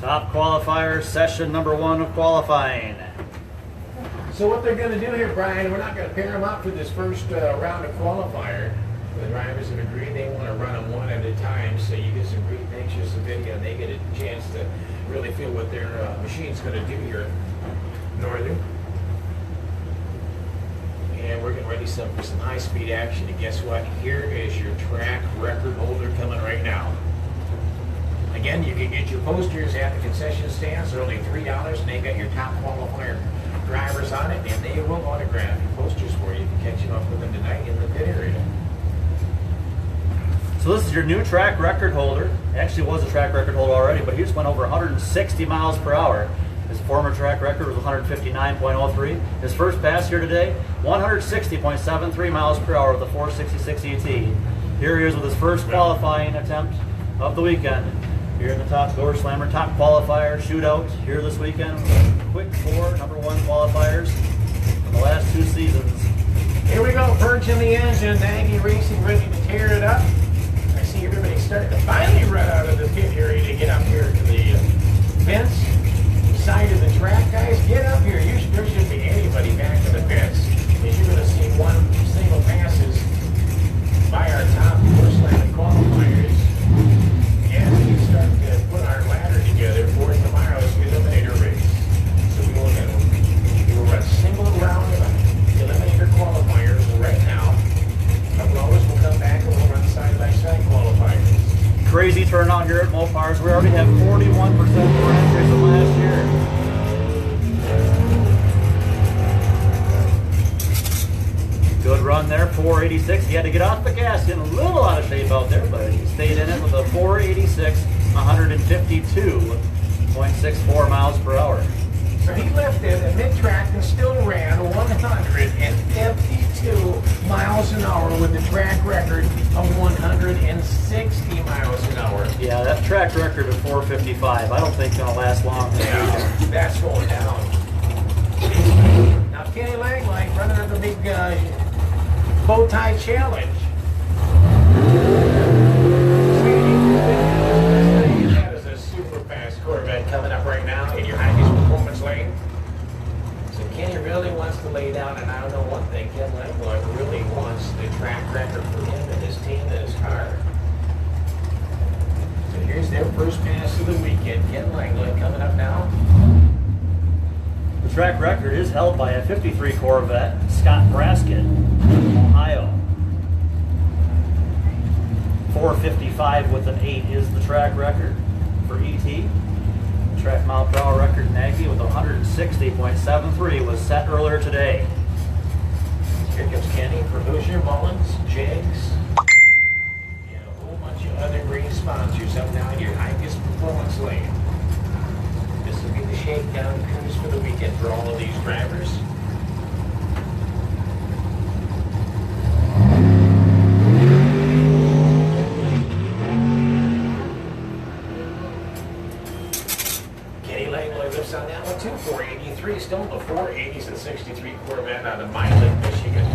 Top qualifier session number 1 of qualifying. So what they're going to do here, Brian, we're not going to pair them up for this first round of qualifier. The drivers have agreed they want to run them one at a time, so you get some great pictures of video and they get a chance to really feel what their machine's going to do here at Northern. And we're getting ready for some high-speed action. And guess what? Here is your track record holder coming right now. Again, you can get your posters at the concession stands. They're only $3, and they got your top qualifier drivers on it, and they will autograph your posters for you. You can catch them up with them tonight in the pit area. So this is your new track record holder. It actually was a track record holder already, but he just went over 160 miles per hour. His former track record was 159.03. His first pass here today, 160.73 miles per hour with a 466 ET. Here he is with his first qualifying attempt of the weekend. Here in the top door slammer, top qualifier shootout here this weekend. Quick 4 number 1 qualifiers from the last 2 seasons. Here we go, purging the engine, Nagy Racing ready to tear it up. I see everybody starting to finally run out of the pit area to get up here to the fence side of the track. Guys, get up here. There shouldn't be anybody back in the pits. As you're going to see one single passes by our top door slammer qualifiers. And we start to put our ladder together for tomorrow's Eliminator race. So we will run single round Eliminator qualifiers right now. A couple hours we'll come back and we'll run side-by-side qualifiers. Crazy turnout here at Mopars. We already have 41% more entries than last year. Good run there, 486. He had to get off the gas, getting a little out of shape out there, but he stayed in it with a 486, 152.64 miles per hour. So he lifted at mid-track and still ran 152 miles an hour with a track record of 160 miles an hour. Yeah, that track record of 455, I don't think it's going to last long. Yeah, that's going down. Now Kenny Langley running up a big bow tie challenge. That is a super fast Corvette coming up right now in your highest performance lane. So Kenny really wants to lay down, and I don't know one thing, Ken Langley really wants the track record for him and his team and his car. So here's their first pass of the weekend. Ken Langley coming up now. The track record is held by a 53 Corvette, Scott Braskett, from Ohio. 455 with an 8 is the track record for ET. The track mile per hour record Nagy with 160.73 was set earlier today. Here comes Kenny for Hoosier, Mullins, Jags, and a whole bunch of other great sponsors up now in your highest performance lane. This will be the shakedown cruise for the weekend for all of these drivers. Kenny Langley lifts on that one too. 483, still the 480s and 63 Corvette out of Milan, Michigan.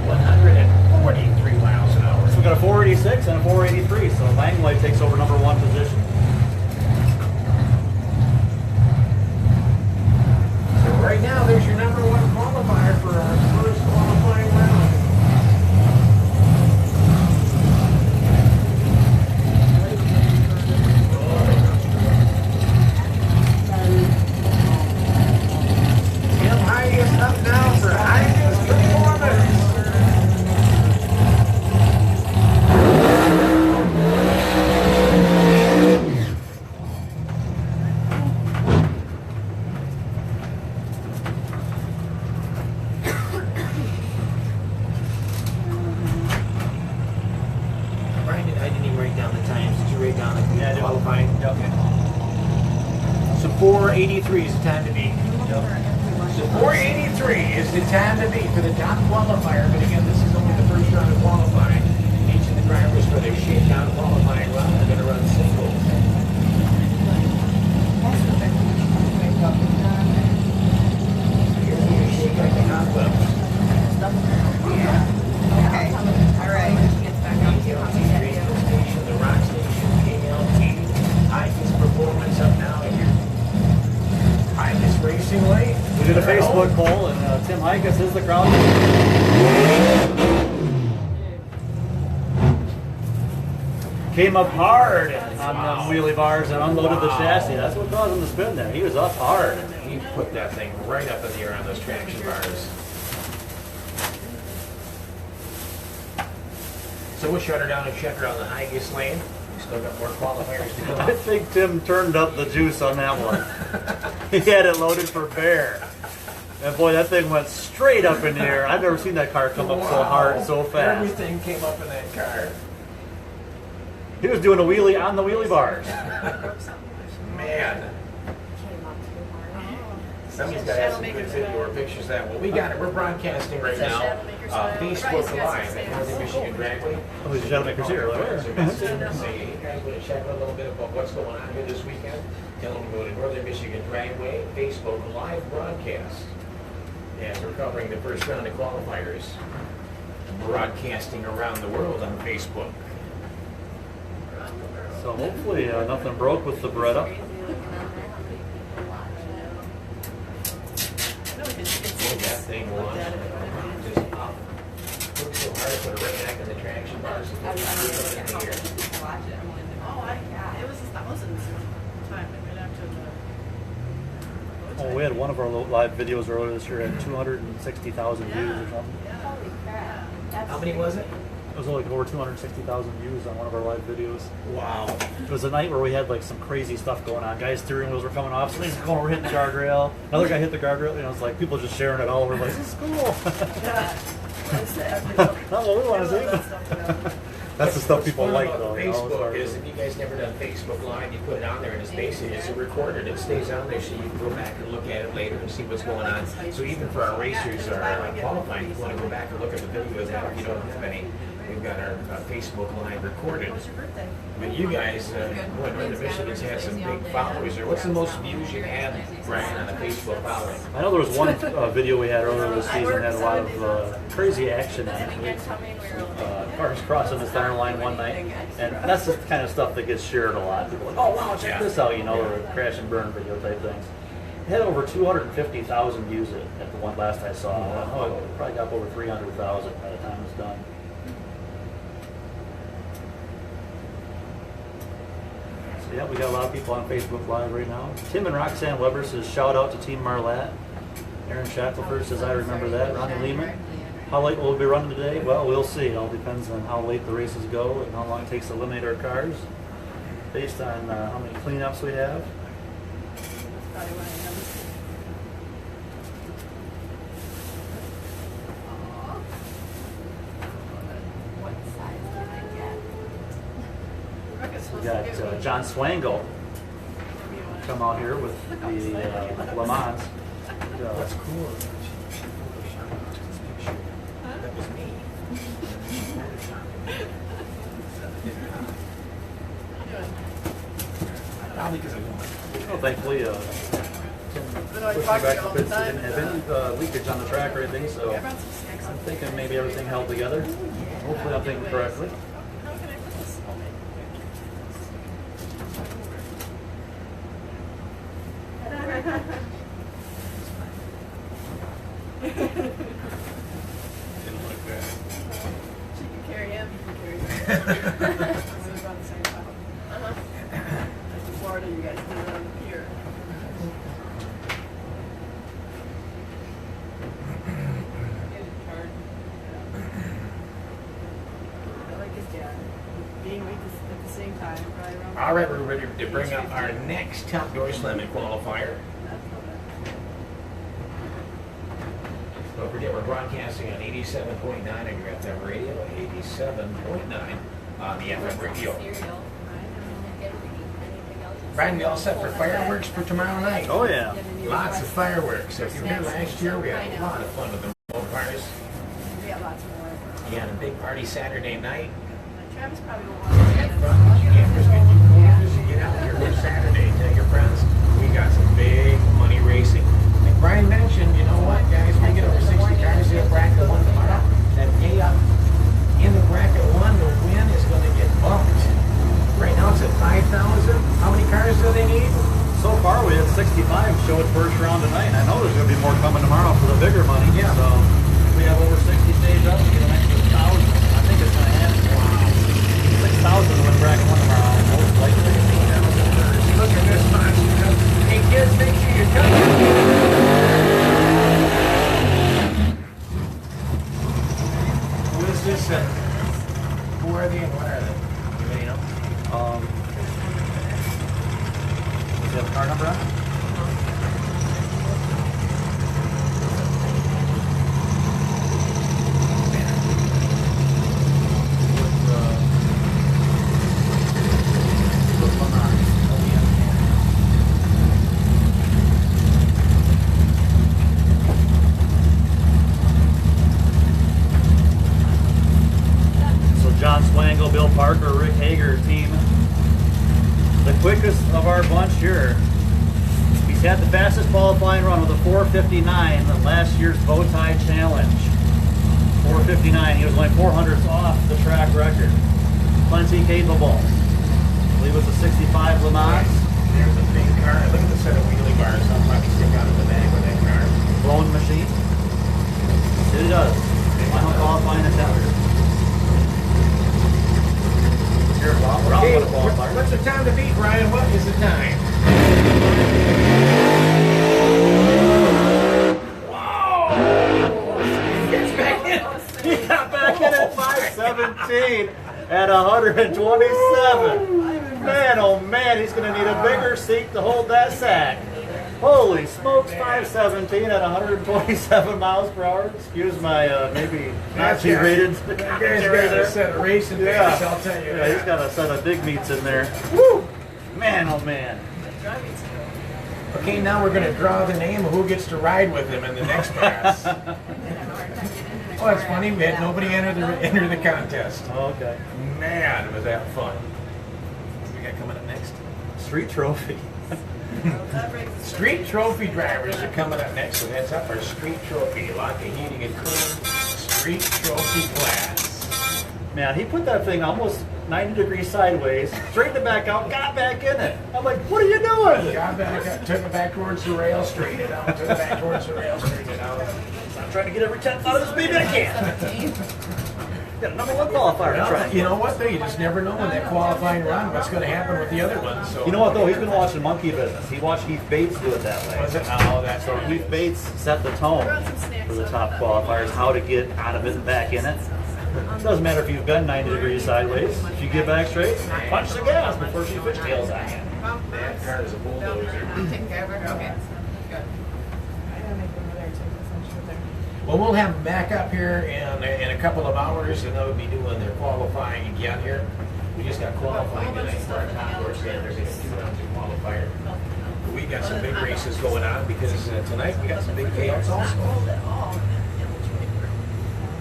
143 miles an hour. So we got a 486 and a 483, so Langley takes over number 1 position. Right now, there's your number 1 qualifier for our first qualifying round. Tim Heidi is up now for highest performance. I didn't even write down the times. Did you write down the qualifying? Okay. So 483 is the time to beat. So 483 is the time to beat for the top qualifier. But again, this is only the first round of qualifying. Each of the drivers for their shakedown qualifying round are going to run singles. So here's where you shake like the hot clubs. Yeah. Okay. All right. The Rock Station, KLT, highest performance up now in your 10-foot pole, and Tim Hikas is the crowd. Came up hard on the wheelie bars and unloaded the chassis. That's what caused him to spin there. He was up hard. He put that thing right up in the air on those traction bars. So we'll shut her down and check her on the highest lane. We still got more qualifiers to I go. think Tim turned up the juice on that one. He had it loaded for bear. And boy, that thing went straight up in the air. I've never seen that car come up so hard, so fast. Everything came up in that car. He was doing a wheelie on the wheelie bars. Man. Somebody's got to have some good video or pictures of that. Well, we got it. We're broadcasting right now. Facebook Live at Northern Michigan Dragway. Oh, he's a Shadowmaker's here. Say, hey, you guys want to check out a little bit about what's going on here this weekend? Tell them to go to Northern Michigan Dragway Facebook Live broadcast. As we're covering the first round of qualifiers. Broadcasting around the world on Facebook. So hopefully nothing broke with the Beretta. That thing was just up. Looked so hard to put it right back in the traction bars. I was going to watch it. It was 1,000 time right after the. Oh, we had one of our live videos earlier this year had 260,000 views or something. Holy crap. That's How many was it? It was like over 260,000 views on one of our live videos. Wow. It was a night where we had like some crazy stuff going on. Guys' steering wheels were coming off, somebody's going over hitting the guardrail. Another guy hit the guardrail. You know, it's like people just sharing it all over. Like, this is cool. Not what we want to see. That's the stuff people What's fun like, about though. You know, as far Facebook as- is if you guys never done Facebook Live, you put it on there and it's basically it's recorded. It stays on there so you can go back and look at it later and see what's going on. So even for our racers or our qualifying, if you want to go back and look at the videos now, if you don't have any, we've got our Facebook Live recorded. But you guys, Northern Michigan's had some big followers there. What's the most views you've had, Brian, on the Facebook following? I know there was one video we had earlier this season that had a lot of crazy action in it. Cars crossing the center line one night, and that's the kind of stuff that gets shared a lot. People are like, oh wow, check this out, you know, the crash and burn video type things. It had over 250,000 views at the one last I saw. Oh, it probably got up over 300,000 by the time it was done. So yeah, we got a lot of people on Facebook Live right now. Tim and Roxanne Weber says, shout out to Team Marlatt. Aaron Shackelford says, I remember that. Ronnie Lehman. How late will we be running today? Well, we'll see. It all depends on how late the races go and how long it takes to eliminate our cars, based on how many cleanups we have. We got John Swango come out here with the Le Mans. That's cool. That was me. Probably because I won. Well, thankfully, pushing back the pits, didn't have any leakage on the track or anything, so I'm thinking maybe everything held together. Hopefully I'm thinking correctly. Didn't look good. She can carry him, you can carry him. We're about the same time. Like in Florida, you guys did it on the pier. I like his dad. Being weak at the same time, probably around. All right, we're ready to bring up our next top door slamming qualifier. Don't forget, we're broadcasting on 87.9 on your FM radio, 87.9 on the FM radio. Brian, we all set for fireworks for tomorrow night? Oh yeah. Lots of fireworks. So if you were here last year, we had a lot of fun with the bonfires. We got lots more. You had a big party Saturday night. Travis probably will want to Have fun. Campers get you coolers and get out here for Saturday. Tell your friends we got some big money racing. Like Brian mentioned, you know what, guys? We get over 60 cars in bracket one tomorrow. That pay up in the bracket one, the win is going to get bumped. Right now it's at 5,000. How many cars do they need? So far we had 65 showed first round tonight, and I know there's going to be more coming tomorrow for the bigger money. Yeah. So we have over 60 stage up, we get an extra 1,000. I think it's going to happen. Wow. 6,000 to win bracket one tomorrow, most likely. Look at this monster. Hey kids, make sure you come. Who is this? Who are they and what are they? Anybody know? Does he have a car number on? John Swangle, Bill Parker, Rick Hager team. The quickest of our bunch here. He's had the fastest qualifying run with a 4:59 in last year's bow tie challenge. 4:59. He was only 400ths off the track record. Plenty capable. I believe it was a 65 Le Mans. There's a big car. Look at the set of wheelie bars. I'll probably stick out of the bag with that car. Blowing machine. It does. Final qualifying attempt. Okay, what's the time to beat, Ryan? What is the time? Whoa! He gets back in. He got back in at 5:17 at 127. Man, oh man, he's going to need a bigger seat to hold that sack. Holy smokes, 5:17 at 127 miles per hour. Excuse my maybe not G-rated. That guy's got a set of racing pants, I'll tell you Yeah, that. he's got a set of big meats in there. Woo! Man, oh man. Okay, now we're going to draw the name of who gets to ride with him in the next pass. Oh, that's funny. We had nobody enter the contest. Okay. Man, was that fun. What we got coming up next? Street trophy. Street trophy drivers are coming up next, so that's up our street trophy. Lock of heating and cooling street trophy class. Man, he put that thing almost 90 degrees sideways, straightened it back out, got back in it. I'm like, what are you doing? Got back up, took it back towards the rail, straightened it out, took it back towards the rail, straightened it out. I'm trying to get every 10th out of this baby I can. Got a number one qualifier to try. You know what though? You just never know in that qualifying run what's going to happen with the other ones. So You know what though? He's been watching Monkey Business. He watched Heath Bates do it that way. Was it? Oh, that's So right. Heath Bates set the tone for the top qualifiers, how to get out of it and back in it. It doesn't matter if you've been 90 degrees sideways. If you get back straight, punch the gas before she fishtails at you. That car is a bulldozer. I'm taking care of her. Okay. Good. Well, we'll have them back up here in a couple of hours, and they'll be doing their qualifying again here. We just got qualifying tonight for our top horse there. There's a 2,000 qualifier. We got some big races going on because tonight we got some big payouts also.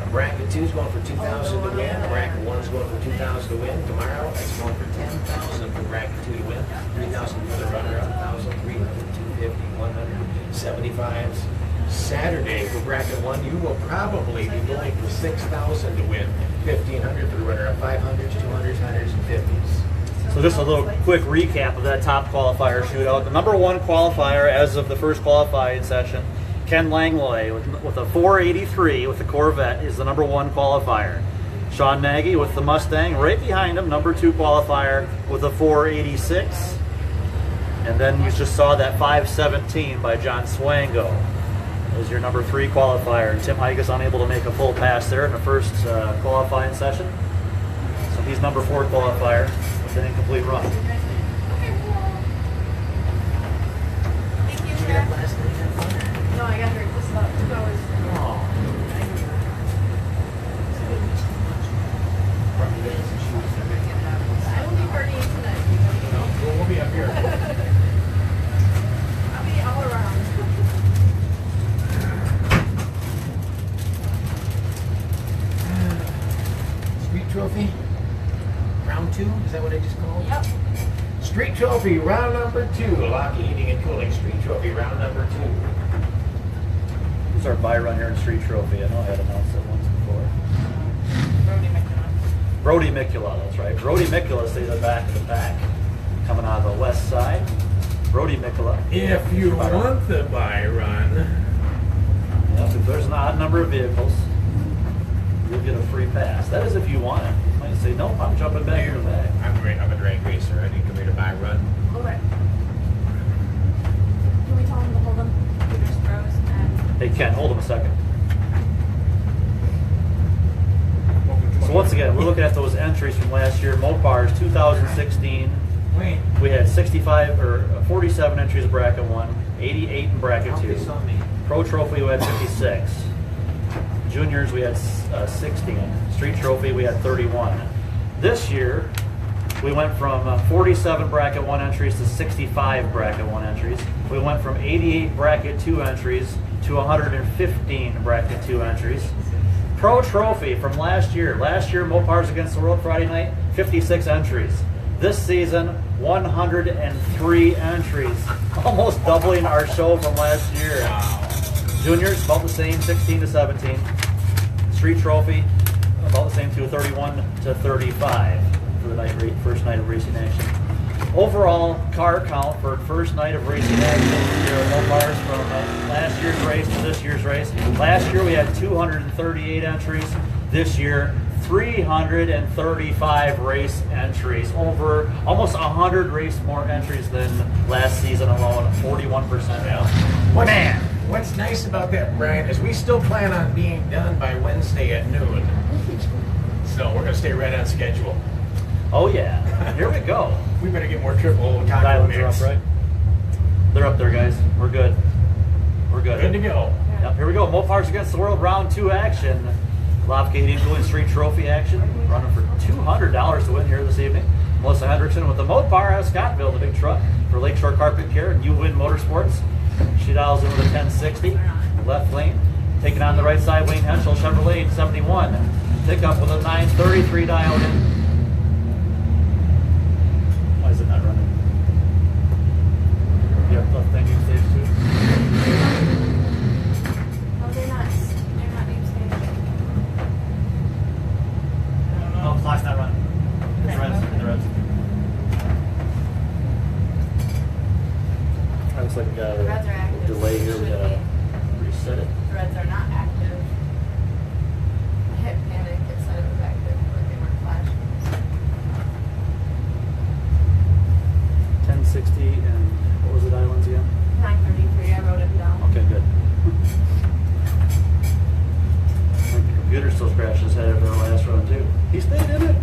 Bracket 2 is going for 2,000 to win. Bracket 1 is going for 2,000 to win. Tomorrow it's going for 10,000 for bracket 2 to win. 3,000 for the runner-up. 1,000, 300, 250, 100, 75s. Saturday for bracket 1, you will probably be going for 6,000 to win. 1,500 for the runner-up. 500s, 200s, 100s, and 50s. So just a little quick recap of that top qualifier shootout. The number one qualifier as of the first qualifying session, Ken Langlois with a 483 with the Corvette is the number one qualifier. Sean Nagy with the Mustang right behind him, number two qualifier with a 486. And then you just saw that 517 by John Swango as your number three qualifier. And Tim Higas unable to make a full pass there in the first qualifying session. So he's number four qualifier with an incomplete run. Thank you, Jack. No, I got her just about 2 hours. I will be partying tonight. We'll be up here. I'll be all around. Street Trophy, round 2, is that what I just called? Yep. Street Trophy, round number 2. Lock heating and cooling. Street Trophy, round number 2. Who's our buy run here in Street Trophy? I know I had announced it once before. Brody McDonough. Brody Mikula, that's right. Brody Mikula stays at the back of the pack, coming out of the west side. Brody Mikola. If you want the buy run, Yep, if there's an odd number of vehicles, you'll get a free pass. That is if you want it. You might say, nope, I'm jumping back in the back. I'm a drag racer. I need to come here to buy run. Okay. Can we tell them to hold them? Peter's pros and. Hey, Ken, hold on a second. So once again, we're looking at those entries from last year. Mopars 2016. Wait. We had 65 or 47 entries in bracket 1, 88 in bracket 2. Pro Trophy we had 56. Juniors we had 16. Street Trophy we had 31. This year we went from 47 bracket 1 entries to 65 bracket 1 entries. We went from 88 bracket 2 entries to 115 bracket 2 entries. Pro Trophy from last year. Last year, Mopars Against the World Friday night, 56 entries. This season, 103 entries. Almost doubling our show from last year. Juniors, about the same, 16 to 17. Street Trophy, about the same too, 31 to 35 for the first night of racing action. Overall car count for first night of racing action here at Mopars from last year's race to this year's race. Last year we had 238 entries. This year, 335 race entries. Over almost 100 race more entries than last season alone, 41% now. What's nice about that, Brian, is we still plan on being done by Wednesday at noon. So we're going to stay right on schedule. Oh yeah, here we go. We better get more triple taco Diamonds are mix. up, right? They're up there, guys. We're good. We're good. Good to go. Yep, here we go. Mopars Against the World Round 2 action. Lafayette Eagle Street Trophy action. Running for $200 to win here this evening. Melissa Hendrickson with the Mopar out of Scottville, the big truck for Lakeshore Carpet Care and You Win Motorsports. She dials in with a 1060. Left lane. Taking on the right side, Wayne Henschel, Chevrolet 71. Pickup with a 933 dialed in. Why is it not running? You have left lane name stage too? Oh, they're not name stage. No, clock's not running. It's red. It's in the reds. Looks like we got The reds are a active. delay here. We Should gotta reset it. The reds are not active. I hit panic. It said it was active, but they weren't flashing. 1060 and what was the dial-ins again? 933. I wrote it down. Okay, good. I think the computer still scratched his head after the last run too. He stayed in it.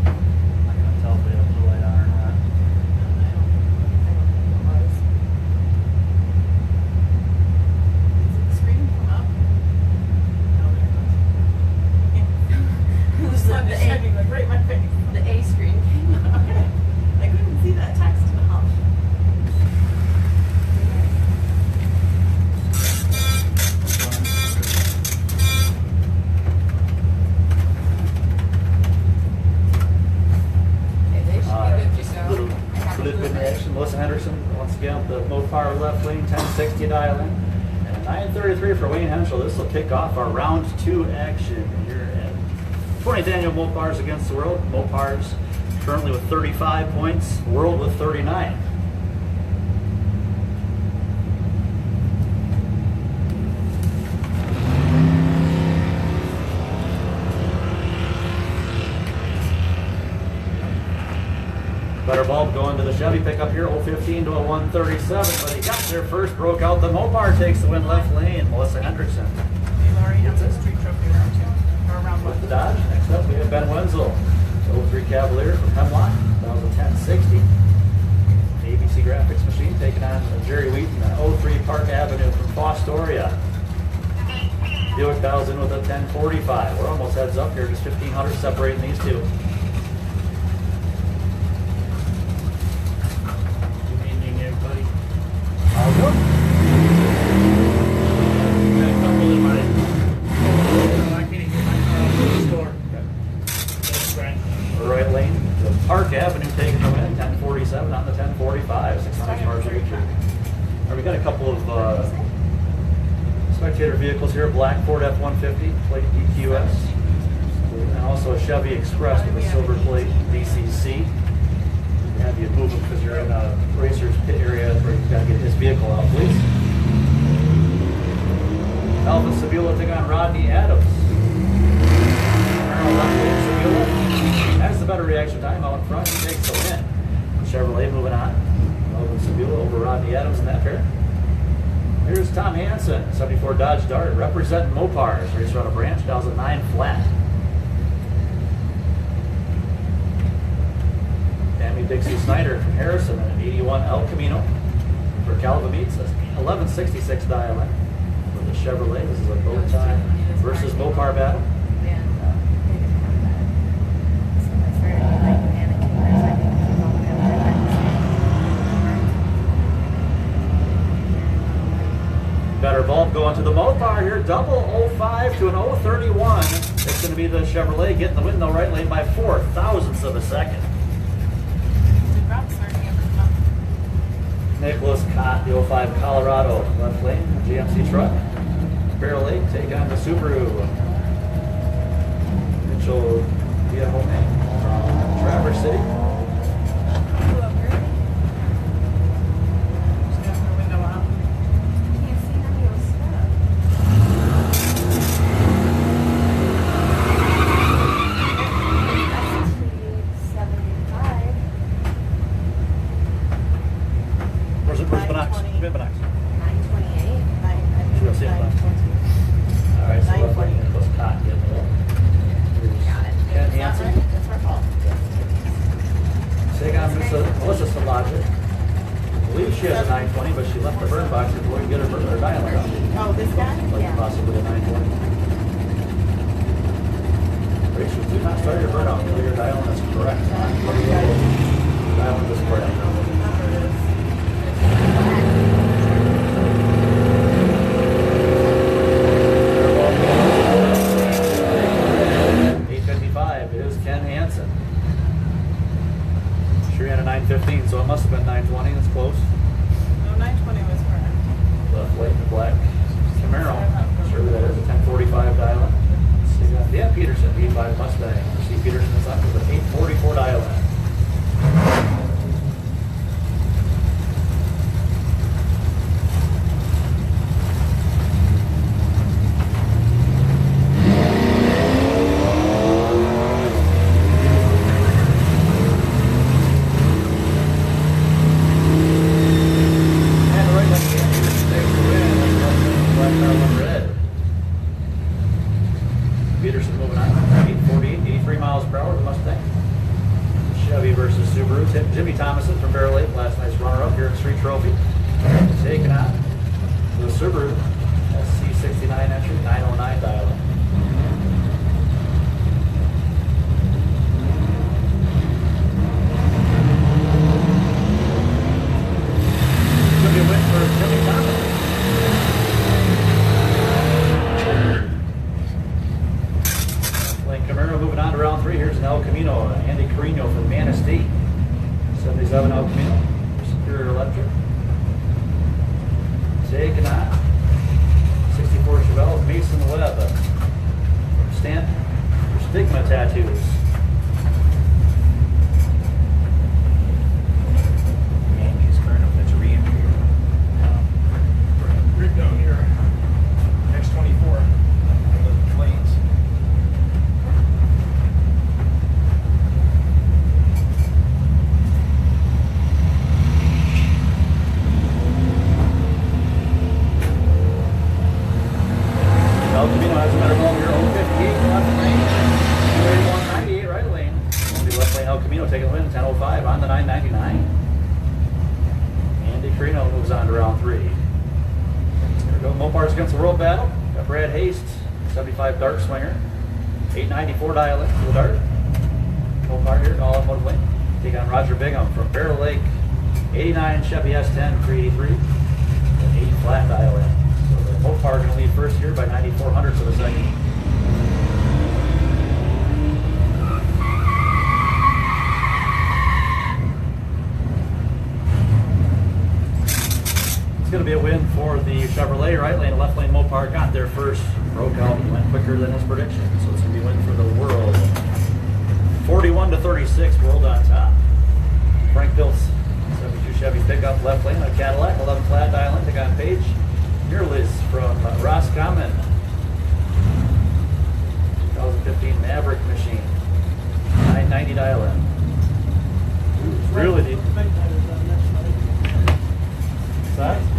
I'm not gonna tell if we have blue light on or not. Did the screen come up? No, the sun is shining like right in my face. The A screen came up. Okay. I couldn't see that text now. Okay, they should be good to go. Little I have a blip blue in light. action. Melissa Henderson once again with the Mopar left lane, 1060 dial in. And 933 for Wayne Henschel. This will kick off our round 2 action here at 20th annual Mopars Against the World. Mopars currently with 35 points, World with 39. Better bulb going to the Chevy pickup here, 015 to a 137, but he got there first, broke out the Mopar, takes the win left lane, Melissa Hendrickson. Hey, Lori, that's a street trophy round 2. Or round With the 1. Dodge, next up we have Ben Wenzel, 03 Cavalier from Hemlock, that was a 1060. ABC Graphics Machine taking on Jerry Wheaton, 03 Park Avenue from Fostoria. Buick dials in with a 1045. We're almost heads up here, just 1,500 separating these two. Good evening, everybody. Got a couple in my. I can't even get my car out of the store. That's right. Right lane, the Park Avenue taking the win, 1047 on the 1045, 600 cars each. we got a couple of spectator vehicles here. Black Ford F-150, plate DQS. And also a Chevy Express with a silver plate DCC. Have you move them because you're in a racer's pit area where you've got to get his vehicle out, please. Alvin Sevilla taking on Rodney Adams. Sevilla has the better reaction time out in front. He takes the win. Chevrolet moving on. Alvin Sevilla over Rodney Adams in that pair. Here's Tom Hansen, 74 Dodge Dart, representing Mopars. Racer on a branch, 2009 flat. Tammy Dixie Snyder from Harrison and an 81 El Camino for Calva Meats. 1166 dial in for the Chevrolet. This is a bow tie versus Mopar battle. Better bulb going to the Mopar here. Double 05 to an 031. It's going to be the Chevrolet getting the win though, right lane by 4 thousandths of a second. Nicholas Cott, the 05 Colorado left lane, GMC truck. Bear Lake taking on the Subaru. Mitchell Diahome from Traverse City. Dart swinger, 894 dial in for the Dart. Mopar here, all in one lane. Take on Roger Bingham from Bear Lake, 89 Chevy S10, 383, and 8 flat dial in. So the Mopar going to lead first here by 9,400 for the second. going to be a win for the Chevrolet. Right lane, left lane Mopar got there first. Broke out and went quicker than his prediction. So it's going to be a win for the World. 41-36, World on top. Frank Biltz, 72 Chevy pickup, left lane, a Cadillac, 11 flat dial in, take on Page. Mirrorless from Roscommon. 2015 Maverick machine. 990 dial in. Really deep. That? We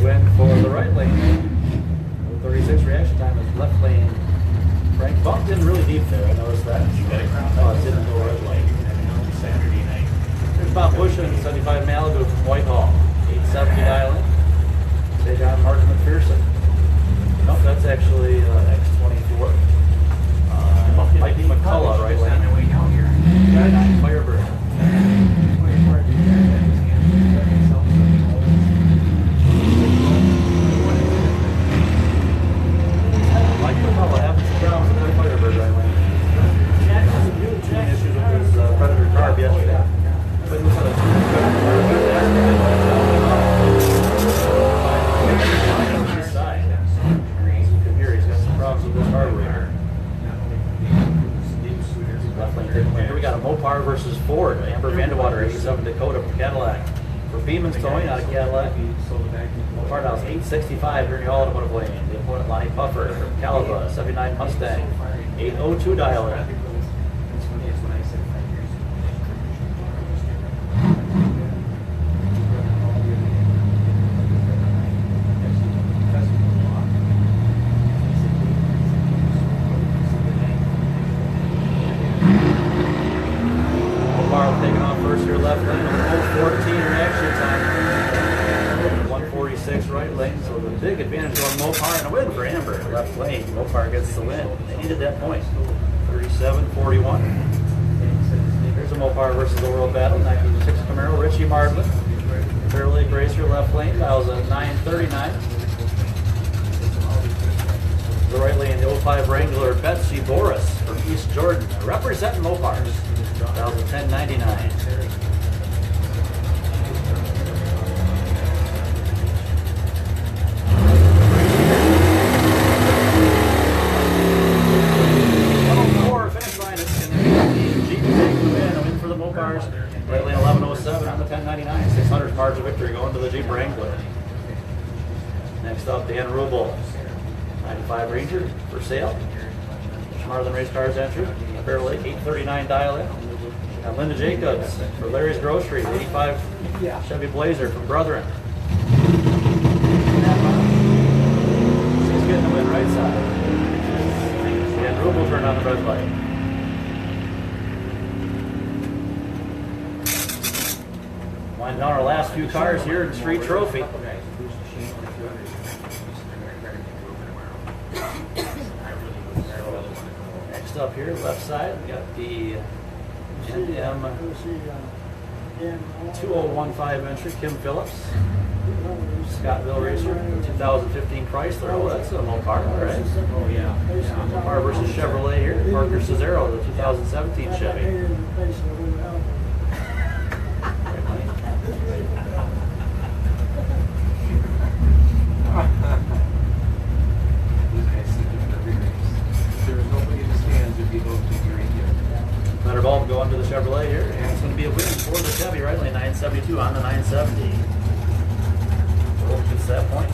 win for the right lane. 36 reaction time is left lane. Frank bumped in really deep there. I noticed that. Oh, it didn't go right lane. Saturday night. There's Bob Bush and 75 Malibu from Whitehall. 870 dial in. Take on Mark McPherson. Nope, that's actually X24. Mikey McCullough, right lane. Firebird. Mike McCullough having some problems with that Firebird, right lane. Issues with his Predator carb yesterday. But he had a side. You can hear he's got some problems with this carburetor. Left lane didn't win. Here we got a Mopar versus Ford. Amber Vandewater, 87 Dakota from Cadillac. For Beeman's Towing out of Cadillac. Mopar now is 865 here in the Automotive Lane. The opponent Lonnie Puffer from Caliba, 79 Mustang. 802 dial in. Taking off first here, left lane, 14 reaction time. 146 right lane, so the big advantage on Mopar and a win for Amber. Left lane, Mopar gets the win. They needed that point. 37-41. Here's a Mopar versus the World Battle. 1906 Camaro, Richie Mardlin. Fair Lake Racer, left lane, dials a 939. The right lane, the 05 Wrangler, Betsy Boris from East Jordan, representing Mopars. 1099. Finish line. It's going to be Jeep take the win. A win for the Mopars. Right lane 1107 on the 1099. 600 margin of victory going to the Jeep Wrangler. Next up, Dan Rubel. 95 Ranger for sale. Smarter Than Race Cars entry. Fair Lake 839 dial in. And Linda Jacobs for Larry's Grocery, 85 Chevy Blazer from Brethren. She's getting the win right side. And Rubel turned on the red light. Winding down our last few cars here in Street Trophy. Next up here, left side, we got the NM 2015 entry, Kim Phillips. Scottville Racer, 2015 Chrysler. Oh, that's a Mopar, right? Oh, yeah. Mopar versus Chevrolet here. Parker Cesaro, the 2017 Chevy. Better ball go under the Chevrolet here, and it's going to be a win for the Chevy. Right lane 972 on the 970. Wolf gets that point.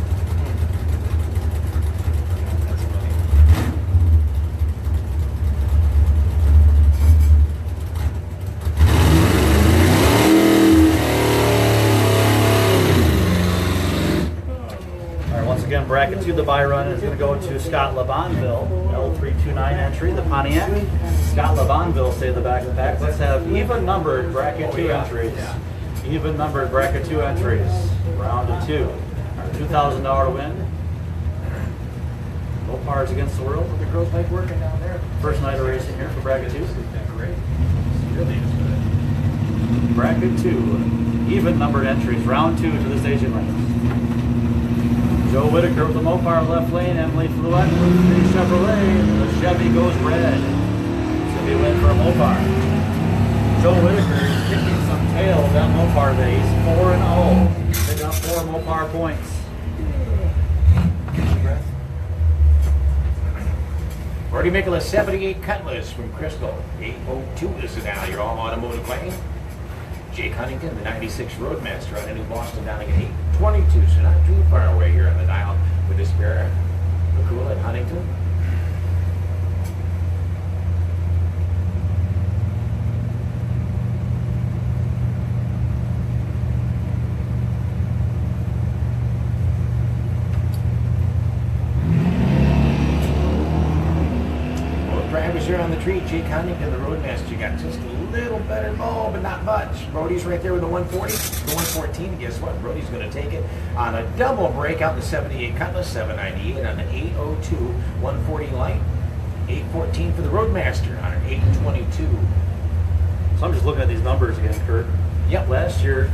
All right, once again, bracket 2, the buy run is going to go to Scott LaBonville, L329 entry, the Pontiac. Scott LaBonville, say the back of the pack. Let's have even numbered bracket 2 entries. Even numbered bracket 2 entries. Round of 2. Our $2,000 win. Mopars against the world. Look at girls like working down there. First night of racing here for bracket 2. Bracket 2. Even numbered entries. Round 2 to the staging lanes. Joe Whitaker with the Mopar left lane, Emily Fluette with the Chevrolet, and the Chevy goes red. Chevy win for a Mopar. Joe Whitaker is kicking some tail with that Mopar today. He's 4-0. Picking up 4 Mopar points. Brody Mikola 78 Cutlass from Crystal. 802 this is now your all automotive lane. Jake Huntington, the 96 Roadmaster out of New Boston down at 822, so not too far away here on the dial with this pair of Mikola and Huntington. Drivers here on the tree. Jake Huntington, the Roadmaster, got just a little better ball, but not much. Brody's right there with the 140, the 114. And guess what? Brody's going to take it on a double break out the 78 Cutlass, 798 on the 802, 140 light, 814 for the Roadmaster on an 822. So I'm just looking at these numbers again, Kurt. Yep. Last year,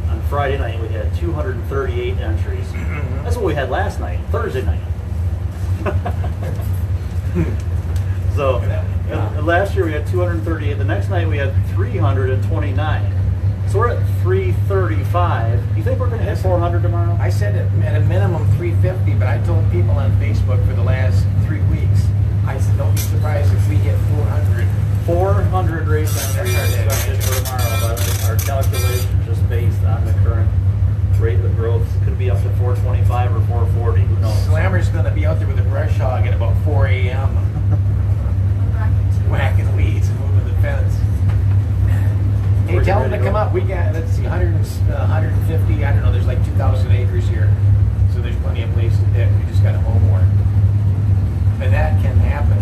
on Friday night, we had 238 entries. That's what we had last night, Thursday night. So last year we had 238. The next night we had 329. So we're at 335. You think we're going to hit 400 tomorrow? I said at a minimum 350, but I told people on Facebook for the last 3 weeks, I said don't be surprised if we hit 400. 400 race entries are expected for tomorrow, but our calculation just based on the current rate of growth could be up to 425 or 440. Who knows? Slammer's going to be out there with a brush hog at about 4 a.m. whacking weeds and moving the fence. Hey, tell them to come up. We got, let's see, 150, I don't know, there's like 2,000 acres here. So there's plenty of place to pick. We just got to mow more. And that can happen.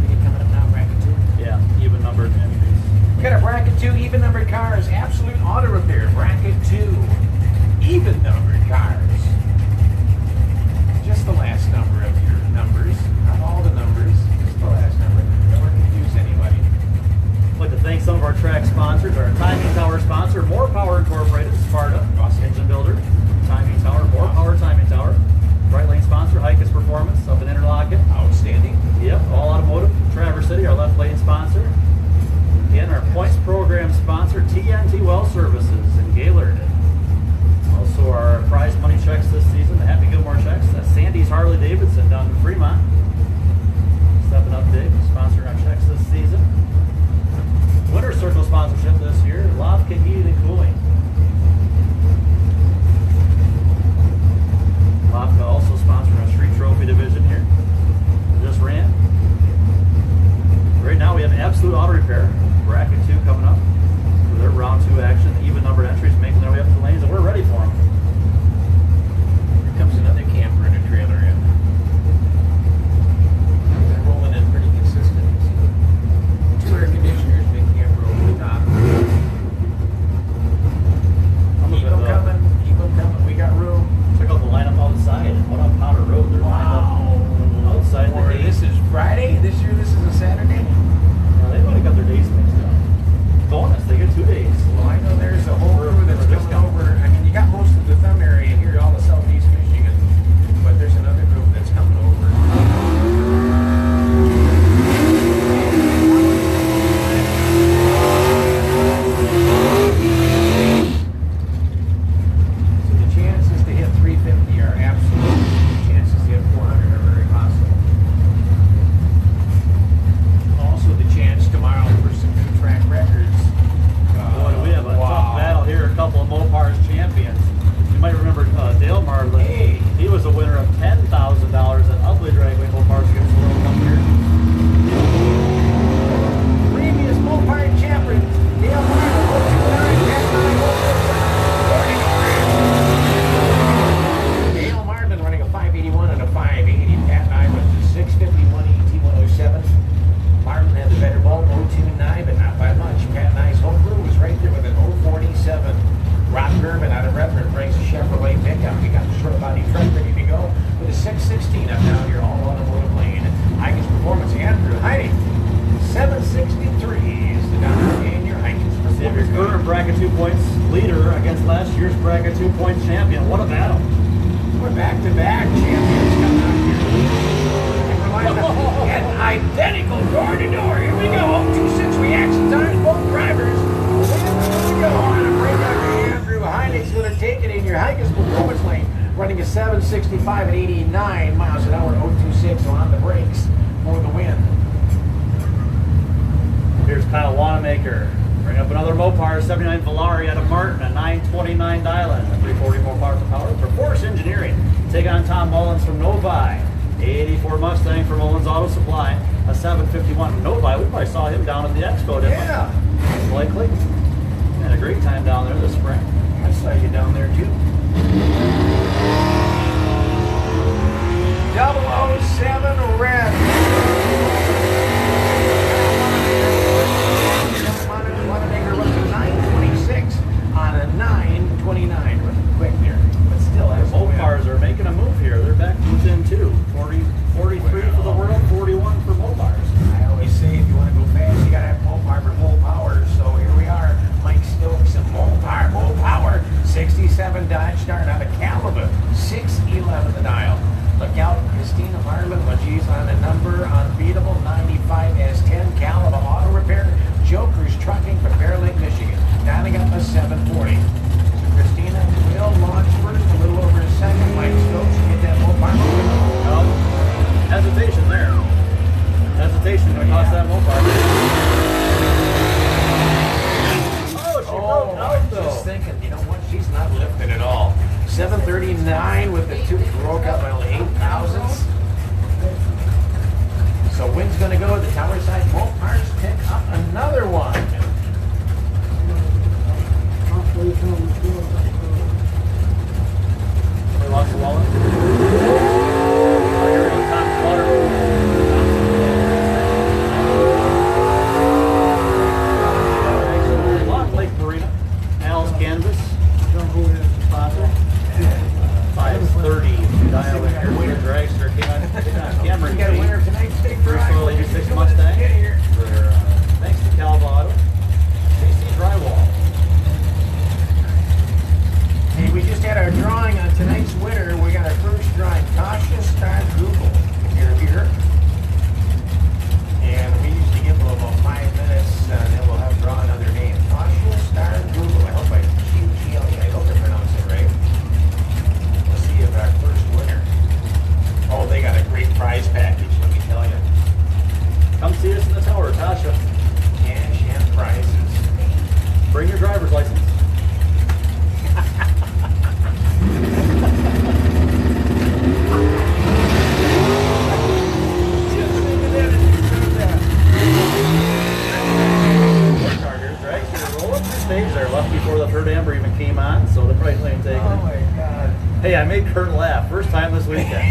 We get coming up now, bracket 2. Yeah, even numbered entries. We got a bracket 2, even numbered cars, absolute auto repair. Bracket 2, even numbered cars. Just the last number of your numbers, not all the numbers, just the last number. Don't want to confuse anybody. I'd like to thank some of our track sponsors. Our Timing Tower sponsor, More Power Incorporated, Sparta, Engine Builder, Timing Tower, More Power Timing Tower. Right Lane sponsor, Hikus Performance up in Interlochen. Outstanding. Yep, All Automotive, Traverse City, our left lane sponsor. Again, our points program sponsor, TNT Well Services in Gaylord. Also, our prize money checks this season, the Happy Gilmore checks. That's Sandy's Harley Davidson down in Fremont. Stepping up big, sponsoring our checks this season. Winter Circle sponsorship this year, Lavka Heating and Cooling. Lavka also sponsoring our Street Trophy division here. Just ran. Right now we have Absolute Auto Repair, bracket 2 coming up. For their round 2 action, even numbered entries making their way up the lanes, and we're ready for them. Here comes another camper and a trailer in. They're rolling in pretty consistent. 2 air conditioners, big camper over the top. Keep them coming, keep them coming. We got room. Check out the lineup outside. What on Powder Road? They're lined up outside the gate. This is Friday. This year, this is a Saturday. Now, they've already got their days mixed up. Bonus, they get 2 days. Well, I know there's a whole crew that's coming over. I mean, you got most of the thumb area here, all the southeast Michigan, but there's another group that's coming over. So the chances to hit 350 are absolute. The chances to hit 400 are very possible. Also, the chance tomorrow for some new track records. Boy, do we have a tough battle here. A couple of Mopar's champions. You might remember Dale Marlin. Hey. He was a winner of $10,000 at Ugly Dragway Mopar's against the World Cup here. Previous Mopar champion, Dale Martin, 029, Dale Martin running a 581 and a 580. Pat and I went to 651 ET107. Martin had the better ball, 029, but not by much. Pat and I's home crew was right there with an 047. Rob German out of Redmond brings a Chevrolet pickup. We got the short body truck ready to go with a 616 up down here, all on the back-to-back champions come out here. And we're lined up at identical door-to-door. Here we go. 026 reaction times, both drivers. Here we go on a breakout for Andrew Heineck's going to take it in your Heineck's performance lane. Running a 765 at 89 miles an hour, 026 on the brakes for the win. Here's Kyle Wanamaker. Bring up another Mopar 79 Valari out of Martin, a 929 Dylan, a 344 power for Force Engineering. Take on Tom Mullins from Novi. 84 Mustang from Mullins Auto Supply, a 751 from Novi. We probably saw him down at the Expo, didn't we? Yeah. Most likely. Had a great time down there this spring. I saw you down there too. 007 red. Wanamaker runs a 926 on a 929. Running quick there, but still has Both cars are making a move here. They're back to within 2. 43 for the world, 41 for Mopars. I always say if you want to go fast, you gotta have Mopar for full power. So here we are, Mike Stokes and Mopar, full power. 67 Dodge Dart out of Caliban, 611 the dial. Look out, Christina Harlan when she's on a number unbeatable 95 S10 Caliban Auto Repair. Joker's Trucking from Bear Lake, Michigan. Dialing up a 740. So Christina will launch first, a little over a second. Mike Stokes get that Mopar moving. Well, hesitation there. Hesitation going to cost that Mopar. Oh, she broke out though. Just thinking, you know what? She's not lifted at all. 739 with the two broke up by only 8 thousandths. So wind's going to go. The Tower Side Mopars pick up another one. We lost the wallet. Oh, here we go, Tom Slaughter. Lock Lake Marina. Al's Canvas. Sponsor. 530 dial in here. Winner dragster Cameron We got a winner of tonight's big First prize. Royal 86 Mustang. Get here. For, thanks to Calvado. JC Drywall. Hey, we just had our drawing on tonight's winner. We got our first drawing. Tasha Star Google. You're here. And we usually give them about 5 minutes, and then we'll have drawn another name. Tasha Star Google. I hope I hope I pronounced it right. Let's see if our first winner. Oh, they got a great prize package, let me tell you. Come see us in the tower, Tasha. Cash and prizes. Bring your driver's license. Stage there, left before the third amber even came on, so they're probably taking it. Oh my God. Hey, I made Kurt laugh. First time this weekend.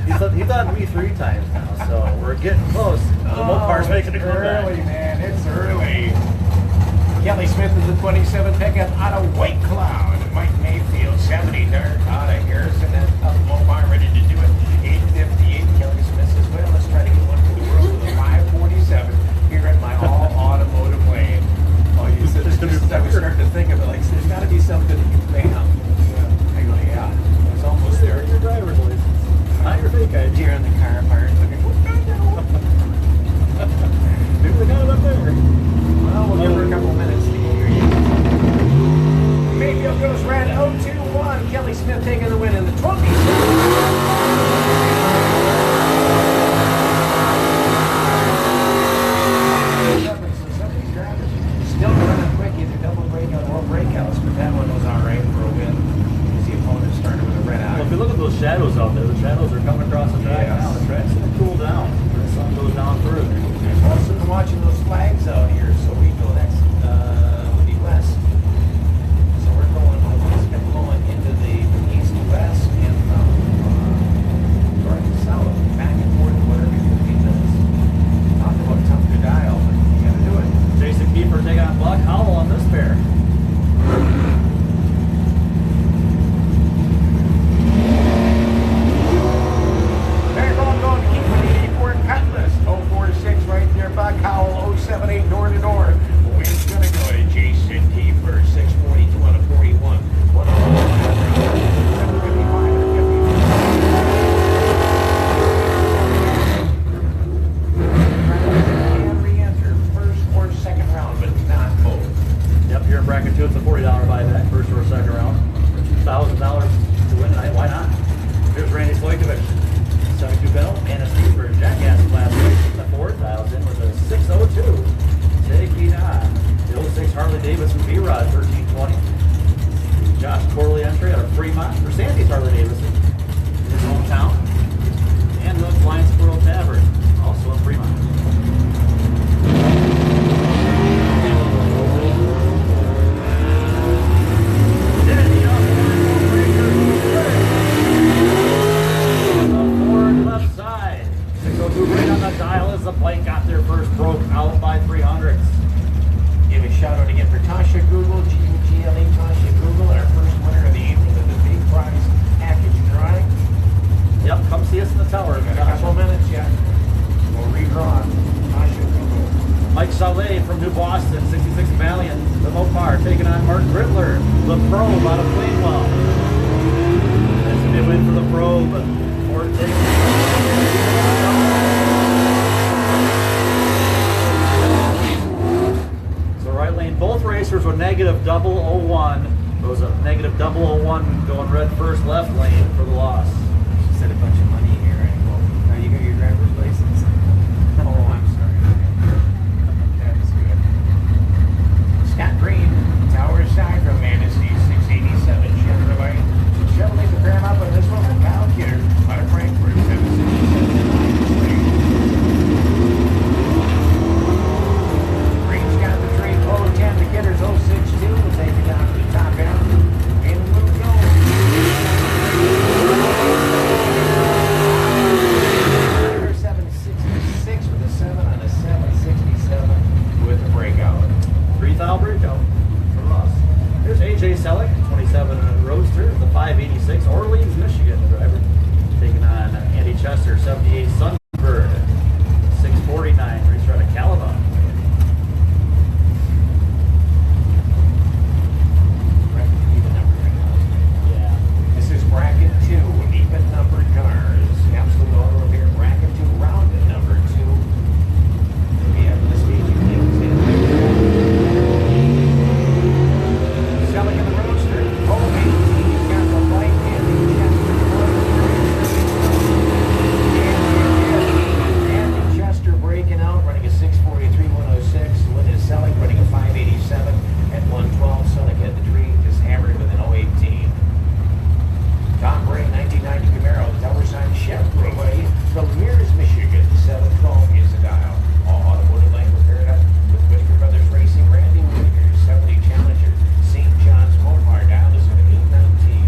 He thought of me 3 times now, so we're getting close. The Mopar's making a comeback. Early, man. It's early. Kelly Smith is the 27 pickup out of White Cloud. Mike Mayfield, 70 Dark out of Harrison. That's up Mopar ready to do it. 858. Kelly Smith says, well, let's try to get one for the world with a 547 here at my all automotive lane. Oh, you said this, I was starting to think of it like, there's got to be something that you bam. I go, yeah. It's almost there. Your driver's license. Not your fake ID. Deer in the car part. Looking, Maybe they got it up there. well, we'll give her a couple minutes to get here. Mayfield goes red 0-2-1. Kelly Smith taking the win in the 20. Still running quick, either double breakout or breakouts, but that one was all right for a win. As the opponent started with a red Well, eye. if you look at those shadows out there, the shadows are coming across the track Yes. now. The track's going to cool down. The sun goes down further. Also been watching those flags out here, so we know that's the west. So we're going, it's been blowing into the east-west and north to south, back and forth for every 15 minutes. Talk about tough to dial, but you gotta do it. Jason Kiefer taking on Buck Howell on this pair. Very well going to keep with 84 Cutlass, 046 right there, Buck Howell, 078 door to door. Tower. Got a couple minutes yet. We'll redraw. Mike Saleh from New Boston, 66 Valiant, the Mopar, taking on Mark Riddler, the Probe out of Plainwell. That's a big win for the Probe. Ford takes So right lane, both racers were negative 001. It was a negative 001 going red first, left lane for the loss. She said a bunch of money here. And well, now you got your driver's license. Oh, I'm sorry. That's good. Scott Green, Tower side from Manistee, 687 Chevrolet. Chevrolet to grab up on this one. Kyle Kidder out of Frankfurt, 767. Green's got the tree pole 10 to Kidder's 062. We'll take it down to the top end. And we'll go. 766 with a 7 on a 767 with a breakout. 3,000 breakout for Ross. Here's AJ Selleck, 27 Roadster, the 586 Orleans, Michigan driver, taking on Andy Chester, 78 Sunbird, 649 racer out of Calabar. Yeah. This is bracket 2, even numbered cars. Absolute auto here, bracket 2, rounded number 2. We have the staging things in. Selling in the roadster. Oh, 18's got the light and the Chester. Andy Chester breaking out, running a 643-106. Lynn is selling, running a 587 at 112. Selling at the tree is hammered with an 018. Tom Bray, 1990 Camaro, Tower Sign Chevrolet from Mears, Michigan. 712 is the dial. All automotive lane repaired up with Whitaker Brothers Racing. Randy Whitaker, 70 Challenger, St. John's Mopar. Dial is at 819.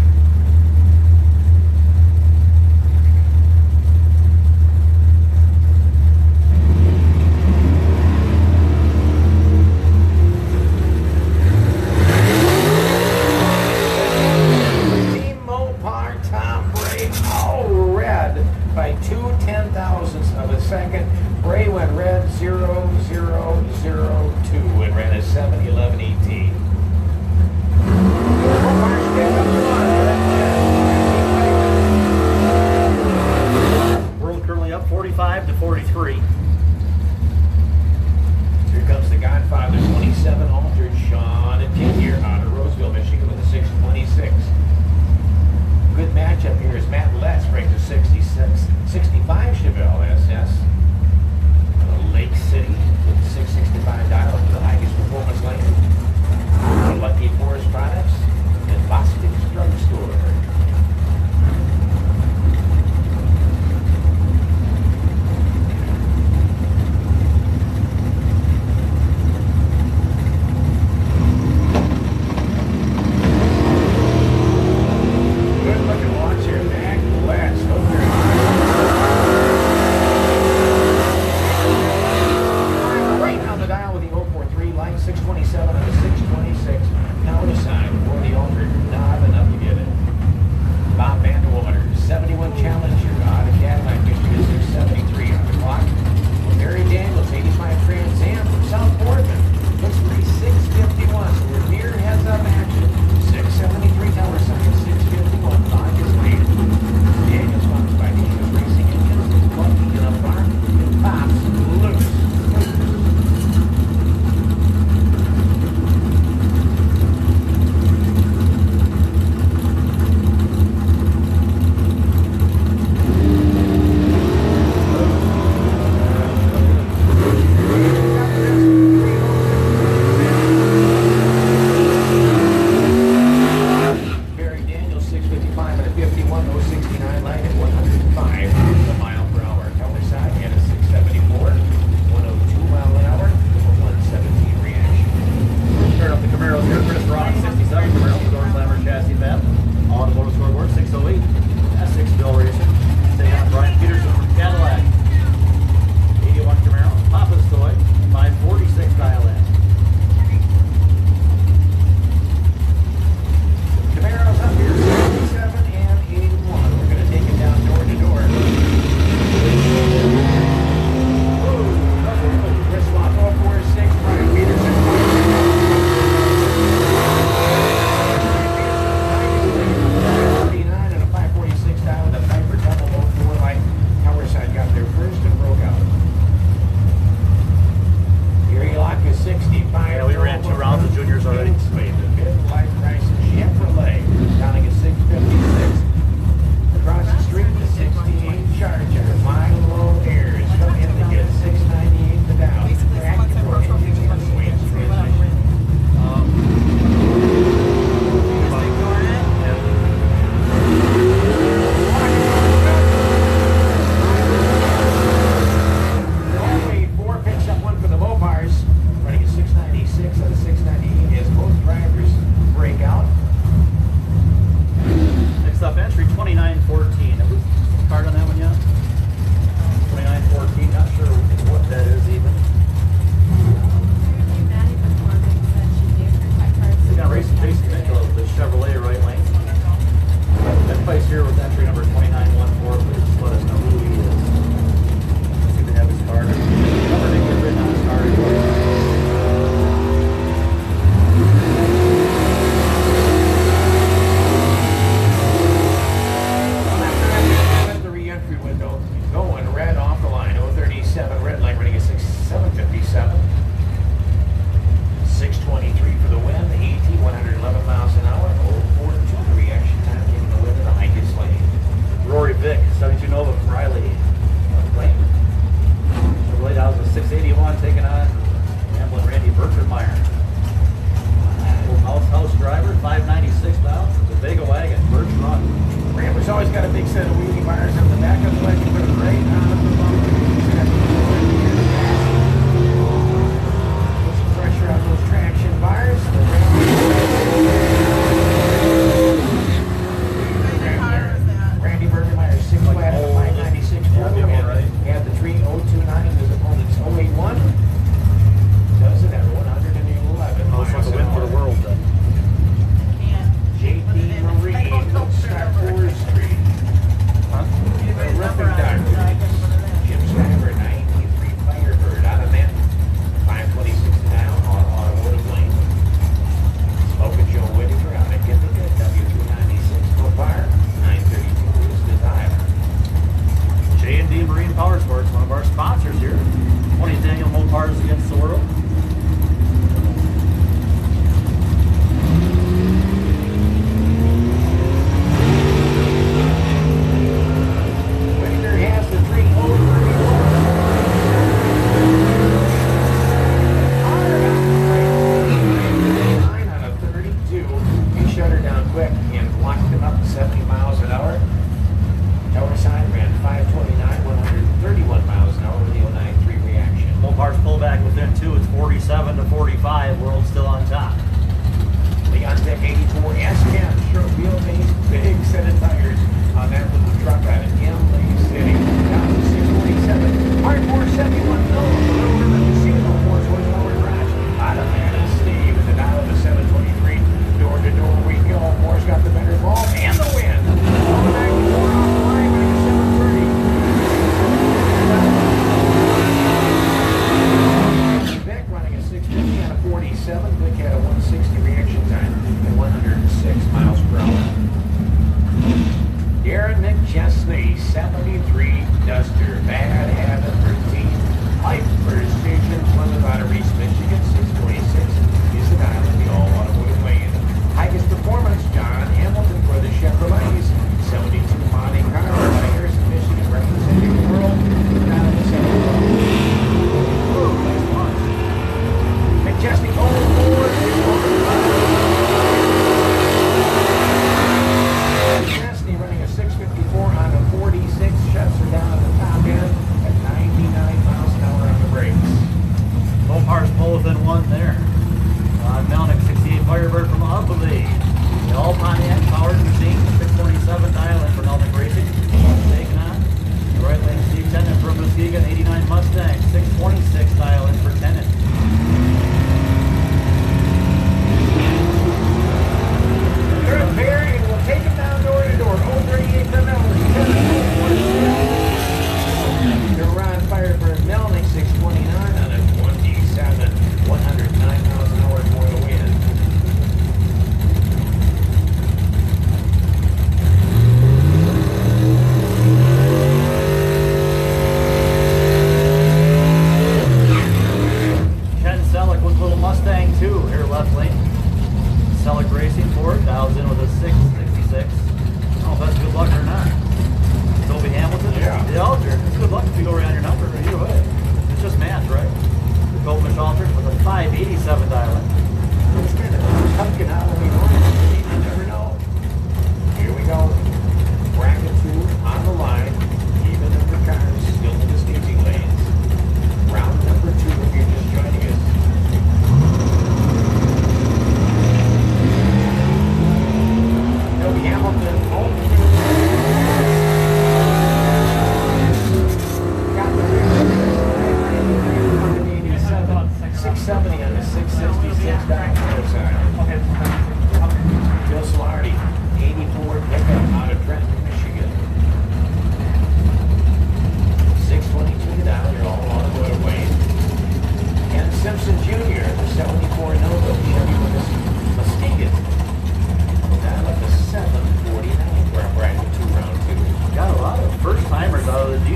Team Mopar, Tom Bray, all red by 2/10,000ths of a second. Bray went red 0-0-0-2 and ran a 7-11-18. Mopar's picked up the one. World currently up 45-43. Here comes the Godfather, 27 altered Sean and Tingier out of Roseville, Michigan with a 626. Good matchup here is Matt Letts brings a 65 Chevelle SS. Lake City with the 665 dial for the highest performance lane. Lucky Forest Products and Boston's Drugstore. Good looking launch here, Matt Letts. Right on the dial with the 043 line 627 and a 626. Now to sign for the altered knob and up you get it. Bob Vanderwater, 71 Challenger out of Cadillac, Michigan, 673 on the clock. Barry Daniels, 85 Trans Am from South Boardman. Looks to be 651, so we're near heads up action. 673 Tower Sign, 651, 5 is lead. Daniels sponsored by Daniels Racing Engines, Lucky in a Farm, and Pops Lucas. Barry Daniels, 655 at a 51, 069 line at 105 mile per hour. Tower side at a 674, 102 mile an hour, 117 reaction. Start up the Camaros here. Chris Rock, 67 Camaro, door slammer chassis bat. Automotive scoreboard, 608. S6 Bill Racing. Taking on Brian Peterson from Cadillac. 81 Camaro. Papa's Toy, 546 dial in. Camaro's up here, 77 and 81. We're going to take it down door to door. entry number 2914. Please just let us know who he is. See if they have his card. Number didn't get written on his card. At the re-entry window, going red off the line, 037, red light running at 757. 623 for the win, 111 miles an hour, 042 reaction time, giving the win to the highest lane. Rory Vick, 72 Nova from Riley. Lane. Chevrolet Dodge with 681 taking on Amblin Randy Bertrandmeyer. House driver, 596 pounds. The Vega wagon, Birch Run. Ramber's always got a big set of wheelie bars on the back of the leg. You put it right on the bumper. Put some pressure on those traction bars. What kind of car was that? Randy Bergermeyer, 6 Like flat, old- 596 Yeah, Ford. yeah, right. He had the tree 029, his opponent's 081. Does it at 111 Oh, so it's a win for the world then. Can't. JP Marie, Star Forestry. Give me his number Terrific on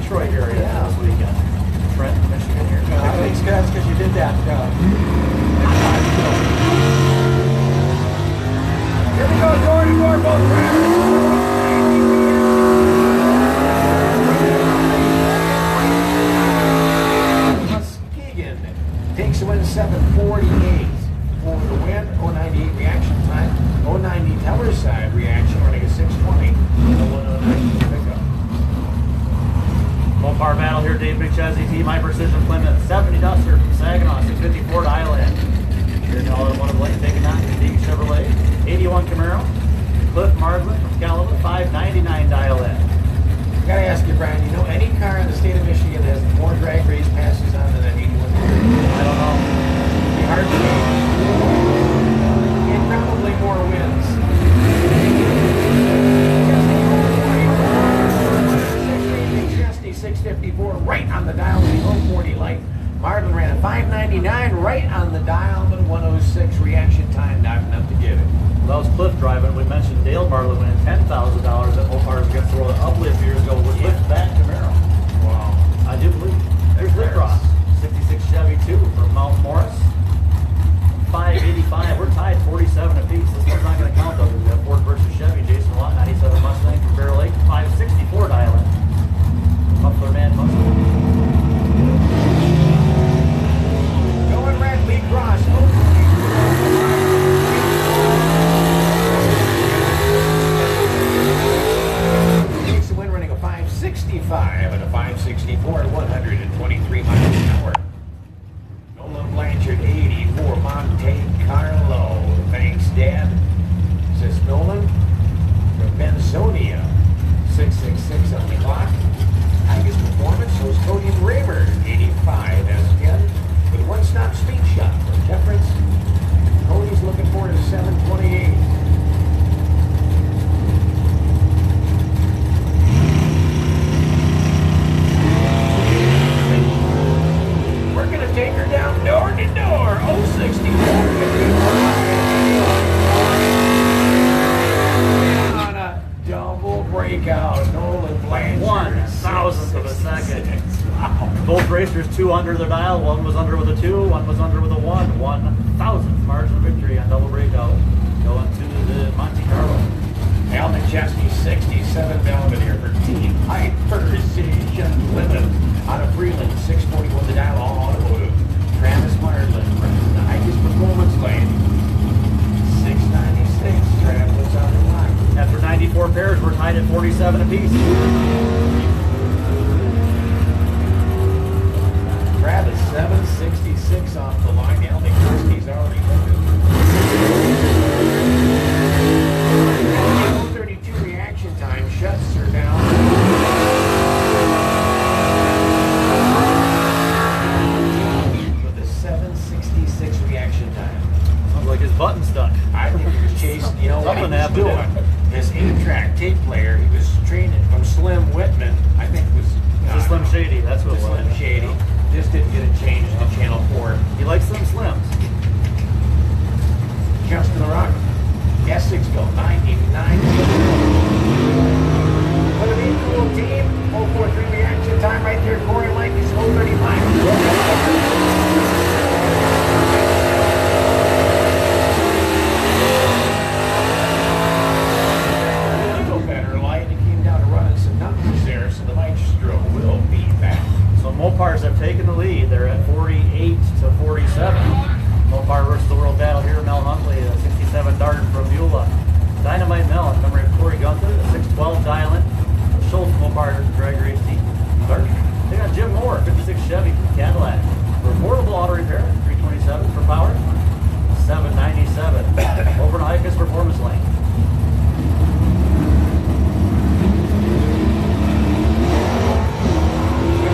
Detroit area Yeah. this weekend. Trent, Michigan here. Thanks, guys, because you did that. Here we go, door to door, both drivers. Muskegon takes the win 748 for the win. 098 reaction time. 090 Teller side reaction running a 620 and a 109 pickup. Mopar battle here, Dave McChesney, Team High Precision Plymouth, 70 Duster from Saginaw, 654 dial in. Here's all in one of Blake taking on Unique Chevrolet, 81 Camaro, Cliff Mardlin from Calaba, 599 dial in. Gotta ask you, Brian, you know any car in the state of Michigan that has more drag race passes on than an 81? I don't know. It'd be hard to gauge. And probably more wins. Chesney 654 right on the dial with the 040 light. Marlin ran a 599 right on the dial with a 106 reaction time, not enough to get it. Well, that was Cliff driving. We mentioned Dale Marlin winning $10,000 at Mopars against the World of Upley a few years ago with that Camaro. Wow. I do believe. There's Rick Ross, 66 Chevy 2 from Mount Morris. 585. We're tied 47 apiece. This one's not going to count though. We have Ford versus Chevy. Jason Watt, 97 Mustang from Bear Lake, 564 dial in. Muffler Man Mustang. Going red, Lee Cross. Takes the win running a 565 and a 564 at 123 miles an hour. Nolan Blanchard, 84, Monte Carlo. Thanks, Dad. Says Nolan. From Benzonia, 666 on the clock. Highest performance, so is Cody Raymer, 85 as again, with a one-stop speed shot for Jeffress. Cody's looking forward to 728. We're going to take her down door to door. 064. On a double breakout. Nolan Blanchard. 1,000th of a second. Both racers 2 under their dial. One was under with a 2, one was under with a 1. 1,000th margin of victory on double breakout. Going to the Monte Carlo. Al McChesney, 67 Belvedere for Team High Precision Plymouth. Out of Freeland, 641 the dial, all automotive. Travis Marlin runs the highest performance lane. 696, Travis on the line. After 94 pairs, we're tied at 47 apiece. Travis, 766 off the line. Al McChesney's already moving. 32 reaction time, shuts her down. With a 766 reaction time. Sounds like his button's stuck. I think he was chasing, you know what he Something was doing? happened. His 8-track tape player, he was training from Slim Whitman. I think it was... It's a Slim Shady, that's what it was. Slim Shady. Just didn't get it changed to Channel 4. He likes them slims. Justin Rock, Essexville, 99. What an equal team. 043 reaction time right there. Corey Light is 035. A little better light. It came down to running some numbers there, so the Maestro will be back. So Mopars have taken the lead. They're at 48 to 47. Mopar versus the World Battle here. Mel Huntley, a 67 Dart from Beulah. Dynamite Mel, number Corey Gunther, a 612 Dialent. Schultz Mopar drag race team. Dart. They got Jim Moore, 56 Chevy from Cadillac. For affordable auto repair, 327 for power, 797. Over to Hikus Performance Lane.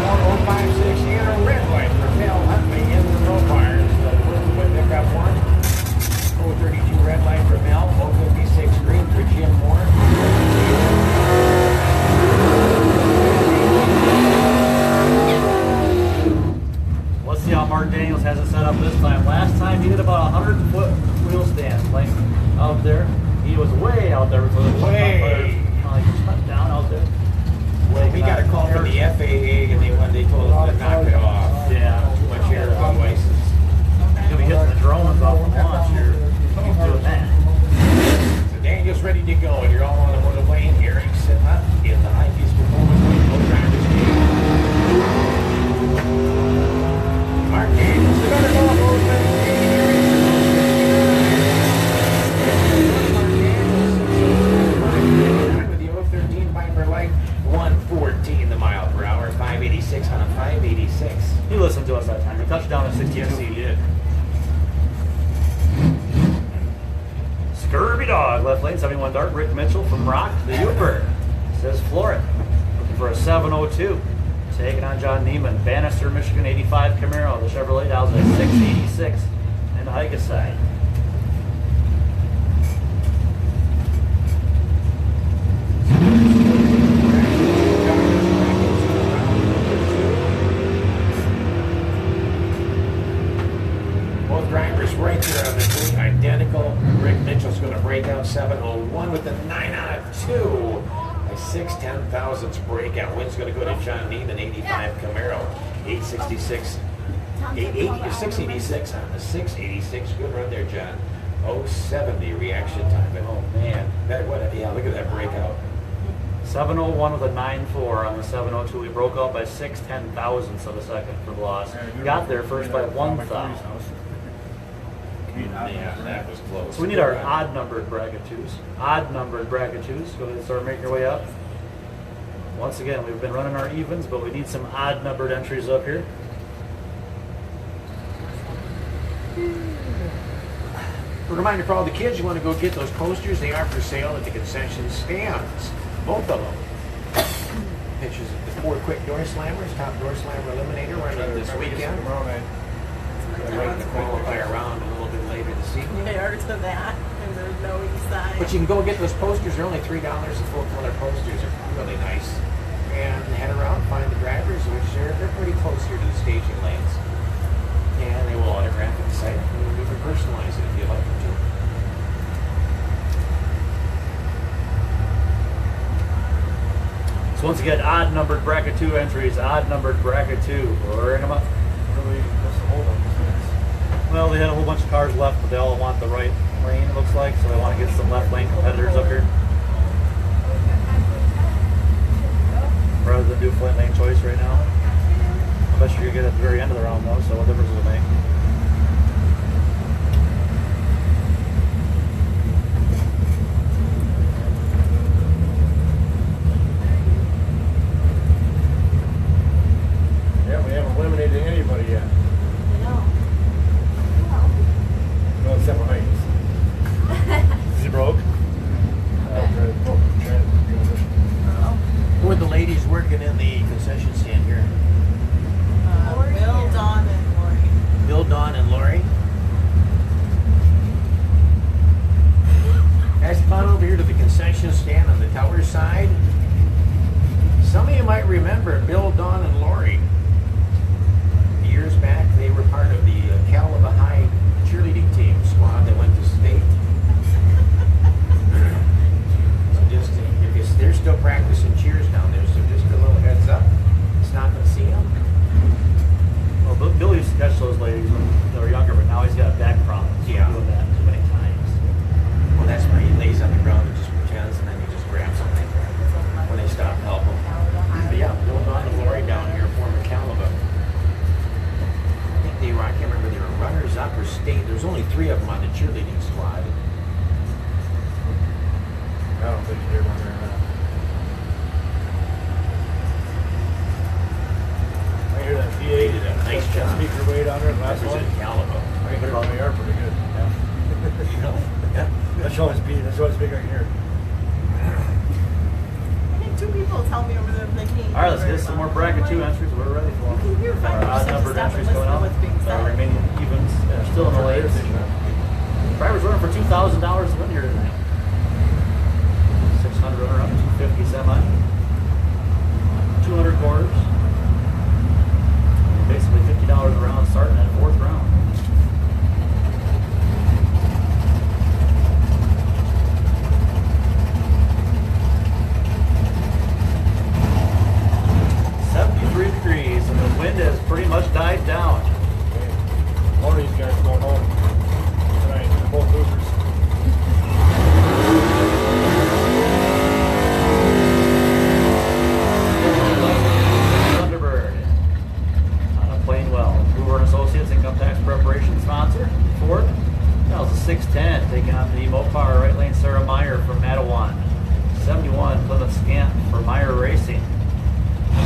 One 056 here, a red light for Mel Huntley in the Qualifiers. With pickup one. 032 red light for Mel. 056 green for Jim Moore. Let's see how Mark Daniels has it set up this time. Last time he did about a 100-foot wheel stand length out there. He FAA, and they told us to knock it off. Yeah. Too much air otherwise. You'll be hitting the drones off the launch here. Keep doing that. So Daniel's ready to go, and you're all on the motor lane. Eric's sitting up in the high piece performance lane. Both drivers lead. Mark Daniels, the better ball goes back. With the 013 Viper Light, 114 the mile per hour, 586 on a 586. He listened to us that time. He touched down at 62. Yes, he did. Scurvy Dog, left lane, 71 Dart. Rick Mitchell from Rock, the Uber. Says Florida. Looking for a 702. Taking on John Neiman. Bannister, Michigan, 85 Camaro. The Chevrolet Dow's at 686. And the Higa side. Both drivers right there on the green, identical. Rick Mitchell's going to break out 701 with a 9 out of 2. A 6/10 thousandths breakout. Win's going to go to John Neiman, 85 Camaro, 866. 686 on the 686. Good run there, John. 070 reaction time. But, oh man, yeah, look at that breakout. 701 with a 9.4 on the 702. We broke out by 6/10 thousandths of a second for the loss. Got there first by 1 thou. Yeah, that was close. So we need our odd numbered bracket twos. Odd numbered bracket twos. Go ahead and start making your way up. Once again, we've been running our evens, but we need some odd numbered entries up here. A reminder for all the kids, you want to go get those posters. They are for sale at the concession stands. Both of them. Pictures of the 4 quick door slammers, top door slammer eliminator running this weekend. Right, the qualifier round a little bit later this evening. Prior to that, and there's no east side. But you can go get those posters. They're only $3 a full color posters. They're really nice. And head around, find the drivers, which they're pretty close here to the staging lanes. And they will autograph it, site, and you can personalize it if you'd like them to. So once again, odd numbered bracket 2 entries. Odd numbered bracket 2. Bring them up. Well, they had a whole bunch of cars left, but they all want the right lane, it looks like, so they want to get some left lane competitors up here. Rather than do flat lane choice right now. I bet you're going to get at the very end of the round, though, so what difference does it make? Yeah, we haven't eliminated anybody yet. No, except for Hayes. Is he broke? Who are the ladies working in the concession stand here? Bill, Dawn, and Lori. Bill, Dawn, and Lori. Guys, come on over here to the concession stand on the tower side. Some of you might remember Bill, Dawn, and Lori. Years back, they were part of the Calaba High cheerleading team squad that went to state. So just, if they're still practicing cheers down there, so just a little heads up. Stop and see them. Well, Bill used to catch those ladies when they were younger, but now he's got back problems. Yeah. Doing that too many times. Well, that's where he lays on the ground and just pretends, and then he just grabs something when they stop to help him. But yeah, Bill, Dawn, and Lori down here, former Calaba. I think they were, I can't remember, they were runners up or state. There was only 3 of them on the cheerleading squad. I don't think they're on there now. I hear that They VA did a nice job. speaker weight on there last one. Represent Calaba. I think they are pretty good. You know, yeah. That's always big right here. I think 2 people tell me over there they can't. All right, let's get some more bracket 2 entries. We're ready for them. You can hear Our 5% odd numbered stuff entries and going listen to out. what's being said. Remaining evens still in the lanes. Drivers running for $2,000 to win here tonight. 600 runner up, 250 semi, 200 quarters. Basically $50 a round starting that 4th round.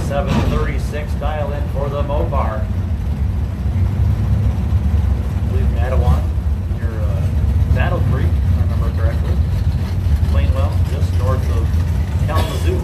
7:36 dial in for the Mopar. I believe Mattawan near Battle Creek, if I remember correctly. Plainwell, just north of Kalamazoo.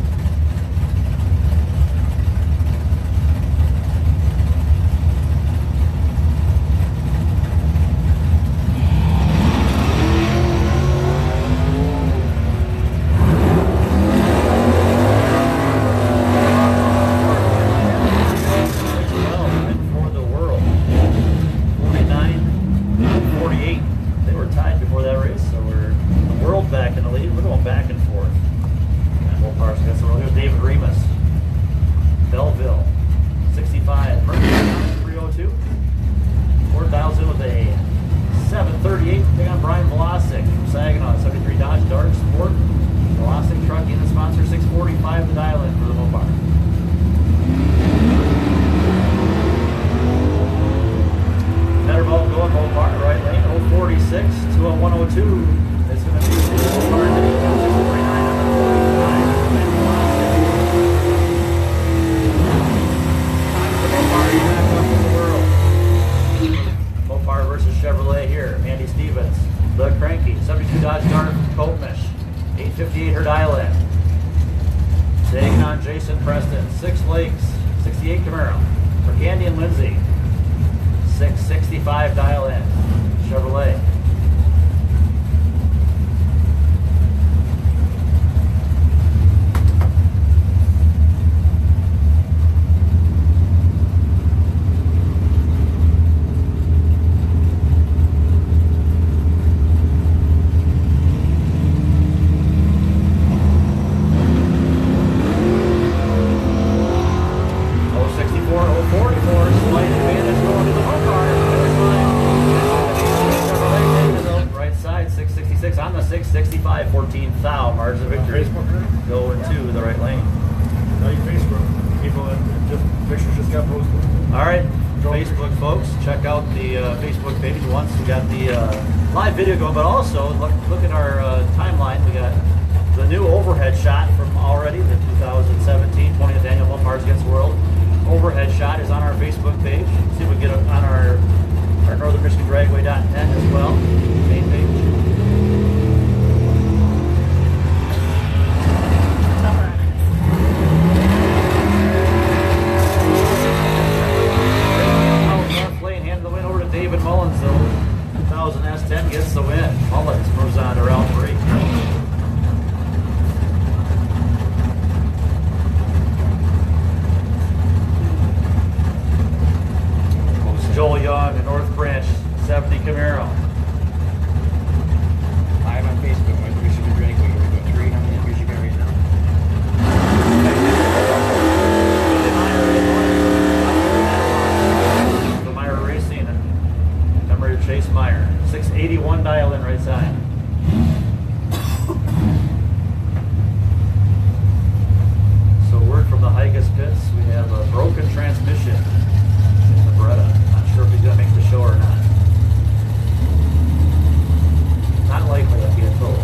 Video going, but also look at our timeline. We got the new overhead shot from already the 2017 20th annual Mopars Against the World. Overhead shot is on our Facebook page. See if we can get it on our northernmichigandragway.net as well, main page. North Lane handing the win over to David Mullins, though. 2000 S10 gets the win. Mullins moves on to round 3. Joel Young in North Branch, 70 Camaro. Live on Facebook, West Michigan Dragway. Here we go. 3, how many entries you got right now? Meyer Racing and Emery Chase Meyer. 681 dial in right side. So word from the Higas pits, we have a broken transmission in the Beretta. Not sure if he's going to make the show or not. Not likely, I'm being told.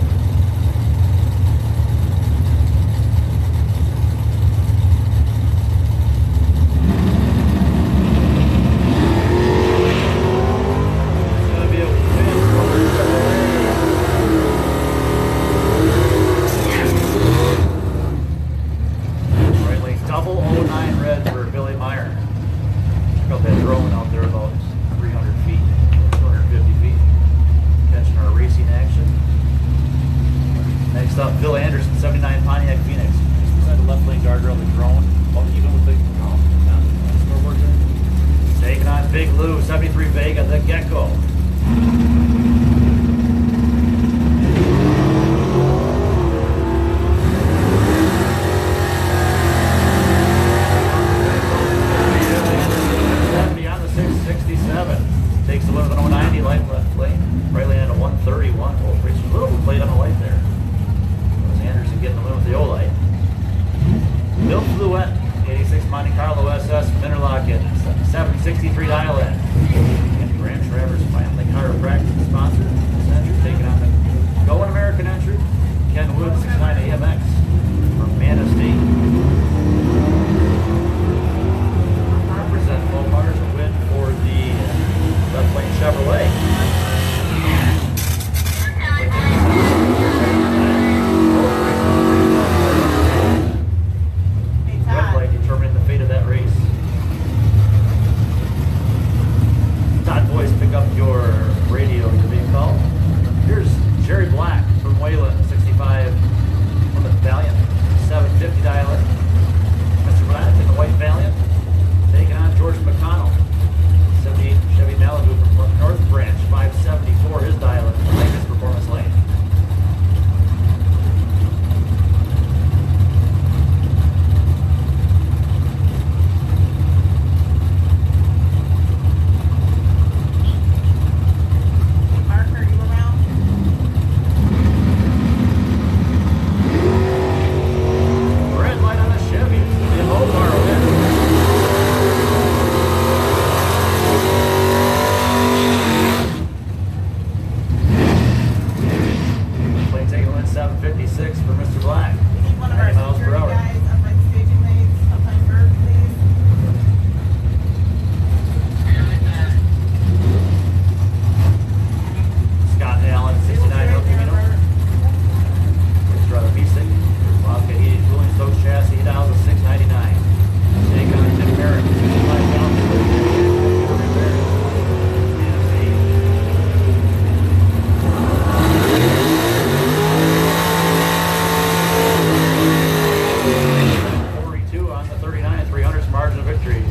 139 300's margin of victory.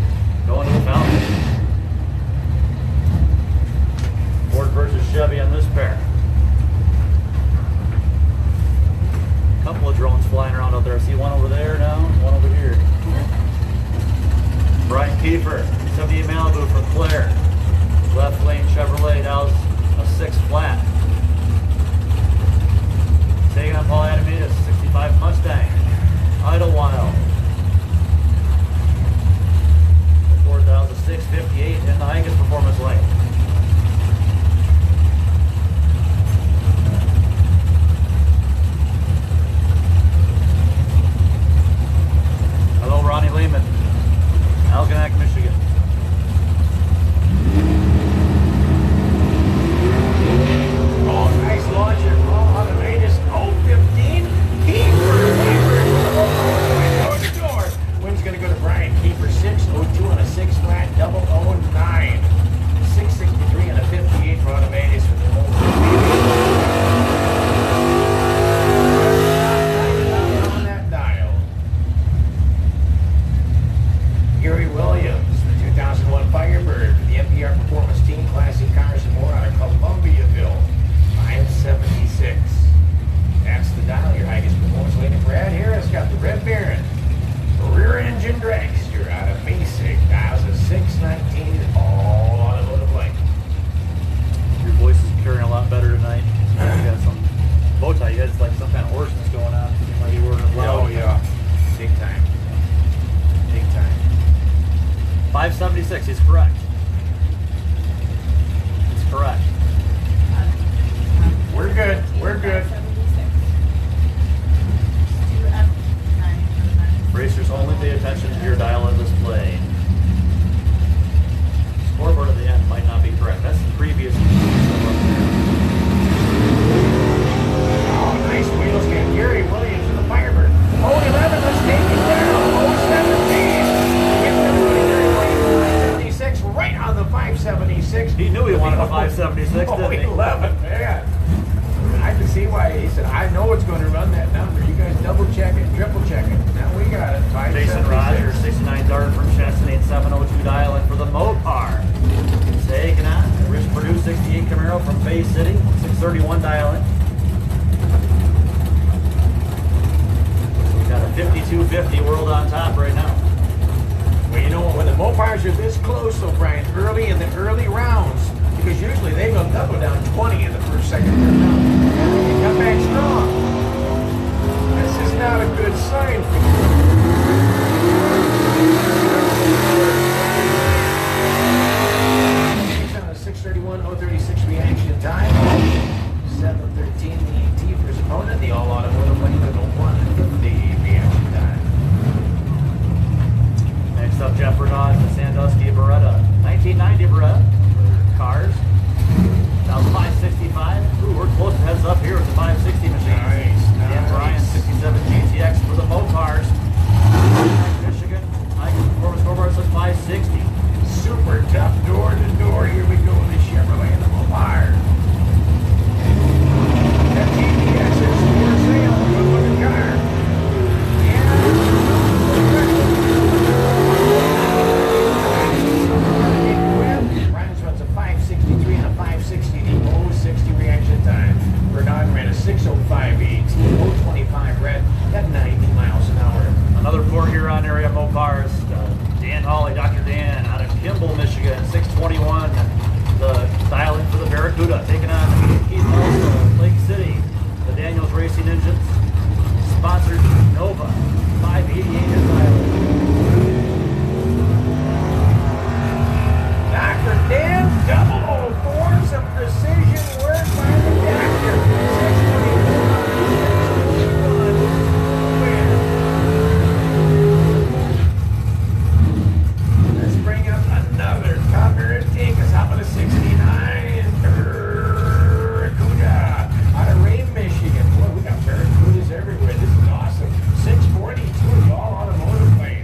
Going to the fountain. Ford versus Chevy on this pair. Couple of drones flying around out there. I see one over there now, one over here. Brian Kiefer, 78 Malibu from Claire. Left lane Chevrolet, dows a 6 flat. Taking on Paul Adamidas, 65 Mustang. Idlewild. Ford dows a 658 in the Higas Performance lane. Hello, Ronnie Lehman, Algonac, Michigan. Oh, nice launcher. Oh, on the latest 015. Keeper. Door to door. Win's going to go to Brian Keeper. 602 on a 6 flat, double 09. 663 on a 58 for Automatis with the whole on that dial. Gary Williams, the 2001 Firebird, the NPR Performance Team, Classic Cars and More out of Columbiaville, 576. That's the dial. Your Higas Performance lane. Brad Harris got the Red Baron, rear engine dragster out of Basic, dials of 619, all automotive lane. Your voice is carrying a lot better tonight. You got some bow tie. You guys like some kind of hoarseness going on. Seems like you were loud. Oh yeah, big time, big time. 576, he's correct. He's correct. We're good. We're good. Racers only pay attention to your dial and display. Scoreboard at the end might not be correct. That's the previous. Oh, nice wheels game. Gary Williams with the Firebird. 011, let's take it down. 017. Get everybody there. 576, right on the 576. He knew he wanted a 576, didn't he? 011, man. I can see why he said, I know it's going to run that number. You guys double check it, triple check it. Now we got it. Jason 576. Rogers, 69 Dart from Chesney at 702 dial in for the Mopar. Taking on Rich Purdue 68 Camaro from Bay City, 631 dial in. We got a 5250 world on top right now. Well, you know what? When the Mopars are this close, so Brian, early in the early rounds, because usually they'll go down 20 in the first, second, third round. And they come back strong. This is not a good sign for you. 631, 036 reaction time. 713 the AT for his opponent. The all automotive lane with a 150 reaction time. Next up, Jeff Renaud, the Sandusky Beretta. 1990 Beretta. Cars. Now 565. Ooh, we're close to heads up here with the 560 machine. Nice, Dan Bryan, 57 GTX for the Mopars. Michigan. Higas Performance scoreboard says 560. Super tough door to door. Here we go with the Chevrolet and the Mopar. That GTX is for sale. Good looking car. Ryan's runs a 563 and a 560. The 060 reaction time. Bernard ran a 605 AT, 025 red at 90 miles an hour. Another Port Huron area Mopars. Dan Hawley, Dr. Dan, out of Kimball, Michigan, 621. The dial in for the Barracuda, taking on Keith Olson, Lake City. The Daniels Racing Engines, sponsored Nova, 588 is dial in. Dr. Dan, 004, some precision work by the doctor. 621. Let's bring up another cover and take us up at a 69. Barracuda out of Ray, Michigan. Boy, we got Barracudas everywhere. This is awesome. 642 is all automotive lane.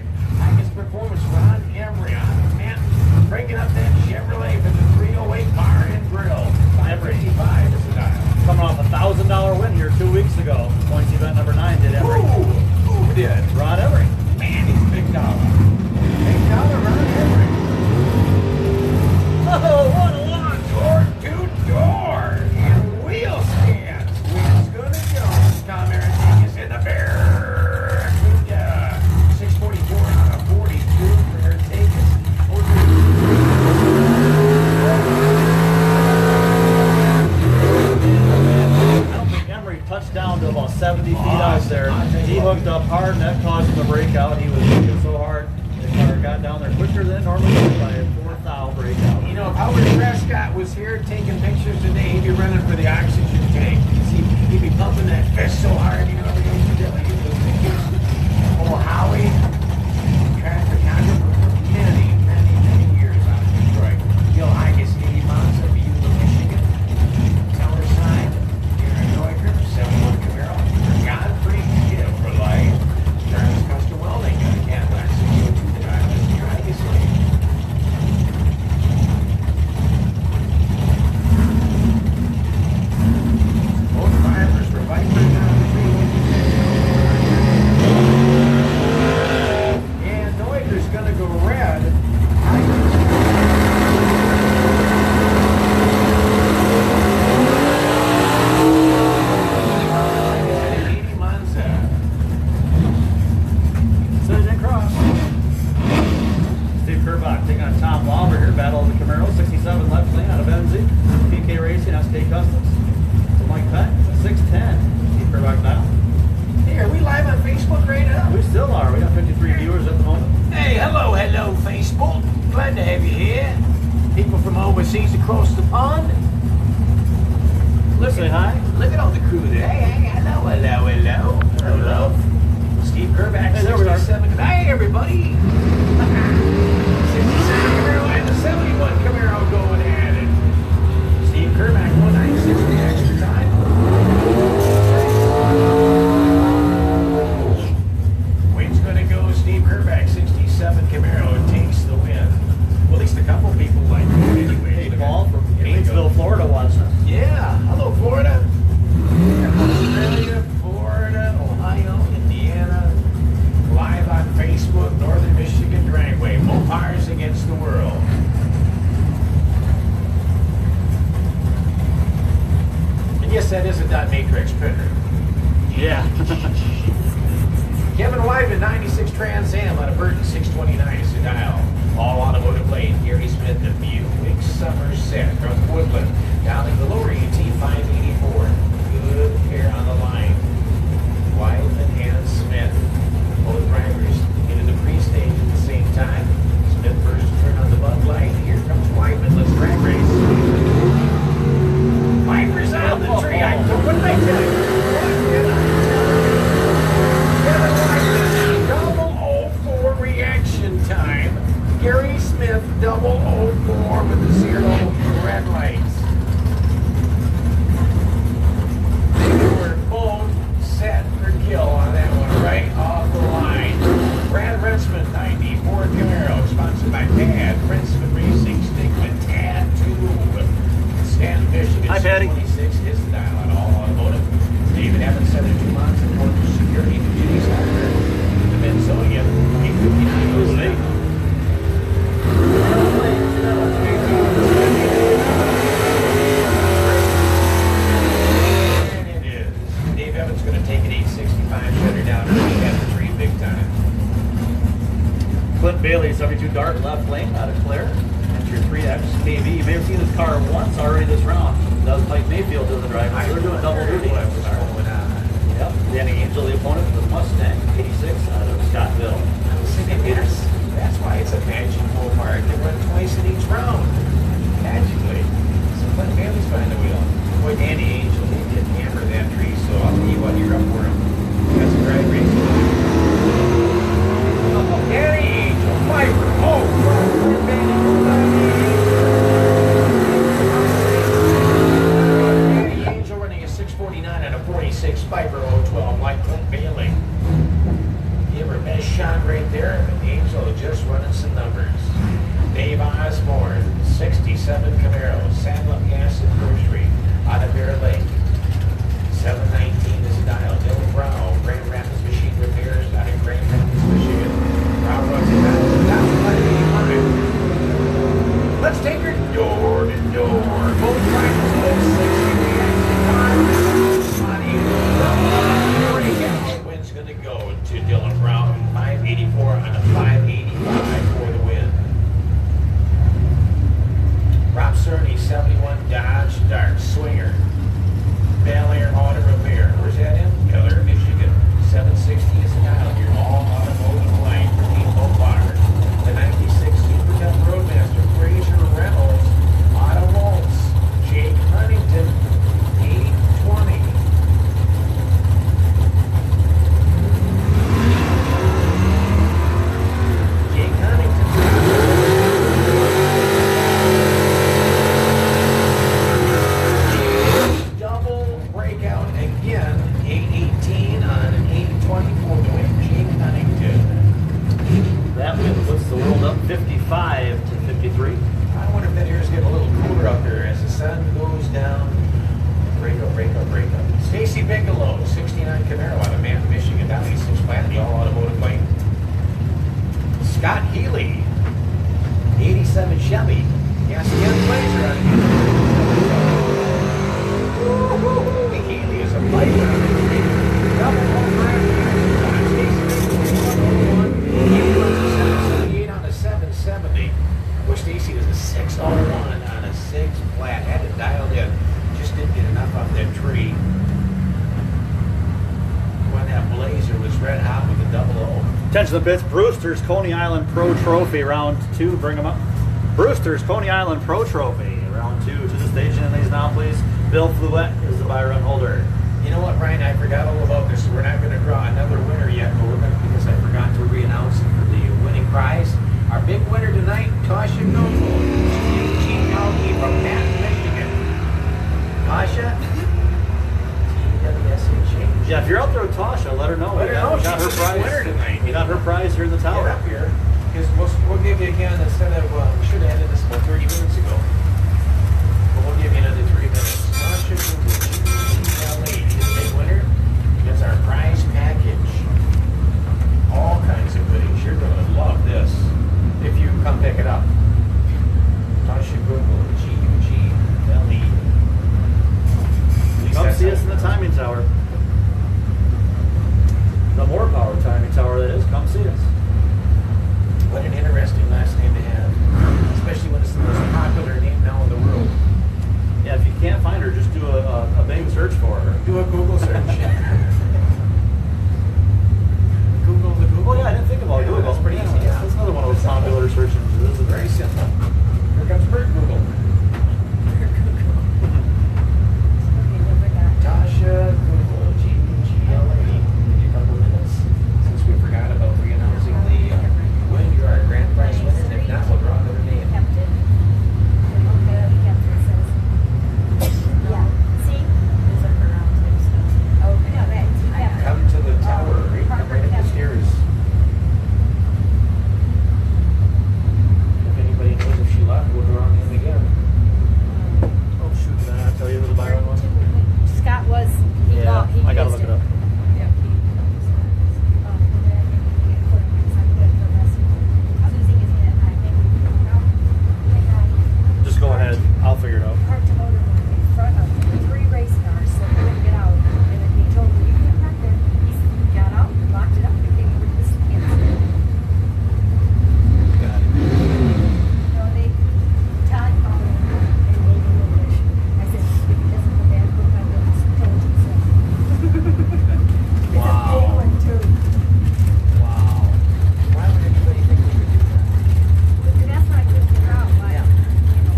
normally goes by a 4,000 breakout. You know, if Howard Prescott was here taking pictures today, he'd be running for the oxygen tank. He'd be pumping that fish so hard, you know, every day he'd be taking those pictures. Oh, Howie, track photographer for many, many, many years out of Detroit. Gil Higas, 80 miles of Beulah, Michigan. Teller Side, Aaron Neuker, 71 Camaro. Godfrey, Gibb for life. Travis Custer Welding, Cadillac 602 drive. That's your Higas lane. Both drivers were Vipers down the freeway. And Neuker's gonna go red. Steve Kerbach taking on Tom Lauber here, battle of the Camaro, 67 left lane out of Enzy, PK Racing, SK Customs. So Mike Peck, 610. Steve Kerbach now. Hey, are we live on Facebook right now? We still are. We got 53 viewers at the moment. Hey, hello, Facebook. Glad to have you here. People from overseas across the pond. Say hi. Look at all the crew there. Hey, hello. Steve Kerbach, Hey, there we are. 67. Hey, everybody. 67 Camaro and the 71 Camaro going at it. Steve Kerbach, 196 the extra time. Win's going to go Steve Kerbach, 67 Camaro. Takes the win. Well, at least a couple people like it anyway. Hey, Paul from Gainesville, Florida watching us. Yeah, hello Florida. Australia, Florida, Ohio, Indiana. Live on Facebook, Northern Michigan Dragway. Mopars against the world. And yes, that is a dot matrix printer. Yeah. Kevin Wyman, 96 Trans Am on a Burton 629 is the dial. All automotive lane. Gary Smith of Buick Somerset from Woodland. Down in the lower ET 584. Good pair on the line. Wyman and Smith. Both drivers into the pre-stage at the same time. Smith first to turn on the Bud Light. Here comes Wyman. Let's drag race. Viper's out the tree. What did I tell you? What did I tell you? Kevin Wyman, double 04 reaction time. Gary Smith, double 04 with the 0 red lights. They were both set for kill on that one, right off the line. Brad Ritzman, 94 Camaro, sponsored by Tad, Ritzman Racing, Stigma Tattoo. Stan Michigan, Hi, Patty. 26 is the dial on all automotive. David Evans, 72 months, and Ford Security, the Judy Starter. The Minnesota, 859 was late. And it is. Dave Evans going to take an 865, shut her down, and he has the tree big time. Clint Bailey, 72 Dart, left lane out of Clare. Entry 3X KB. You may have seen this car once already this round. That was Mike Mayfield doing the driver. So they're doing double duty. Yep. Danny Angel, the opponent, with Mustang, 86 out of Scottville. I was thinking, that's why it's a magical mark. They run twice in each round. Magically. So Clint Bailey's behind the wheel. Boy, Danny Angel, he did hammer that tree, so I'll tell you what, you're up for him. That's a great race. Danny Angel, Viper. Oh, Danny Angel running a 649 and a 46 Viper 012 like Clint Bailey. Give her best shot right there. Angel just running some numbers. Dave Osborne, 67 Camaro, Saddle Gas and Grocery, out of Bear Lake. 719 is the dial. Dylan Brown, Grand Rapids Machine Repairs, out of Grand Rapids, Michigan. Brown runs it down to 585. Let's take her door to door. Both drivers both 60 reaction time. Breakout win's going to go to Dylan Brown, 584 on a 585 for the win. Rob Cerny, 55 to 53. I wonder if that air's getting a little cooler out there as the sun goes down. Break up, break up, break up. Stacy Bigelow, 69 Camaro out of Man, Michigan, down 86 flat, all automotive plate. Scott Healy, 87 Chevy. Yes, again, Blazer on here. Healy is a fighter. Double over Stacy runs a 778 on a 770. Where Stacy was a 601 on a 6 flat. Had it dialed in. Just didn't get enough off that tree. When that Blazer was red hot with a double O. Attention to the pits. Brewster's Coney Island Pro Trophy, round 2. Bring them up. Brewster's Coney Island Pro Trophy, round 2. To the station, and these now, please. Bill Fluette is the by-run holder. You know what, Ryan? I forgot all about this. We're not going to draw another winner yet, but we're going to, because I forgot to re-announce it for the winning prize. Our big winner tonight, Tasha Noble, GLE from Patton, Michigan. Tasha, TWSHA. Yeah, if you're out there with Tasha, let her know. Let her know. We got her She's the prize. winner tonight. We got her prize here in the Get tower. up here, because we'll give you again, instead of, we should have ended this about 30 minutes ago. But we'll give you another 3 minutes. Tasha Noble, GLE, is the big winner. That's our prize package. All kinds of goodies. You're going to love this if you come pick it up. Tasha Google, G-U-G-L-E. Come see us in the timing tower. The more power timing tower that is, come see us. What an interesting last name to have. Especially when it's the most popular name now in the world. Yeah, if you can't find her, just do a Bing search for her. Do a Google search. Google the Google. Oh yeah, I didn't think about Google. That's pretty easy. That's another one of those popular search engines. This is very simple. Here comes Bert Google. Tasha Google, G-U-G-L-A. Give you a couple minutes since we forgot about re-announcing the winner. You're our grand prize winner, and if not, we'll draw another name. Come to the tower, right? Come right up the stairs. If anybody knows if she left, we'll draw a name again. Oh shoot, did I not tell you who the byron was? Scott was, he Yeah, bought, he I gotta used look it up. Yeah, Just go ahead. I'll figure it out. parked a motor in front of 3 race cars, so he couldn't get out. And then he told me, you can't park there. He got out, locked it up, and came over to the stands. Got it. No, they, Todd called him and made him English. I said, if he doesn't come back, we'll find out who's told you so. It's a big one, too. Wow. Why would anybody think we would do that? But that's why I couldn't figure out why, you know.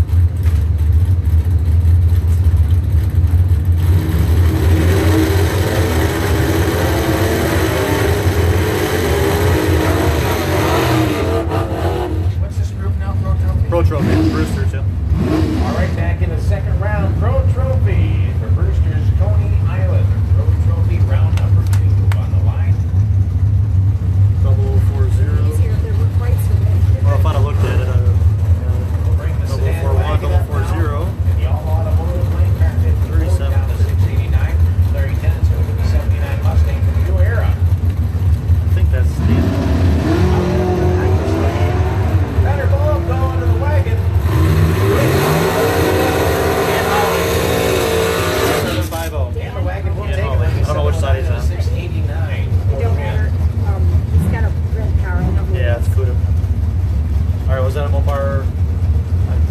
What's this group now, Pro Trophy? Pro Trophy, it's Brewster too. All right, back in the second round, Pro Trophy for Brewster's Coney Island. Pro Trophy round number 2 on the line. 0040. Easier if there were brakes with it. Or if I'd have looked at it, We'll bring the sedan 041, wagon up now. 040. And the all automotive lane car 54 down to 689. Larry Tennant's going to give me 79 Mustang from the new era. I think that's Steve. Better bulb going to the wagon. 750. And the wagon will Yeah, take no, it. I don't know which side he's on. 689. It don't matter. He's got a red car. I don't know. Yeah, it's Cuda. Alright, was that a Mopar?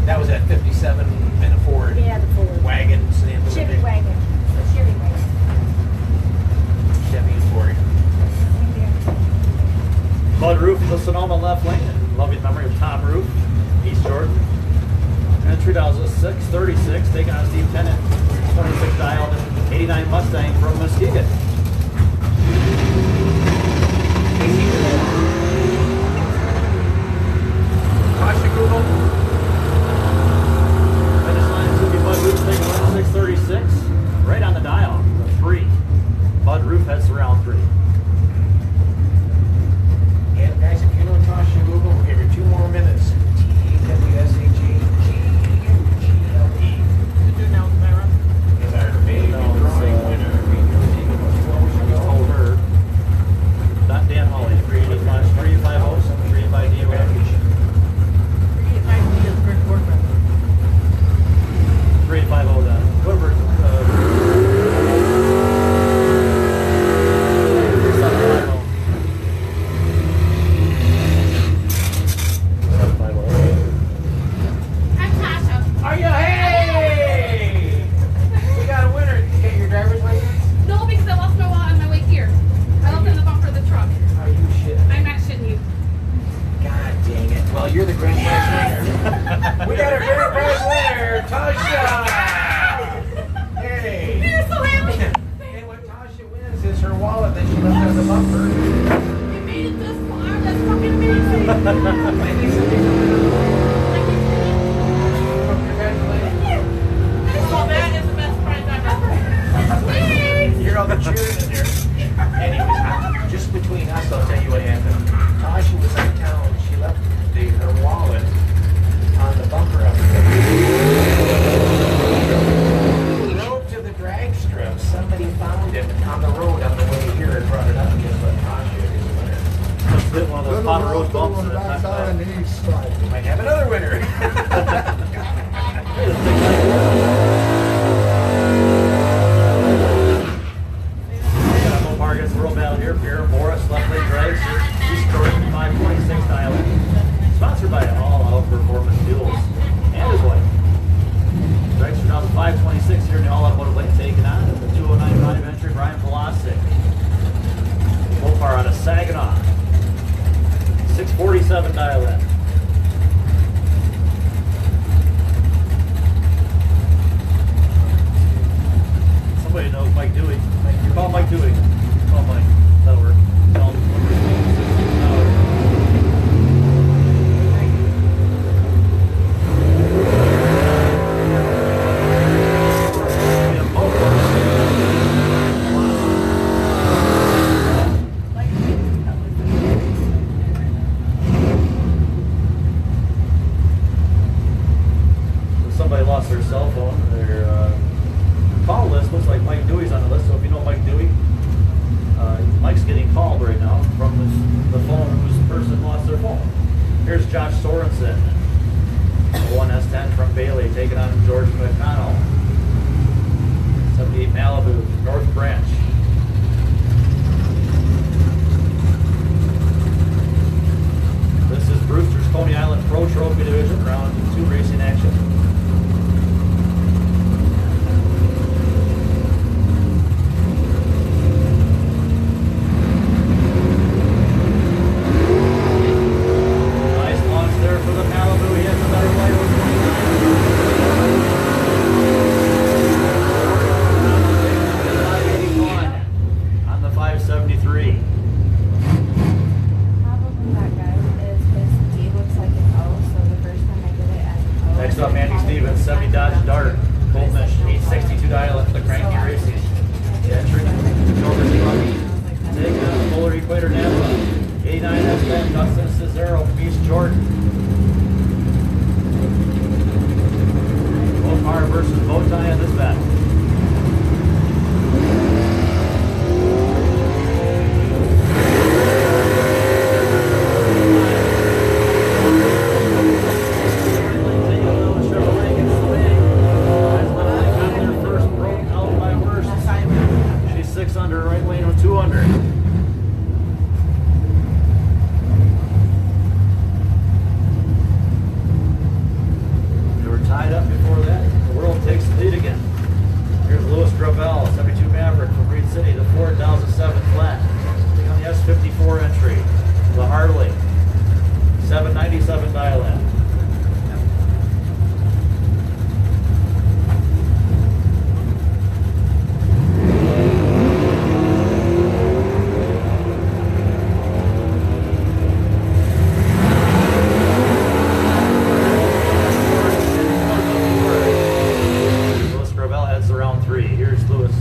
That was at 57 and a Ford Yeah, the Ford. wagon. Sedan with a Chevy big wagon. Chevy wagon. Chevy and Ford. Mud Roof in the Sonoma left lane. In loving memory of Tom Roof, East Jordan. And 2006, 36, taking on Steve Tennant. 26 dialed and 89 Mustang from Muskegon. Tasha Google. Finish line to be Mud Roof taking on 636. Right on the dial, the 3. Mud Roof heads to round 3. And guys, if you know Tasha Google, we'll give her 2 more minutes. you're the grand prize winner. We got a grand prize winner, Tasha! Hey! You're so happy. And what Tasha wins is her wallet that she left on the bumper. You made it this far. That's fucking amazing. I think somebody coming up. Congratulations. So that is the best prize I've ever had. You hear all the cheering in there. Anyways, just between us, I'll tell you what happened. Tasha was in town. She left her wallet on the bumper of the drove to the drag strip. Somebody found it on the road on the way here and brought it up. And guess what? Tasha is the winner. Let's hit one of those Potter Road bumps on and the it's backside on not the east side. Might have another winner. Marcus World Battle here. Pierre Morris, left lane drives. He's scoring 526 dial-in. Sponsored by All Out Performance Fuels and his wife. Strikes are down to 526 here in the All Automotive Lane, taking on the 209 entry, Brian Velocic. Mopar out of Saginaw. 647 dial-in. Somebody knows Mike Dewey. Call Mike Dewey. Call Mike. That'll work. Tell him. Somebody lost their cell phone. Their call list looks like Mike Dewey's on the list. So if you know Mike Dewey, Mike's getting called right now from the phone whose person lost their phone. Here's Josh Sorensen, 1S10 from Bailey, taking on George McConnell. 78 Malibu, North Branch. This is Brewster's Coney Island Pro Trophy Division, round 2 racing action. Nice launch there for the Malibu. He has a better play with 581 on the 573. Problem with that guy is his D looks like an O, so the first time I did it as an O. Next up, Andy Stevens, 70 Dodge Dart, Goldfish, 862 dial at the Cranky Racing. Entry, Northern Trucking, taking on the Polar Equator Napa, 89 S10, Dustin Cesaro from East Jordan. Mopar versus Bowtie in this battle. She's 6 under, right lane with 2 under. They were tied up before that. The world takes the lead again. Here's Louis Gravel, 72 Maverick from Reed City, the Ford Dow's a 7 flat. Taking on the S54 entry, the Harley, 797 dial-in. Louis Gravel heads to round 3. Here's Louis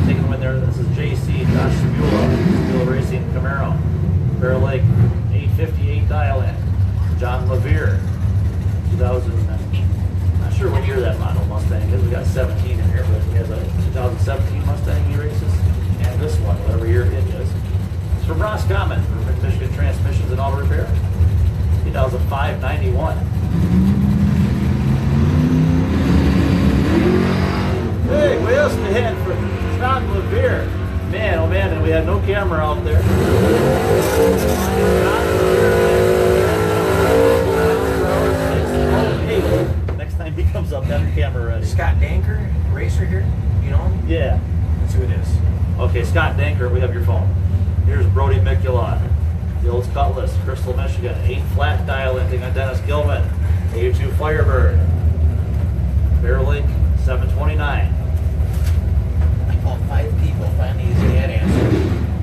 taking the win there. This is JC, Josh Sabula, Racing Camaro. Bear Lake, 858 dial-in. John Levere, 2000. Not sure what year that model Mustang is. We got 17 in here, but he has a 2017 Mustang he races. And this one, whatever year it is. It's from Ross Common, from Michigan Transmissions and Auto Repair. 2005 91. Hey, what else we had for Scott Levere? Man, oh man, and we had no camera out there. Hey, next time he comes up, have your camera ready. Scott Danker, racer here. You know him? Yeah. That's who it is. Okay, Scott Danker, we have your phone. Here's Brody Miculot, the old school Cutlass, Crystal, Michigan. 8 flat dial in, thing on Dennis Gilman. 82 Firebird. Bear Lake, 729. I called 5 people, finally his dad answered.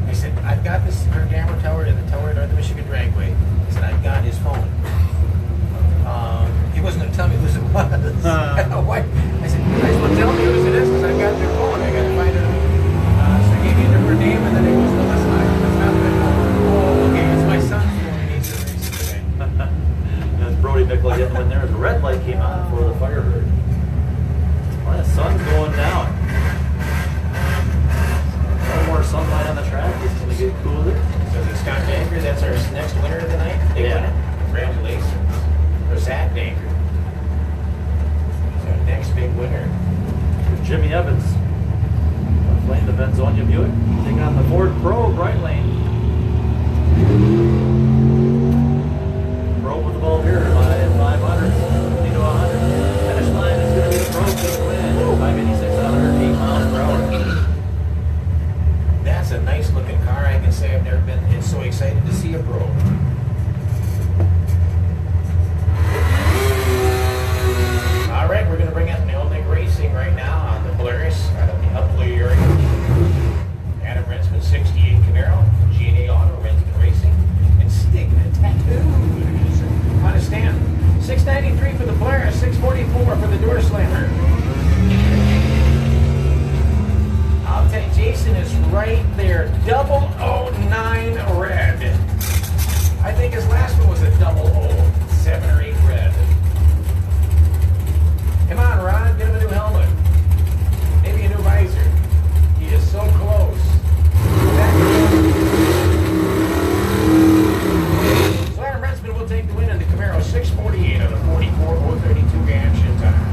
I said, I've got this camera tower to the tower North Michigan Dragway. I said, I've got his phone. He wasn't going to tell me whose it was. Why? I said, you guys want to tell me whose it is? Because I've got their phone. I got to find it. So he gave me a different name, and then it goes, no, that's not the oh, okay, it's my son's phone. He needs to race it today. As Brody Mickle getting in there, the red light came on for the Firebird. Well, the sun's going down. No more sunlight on the track. It's going to get cooler. So the Scott Danker, that's our next winner of the night? Big Yeah. winner. Congratulations. Or Zach Danker. He's our next big winner. Jimmy Evans. Playing the Benzonia Buick. Taking on the Ford Probe, right lane. Probe with the ball here by 500. 50 to 100. Finish line is going to be the Probe to win. 586 out of 108 miles per hour. That's a nice looking car. I can say I've never been so excited to see a Probe. All right, we're going to bring up Melnick Racing right now on the Polaris out of the Upler area. Adam Rensman, 68 Camaro, G&A Auto, Rensman Racing, and Stigma Tattoos on a stand. 693 for the Polaris, 644 for the Door Slammer. I'll tell you, Jason is right there. 009 red. I think his last one was a 007 or 8 red. Come on, Ron, get him a new helmet. Maybe a new visor. He is so close. So Adam Rensman will take the win in the Camaro 648 on a 44.032 action time.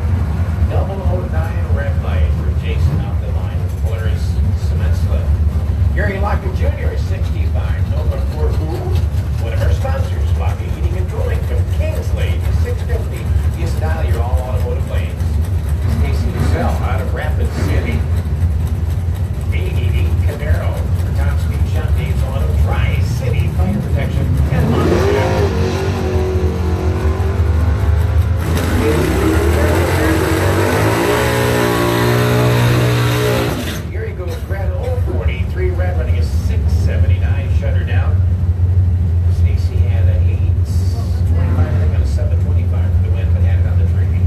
009 red light for Jason off the line with Polaris cement slip. Gary Lockett Jr. is 65. Nova for who? One of our sponsors, Lockett Heating and Cooling from Kingsley, 650. Yes, dial your all automotive lanes. Casey Lucelle out of Rapid City. 88 Camaro for Tom Speed Shop Dave's Auto Tri-City Fire Protection and Montana. Here he goes, red 043 red running a 679 shutter down. Stacy had an 825, I think on a 725 for the win, but had it on the tree.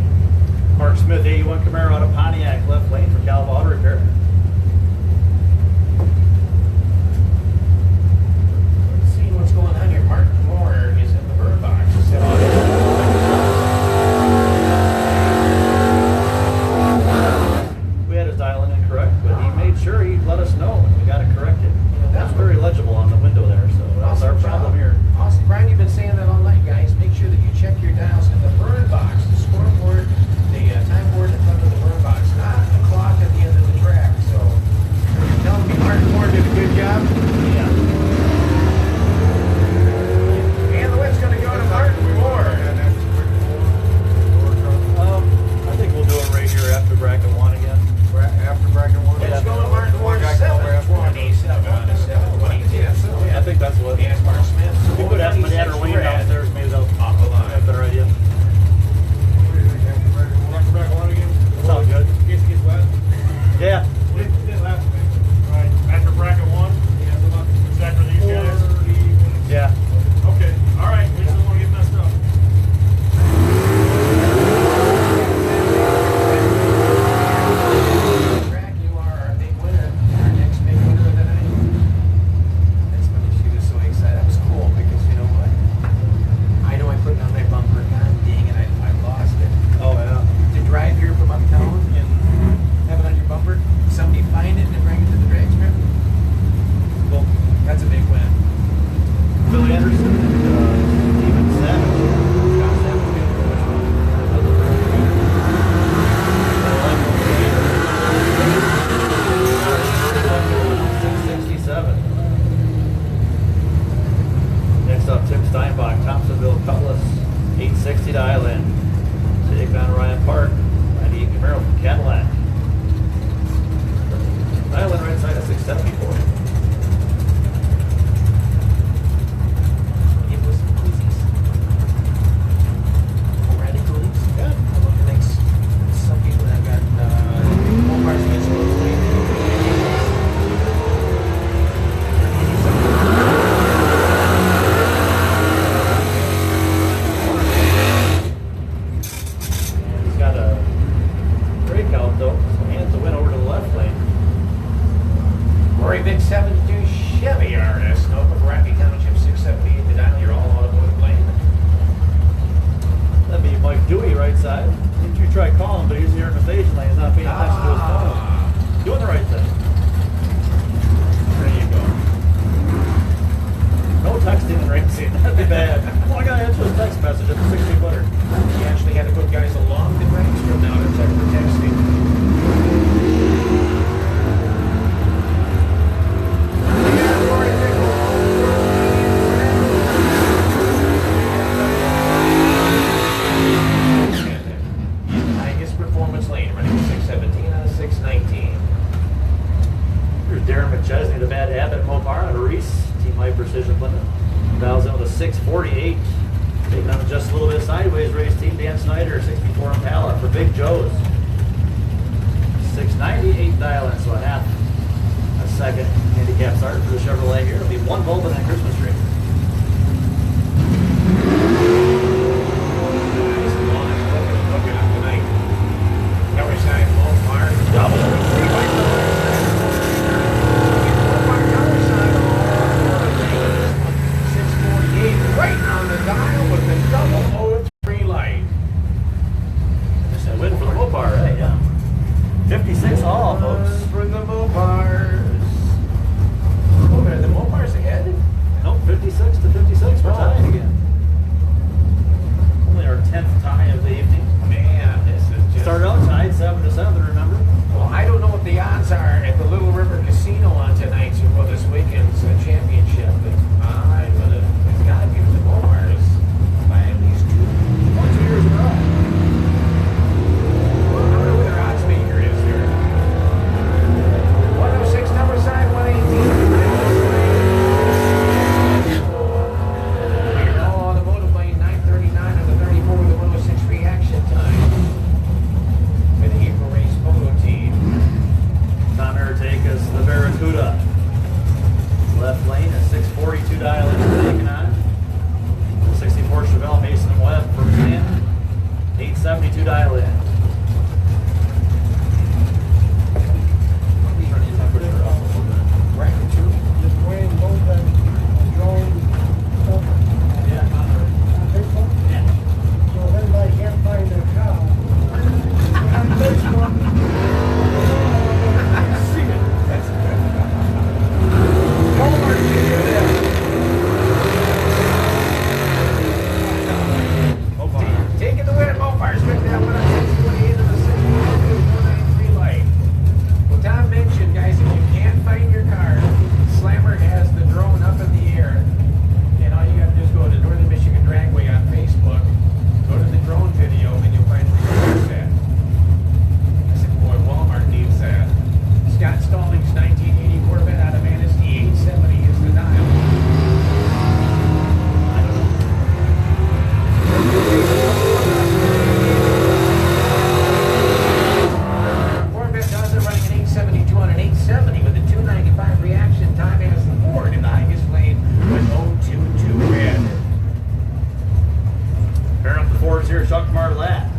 Mark Smith, 81 Camaro out of Pontiac, left lane for Calva Auto Repair. Let's see what's going on here. Mark Moore is in the bird box. We had his dialing incorrect, but he made sure he'd let us know when we got it corrected. That's very legible on the window there, so that's our problem here. Awesome. Brian, you've been saying that all night, guys. Make sure that you check your dials in the bird box, the scoreboard, the time board in front of the bird box, not the clock at the end of the track. So, telling me Mark Moore did a good job. Yeah. And the win's going to go to Mark Moore. I think we'll do it right here after bracket 1 again. After bracket 1. Let's go to Mark Moore, 727 on a 722. I think that's what. Yes, Mark Smith. We could ask my dad or Wayne downstairs, maybe they'll Off the line. have a better idea. After bracket 1 again? Sounds good. Gets wet. Yeah. Did last week. Right. After bracket 1? Yeah. Is that for these guys? Yeah. Okay. All right. We just don't want to get messed up. Track, you are our big winner, our next big winner of the night. That's funny, she was so excited. That was cool because you know what? I know I put it on my bumper. God dang it, I lost it. Oh, yeah. To drive here from uptown and have it on your bumper, somebody find it and bring it to the drag strip. Cool. That's a big win. Billy Anderson and Steven Savage. Scott Savage, which one? 667. Next up, Tim Steinbach, Thompsonville Cutlass, 860 dial in. Take on Ryan Park, 98 Camaro from Cadillac. Dial in right side of 674. side. You try calling him, but he's here in the station lane. He's not paying attention to his phone. Doing the right thing. There you go. No texting and racing. That'd be bad. Well, I gotta answer his text message at the 60-footer. You actually had to put guys along the ranks from now to text for texting. Highest performance lane, running 617 out of 619. Here's Darren McChesney, the bad habit at Mopar out of Reese. Team High Precision Plymouth. Dials in with a 648. Taking on just a little bit sideways race team. Dan Snyder, 64 Impala for Big Joe's. 698 dial in, so a half a second handicap start for the Chevrolet here. It'll be one bulb and a Christmas tree. Nice launch. Look at him tonight. Cover side, Mopar, double. 648 right on the dial with the double 03 light. Just a win for the Mopar, right? Yeah. 56 all, folks. For the Mopars. Oh, man, the Mopars ahead? Nope, 56 to 56. We're tied again. Only our 10th tie of the evening. Man, this is just... Started out tied 7 to 7, remember? Well, I don't know what the odds are at the Little River Casino on tonight's or this weekend's championship, but I'm gonna, it's gotta be the Mopars by at least 2 years in a row. Well, I wonder what their odds maker is here. 106 number side, 118. All automotive lane, 939 of the 34 with the 106 reaction time. For the April race photo team. Tom Aritekas, the Barracuda. Left lane at 642 dial in taking on. The 64 Chevelle Mason Webb for Sam. 872 dial in. Turn the temperature up a little bit. Bracket 2. Just Wayne both that drone stuff Yeah. on Facebook. Yeah. So if anybody can't find their car, on Facebook, see it. That's good. Walmart, you hear that? Taking the win, Mopars picked that one up 628 to the 693 light. Well, Tom mentioned, guys, if you can't find your car, Slammer has the drone up in the air. And all you got to do is go to Northern Michigan Dragway on Facebook, go to the drone video, and you'll find where your car's at. I said, boy, Walmart needs that. Scott Stallings, 1980 Corvette out of Manistee, 870 is the dial. Corvette does it running an 872 on an 870 with a 295 reaction time as the Ford in the highest lane with 022 red. Pairing up the Fords here, Chuck Marlette.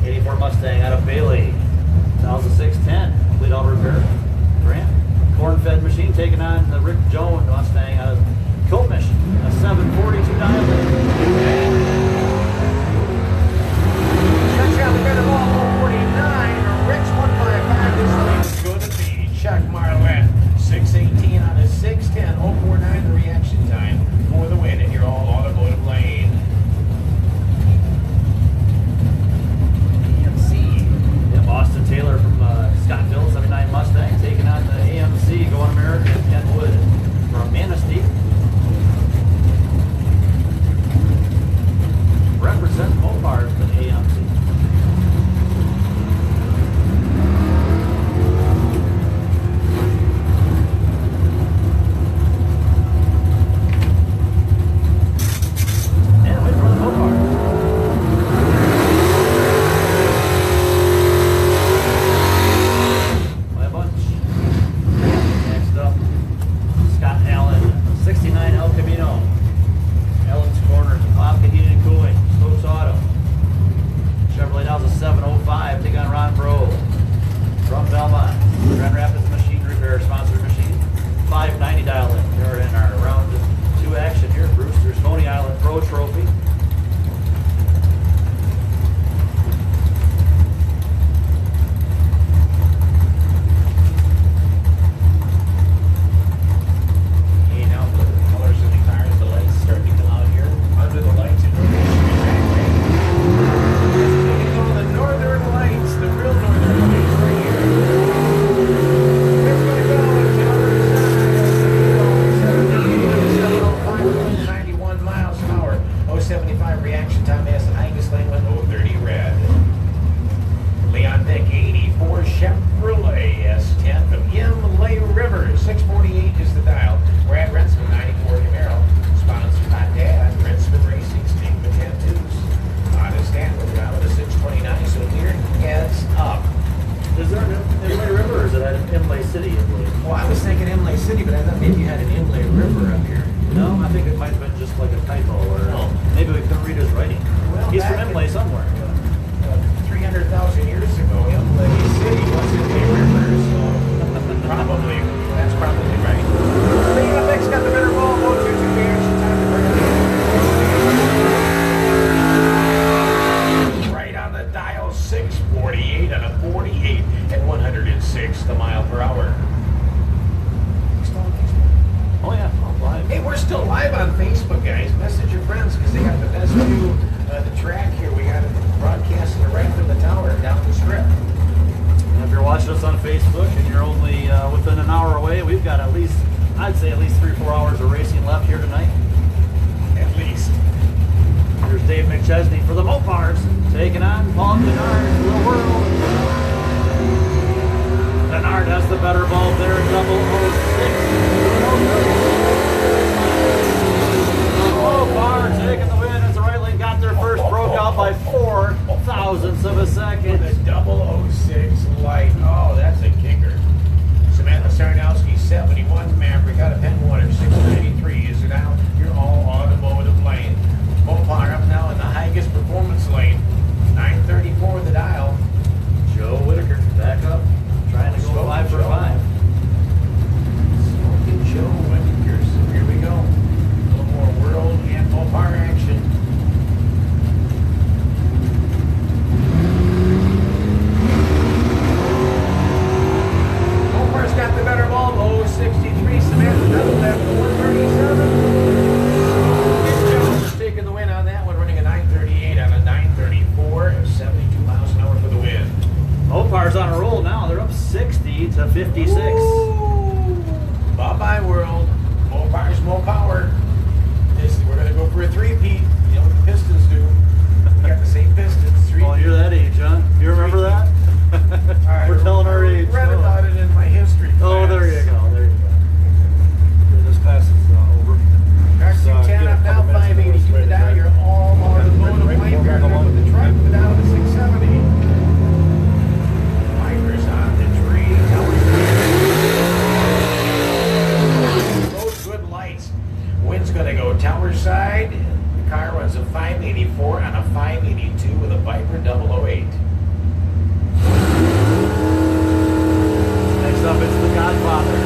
84 Mustang out of Bailey. 1610. Complete auto repair. Grant. Corn-fed machine taking on the Rick Jones Mustang out of Kilmish. A 742 dial in. Checks out the better ball, 149, or Rich 155. This lane is going to be Chuck Marlette, 618 on a 610, 049 the reaction time for the win in your all automotive lane. AMC. Yeah, Austin Taylor from Scottville, 79 Mustang, taking on the AMC Going American Ken Wood from Manistee. Imlay somewhere. 300,000 years ago, Imlay City wasn't a river, so probably, that's probably right. Speaking of Vic's got the better ball, go to reaction time to bring it. Right on the dial, 648 on a 48 at 106 the mile per hour. Oh yeah, live. Hey, we're still live on Facebook, guys. Message your friends because they got the best view of the track here. We got it broadcasting it right from the tower down the strip. And if you're watching us on Facebook and you're only within an hour away, we've got at least, I'd say at least 3 or 4 hours of racing left here tonight. At least. Here's Dave McChesney for the Mopars, taking on Paul Denard for the world. Denard has the better ball there, 006. Mopar taking the win as the right lane got their first, broke out by 4 thousandths of a second. With a 006 light. Oh, that's a kicker. Samantha Sarnowski, 71. Maverick out of Penwater, 693. Is it out? You're all automotive lane. Mopar up now in the highest performance lane. 934 the dial. Joe Whitaker back up, trying to go 5 for 5. Smoking Joe Whitaker. So here we go. A little more world and Mopar action. Mopar's got the better ball. 063. Samantha double left 137. Joe taking the win on that one, running a 938 on a 934, 72 miles an hour for the win. Mopar's on a roll now. They're up 60 to 56. Bye-bye, world. Mopar's Mopower. We're going to go for a three-peat. You know what the Pistons do. We got the same Pistons. Three. Oh, you're that age, huh? You remember that? We're telling our age. I read about it in my history class. Oh, there you go. There you go. Here, this pass is over. RC10 Get a up now, couple minutes 582 to to down. You're all on the Right, load of right, plane. go back You're along. with the truck down to 670. Wipers on the tree. Those good lights. Wind's going to go tower side. The car runs a 584 on a 582 with a Viper 008. Next up, it's the Godfather.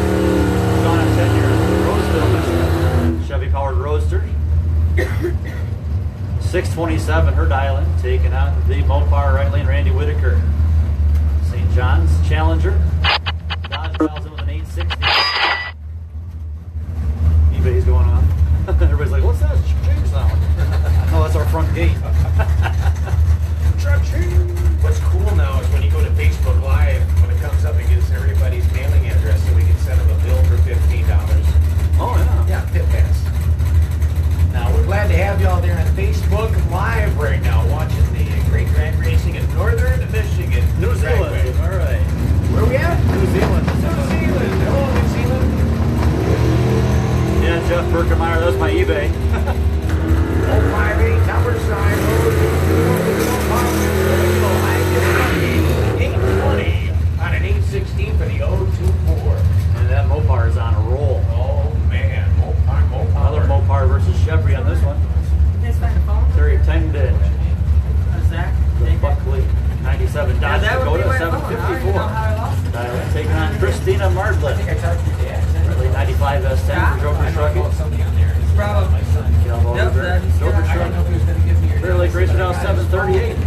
John and Tenure, Roseville, Michigan. Chevy-powered Roadster. 627, her dial-in, taking on the Mopar right lane, Randy Whitaker. St. John's Challenger. Dodge dials in with an 860. eBay's going on. Everybody's like, what's that change sound? No, that's our front gate. What's cool now is when you go to Facebook Live, when it comes up, it gives everybody's mailing address so we can send them a bill for $15. Oh, yeah. Yeah, Pit Pass. Now, we're glad to have you all there on Facebook Live right now, watching the great drag racing in northern Michigan. New Drag Zealand. race. All right. Where we at? New Zealand. New Zealand. Hello, New Zealand. Yeah, Jeff Berkemeyer, that's my eBay. 058, tower side, 820 on an 816 for the 024. And that Mopar is on a roll. Oh, man. Mopar. Another Mopar versus Chevy on this one. You guys find a phone? Terry Tengden. Zach? The Buckley 97 Dodge that would be Dakota my phone. I already know how I 754. lost it. Taking on Christina I Mardlin. think I talked to your dad. Early 95 S10 for Joker Trucking. Somebody on there. Probably. Calvo Yep, River, that is Joker good. I don't know if Trucking. he was going to give me your Clear Lake Racing House 738.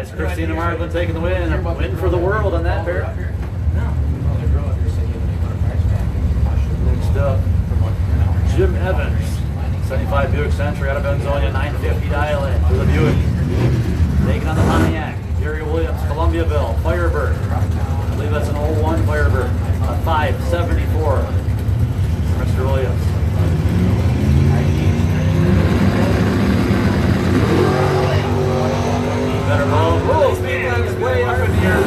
It's Christina Mardlin taking the win. A win for the world on that pair. Next up, Jim Evans. 75 Buick Century out of Benzonia, 950 dial-in for the Buick. Taking on the Pontiac. Gary Williams, Columbiaville, Firebird. I believe that's an 01 Firebird. A 574. Mr. Williams. Better ball. Whoa, speed limit is way up in here.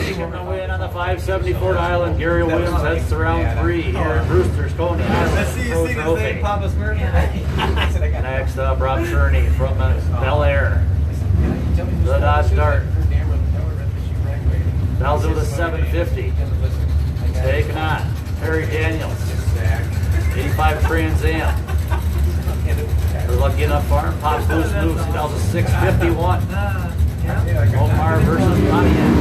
Taking the win on the 574 Island. Gary Williams heads to round 3 here in Brewster's Coney. I see you Pro sing his Trophy. name, Papa Smurf. Next up, Rob Cherney from Bel Air. 750. Taking on Terry Daniels, 85 Trans Am. They're lucky enough for him. Pops loose moves. He does a 651. Omar versus Pontiac.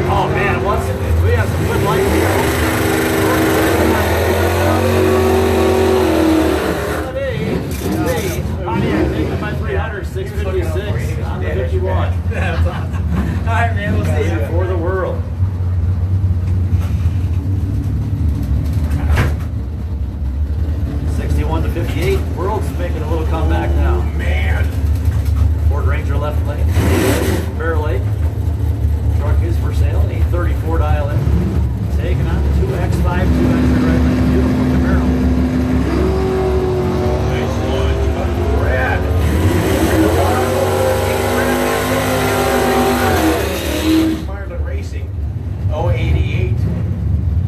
Oh man, we have some good light here. Pontiac taking by 300, 656 on the 51. That's awesome. All right, man. We'll see you. For the world. To 58. World's making a little comeback now. Man. Ford Ranger left lane. Bear Lake. Truck is for sale. 834 dial in. Taking on 2X5, 2X right lane. Beautiful Camaro. Nice one. Red. Marlin Racing 088.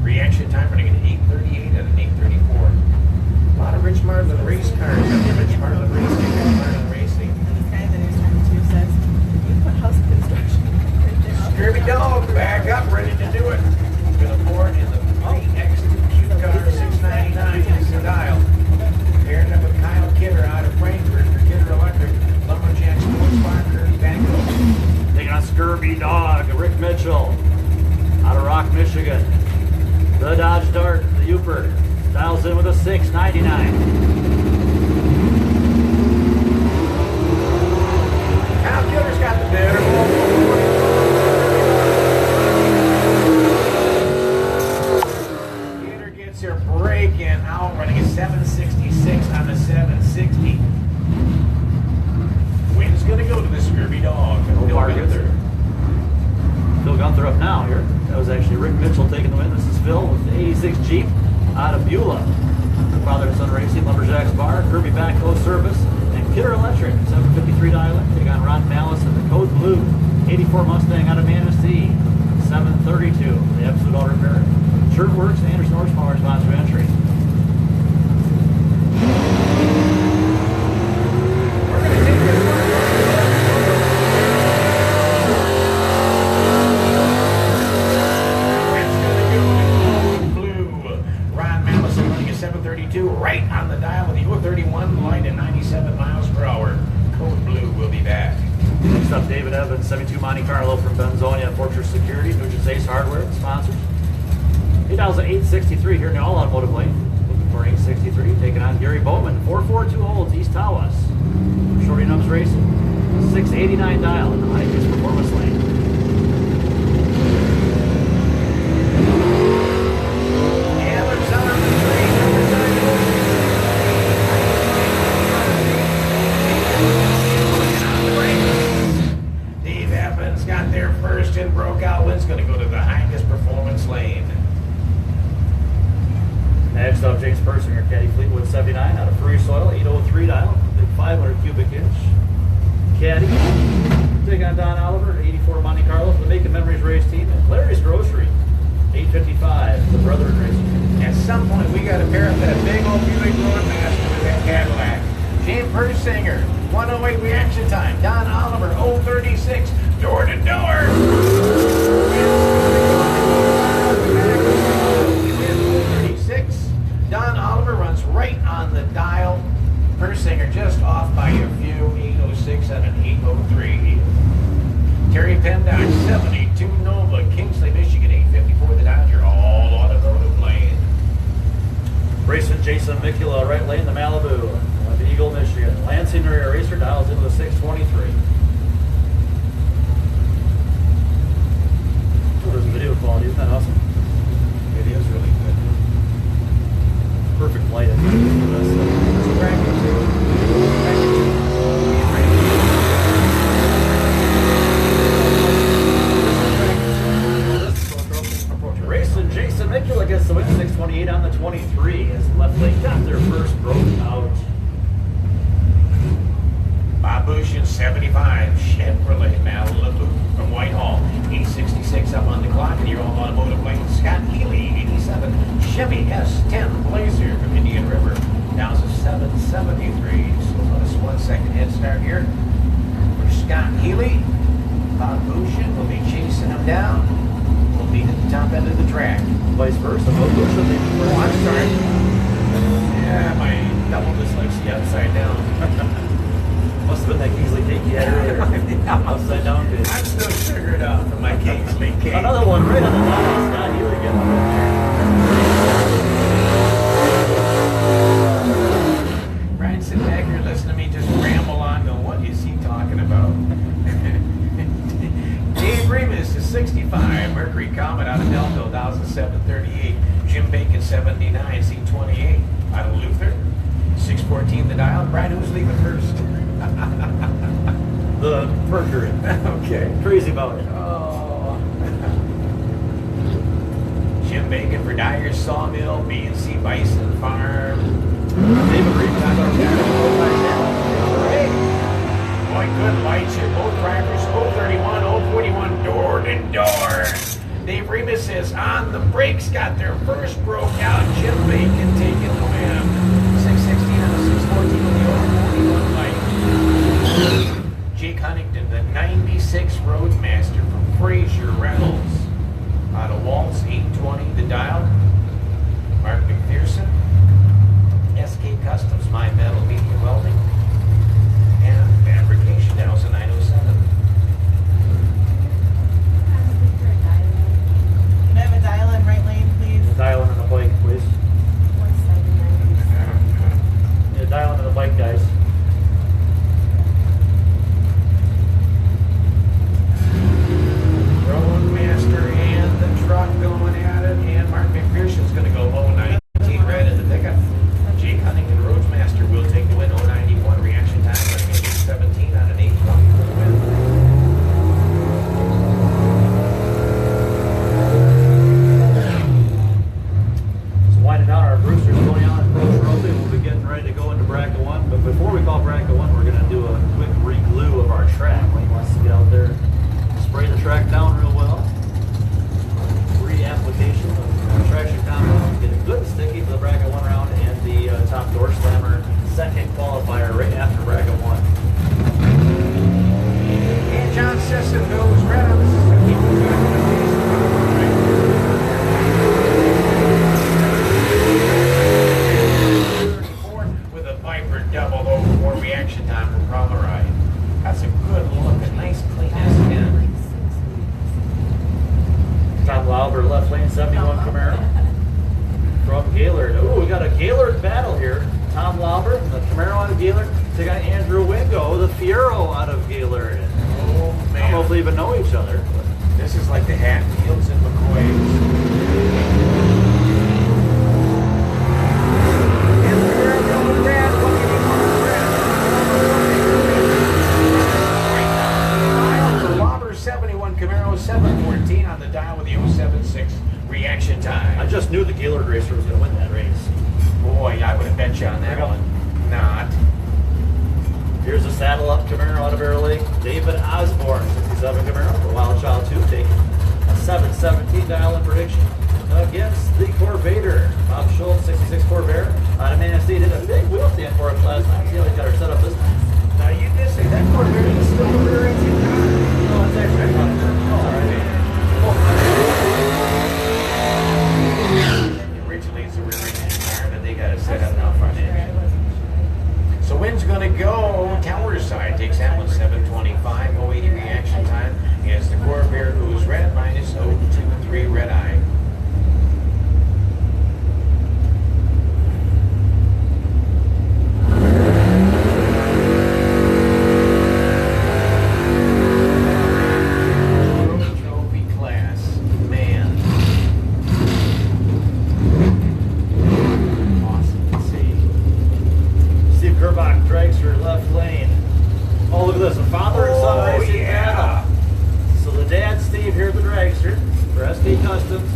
Reaction time running at 838 and an 834. A lot of Rich Marlin race cars. Rich Marlin Racing. Rich Marlin Racing. And this guy that he's talking to says, you put house construction right there. Kirby Dog back up, ready to do it. Gonna pour it in the 3X2 car 699 is the dial. Pairing up with Kyle Kidder out of Frankfurt for Kidder Electric. Lumberjack Sports Bar, Kirby Banco. Taking on Scurvy Dog. Rick Mitchell out of Rock, Michigan. The Dodge Dart, the Uper. Dials in with a 699. Kyle Kidder's got the better. Kidder gets her break-in out, running a 766 on the 760. Win's gonna go to the Scurvy Dog. Bill Gunther. Phil Gunther up now here. That was actually Rick Mitchell taking the win. This is Phil with the 86 Jeep out of Beulah. Father and Son Racing, Lumberjacks Bar, Kirby Backhoe Service, and Kidder Electric, 753 dial in. Take on Ron Malice and the Code Blue, 84 Mustang out of Manistee, 732. The Absolute Auto Repair. Shirtworks and Anderson Horsepower sponsor entry. We're gonna take this one. Right on the dial with the 031 line at 97 miles per hour. Code Blue will be back. Next up, David Evans, 72 Monte Carlo from Benzonia, Fortress Security, Nugent's Ace Hardware, sponsors. He dials at 863 here in the All Automotive Lane. Looking for 863, taking on Gary Bowman, 442 Olds, East Tawas. Shorty Nums Racing, 689 dial in the High-Vis Performance Lane. Got there first and broke out. Lynn's going to go to the highest performance lane. Next up, James Persinger, Caddy Fleetwood 79 out of Free Soil, 803 dial, big 500 cubic inch. Caddy. Take on Don Oliver, 84 Monte Carlo for the Making Memories race team. And Larry's Grocery, 855, the Brethren Racing. At some point, we got to pair up that big old Buick Roadmaster with that Cadillac. James Persinger, 108 reaction time. Don Oliver, 036. Door to door. 36. Don Oliver runs right on the dial. Persinger just off by a few. 806 and an 803. Terry Pendock, 72 Nova, Kingsley, Michigan, 854. The Dodger, all automotive lane. Racing Jason Mikula, right lane, the Malibu, the Eagle, Michigan. Lansing Area Racer dials into the 623. There's video quality, isn't that awesome? It is really good. Perfect light. Racing Jason Mikula gets the win, 628 on the 23 as left lane got their first broke out. Bob Bush in 75, Chevrolet Malibu from Whitehall, 866 up on the clock, and you're all automotive lane. Scott Healy, 87, Chevy S10 Blazer from Indian River, down to 773. So notice 1 second head start here for Scott Healy. Bob Bush will be chasing him slowing down, we'll be at the top end of the track. Vice versa. Both should be Oh, I'm sorry. Yeah, my double dyslexia upside down. Must have been that Kingsley cake you had earlier. Upside down cake. I'm still sugared up from my Kingsley cake. Another one right on the dial. Scott Healy getting up there. Brian, sit back here, listen to me just ramble on. Go, what is he talking about? Dave Remus is 65. Mercury Comet out of Delville, 1,738. Jim Bacon, 79. C28 out of Luther. 614 the dial. Brian, who's leaving first? The Mercury. Okay. Crazy about it. Oh. Jim Bacon for Dyer's Sawmill, B&C Bison Farm. David Reed, time out there. Hey. Boy, good lights here. Both drivers, 031, 041, door to door. Dave Remus says on the brakes, got their first broke out. Jim Bacon taking the win. 616 on the 614 on the 041 light. Jake Huntington, the 96 Roadmaster from Fraser Reynolds. Out of Waltz, 820 the dial. Mark McPherson. SK Customs, My Metal Media Welding. And Fabrication, Nelson 907. Can I have a dial in right lane, please? Dial in on the bike, please. Yeah, dial in on the bike, guys. Roadmaster and the truck going at it, and Mark McPherson's going to go 019 red in the pickup. Jake Huntington, Roadmaster, will take the win. 091 reaction time. That's going to be 17 on an 820 for the win. So winding down our Brewster's going on at Pro Trophy. We'll be getting ready to go into bracket 1. But before we call bracket 1, we're going to do a quick re-glue of our track. Wayne wants to get out there, spray the track down real well. Re-application of traction compound, get it good and sticky for the bracket 1 round, and the top door slammer second qualifier right after bracket 1. And John Sisson goes red on the system. With a Viper double 04 reaction time from Promeride. That's a good look, a nice clean S10. Tom Lauber, left lane, 71 Camaro. From Gaylord. Oh, we got a Gaylord battle here. Tom Lauber, the Camaro out of Gaylord. They got Andrew Wingo, the Fiero out of Gaylord. Oh, I don't know if they even know each other. This is like the Hatfields and McCoys. And we're going red. What can you want red? Lauber 71 Camaro 714 on the dial with the 076 reaction time. I just knew the Gaylord racer was going to win that race. Boy, I would have bet you on that one. Not. Here's a saddle up Camaro out of Bear Lake. David Osborne, 67 Camaro for Wild Child 2, taking a 717 dial in prediction against the Corvair. Bob Schultz, 66 Corvair out of Manistee. Did a big wheel stand for us last night. See how he got her set up this time. Now you did say that Corvair is still a rear engine car. No, it's actually not. All right. Originally it's a rear engine car, but they got it set up now front engine. So wind's gonna go tower side, takes that one 725, 080 reaction time. Against the Corvair goes red, minus 023 red eye. Trophy class, man. Awesome to see. Steve Kerbach drags her left lane. Oh, look at this. A father and son racing battle. So the dad, Steve, here at the dragster for SK Customs.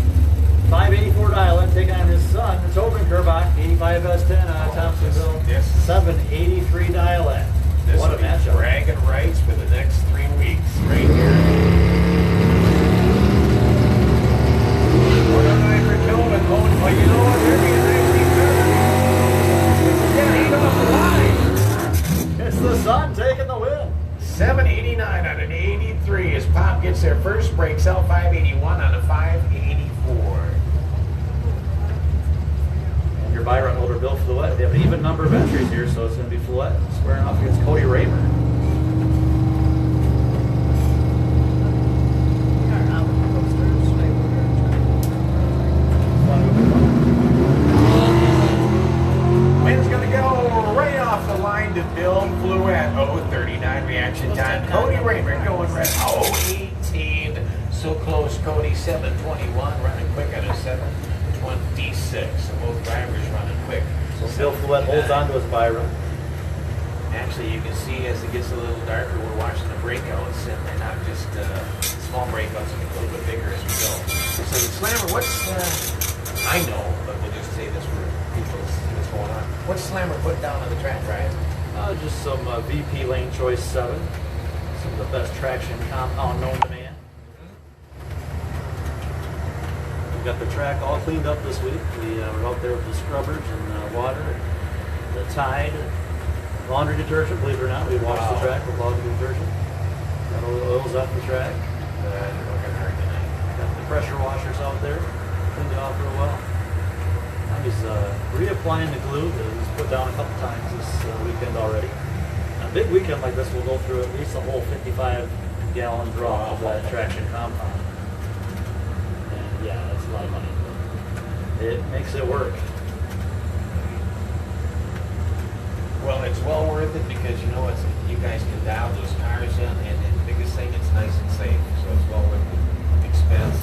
584 dial in, taking on his son, Tobin Kerbach, 85 S10 out of Thompsonville. Yes. 783 dial in. This What a will be matchup. bragging rights for the next 3 weeks, right here. What a night for Tobin going, well, you know what, they're being nicely driven. Yeah, 8 off the line. It's the son taking the win. 789 on an 83 as Pop gets there first, breaks out 581 on a 584. And your buy run holder, Bill Fluette. They have an even number of entries here, so it's going to be Fluette squaring off against Cody Raymer. Win's gonna go right off the line to Bill Fluette. 0:39 reaction time. Cody Raymer going right. 0:18. So close, Cody. 7:21 running quick at a 7:26. So both drivers running quick. So Bill Fluette holds on to his buy run. Actually, you can see as it gets a little darker, we're watching the breakouts, and they're not just small breakouts, and a little bit bigger as we go. So, Slammer, what's I know, but we'll just say this for people to see what's going on. What's Slammer putting down on the track, Ryan? Just some VP Lane Choice 7. Some of the best traction compound known to man. We've got the track all cleaned up this week. We were out there with the scrubbers and water, and the Tide, laundry detergent. Believe it or not, we washed the track with laundry detergent. Got all the oils off the track. Working hard tonight. Got the pressure washers out there. Cleaned it off real well. Now he's reapplying the glue that he's put down a couple times this weekend already. A big weekend like this will go through at least a whole 55-gallon drum of that traction compound. And yeah, that's a lot of money. It makes it work. Well, it's well worth it because you know it's you guys can dial those cars in, and the biggest thing, it's nice and safe, so it's well worth the expense.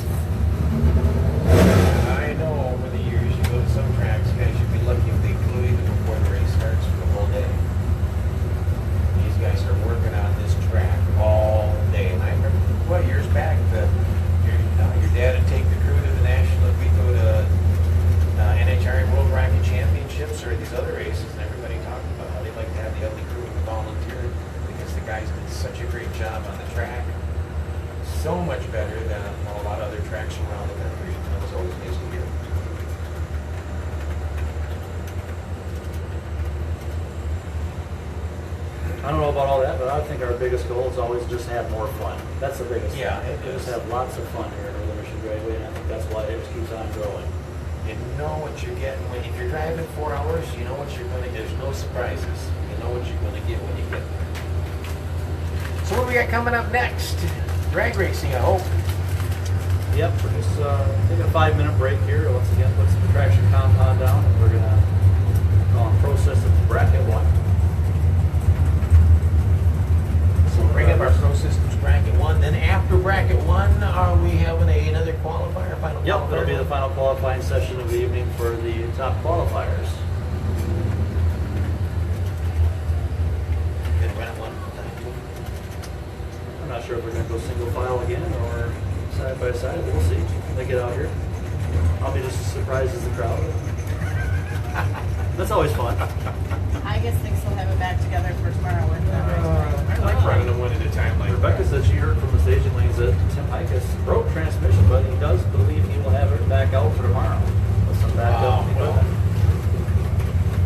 I know over the years you go to some tracks, guys, you'd be lucky if they glue you before the race starts for the whole day. These guys are working on this track all day, and I remember years back your dad would take the crew to the national. We go to NHRA World Bracket Championships or these other races, and everybody talked about how they like to have the ugly crew volunteer because the guys did such a great job on the track. So much better than a lot of other tracks around the country. That was always nice to hear. I don't know about all that, but I think our biggest goal is always just have more fun. That's the biggest Yeah, thing. it is. Just have lots of fun here at Old Mission Dragway, and I think that's why it just keeps on growing. You know what you're getting. If you're driving 4 hours, you know what you're going to get. There's no surprises. You know what you're going to get when you get there. So what do we got coming up next? Drag racing, I hope. Yep, we're just taking a 5-minute break here. Once again, put some traction compound down, and we're gonna go on Pro Systems Bracket 1. So we'll bring up our Pro Systems Bracket 1. Then after Bracket 1, are we having another qualifier, final Yep, qualifier? that'll be the final qualifying session of the evening for the top qualifiers. Then run it one time. I'm not sure if we're gonna go single file again or side by side. We'll see when they get out here. I'll be just as surprised as the crowd. That's always fun. I guess things will have it back together for tomorrow. I like running them one at a time like Rebecca that. said she heard from the staging lanes that Tim Hikas broke transmission, but he does believe he will have it back out for tomorrow with some backup equipment.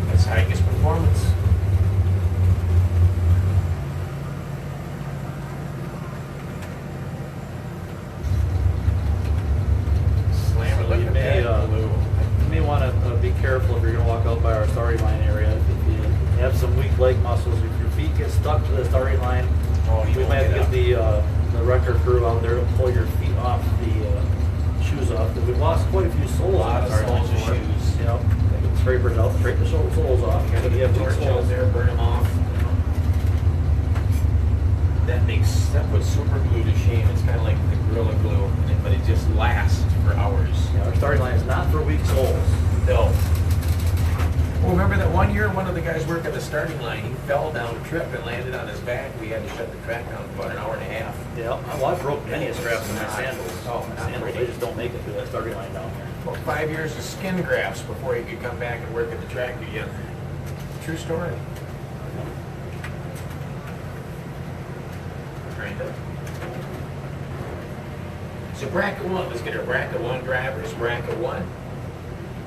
That's Hikus performance. Slammer, look You at may, that blue. you may want to be careful if you're going to walk out by our starting line area. If you have some weak leg muscles, if your feet get stuck to the starting line, Oh, you we won't might have to get get the record crew out there to pull your feet off the shoes off. Because we've lost quite a few soles A lot on of the starting soles line. of shoes. You know, scrapers out, scrape the soles off. Gotta You get have the weak torch out soles. there, burn them off. That puts super glue to shame. It's kind of like the Gorilla Glue, but it just lasts for hours. Yeah, our starting line is not for weak soles. No. Well, remember that one year, one of the guys working the starting line, he fell down a trip and landed on his back. We had to shut the track down for about an hour and a half. Yeah, well, I broke many straps in my Not- sandals. oh, not Sandals, pretty. they just don't make it through that starting line down here. About 5 years of skin grafts before he could come back and work at the track again. True story. Kinda. So bracket 1, let's get our bracket 1 drivers. Bracket 1,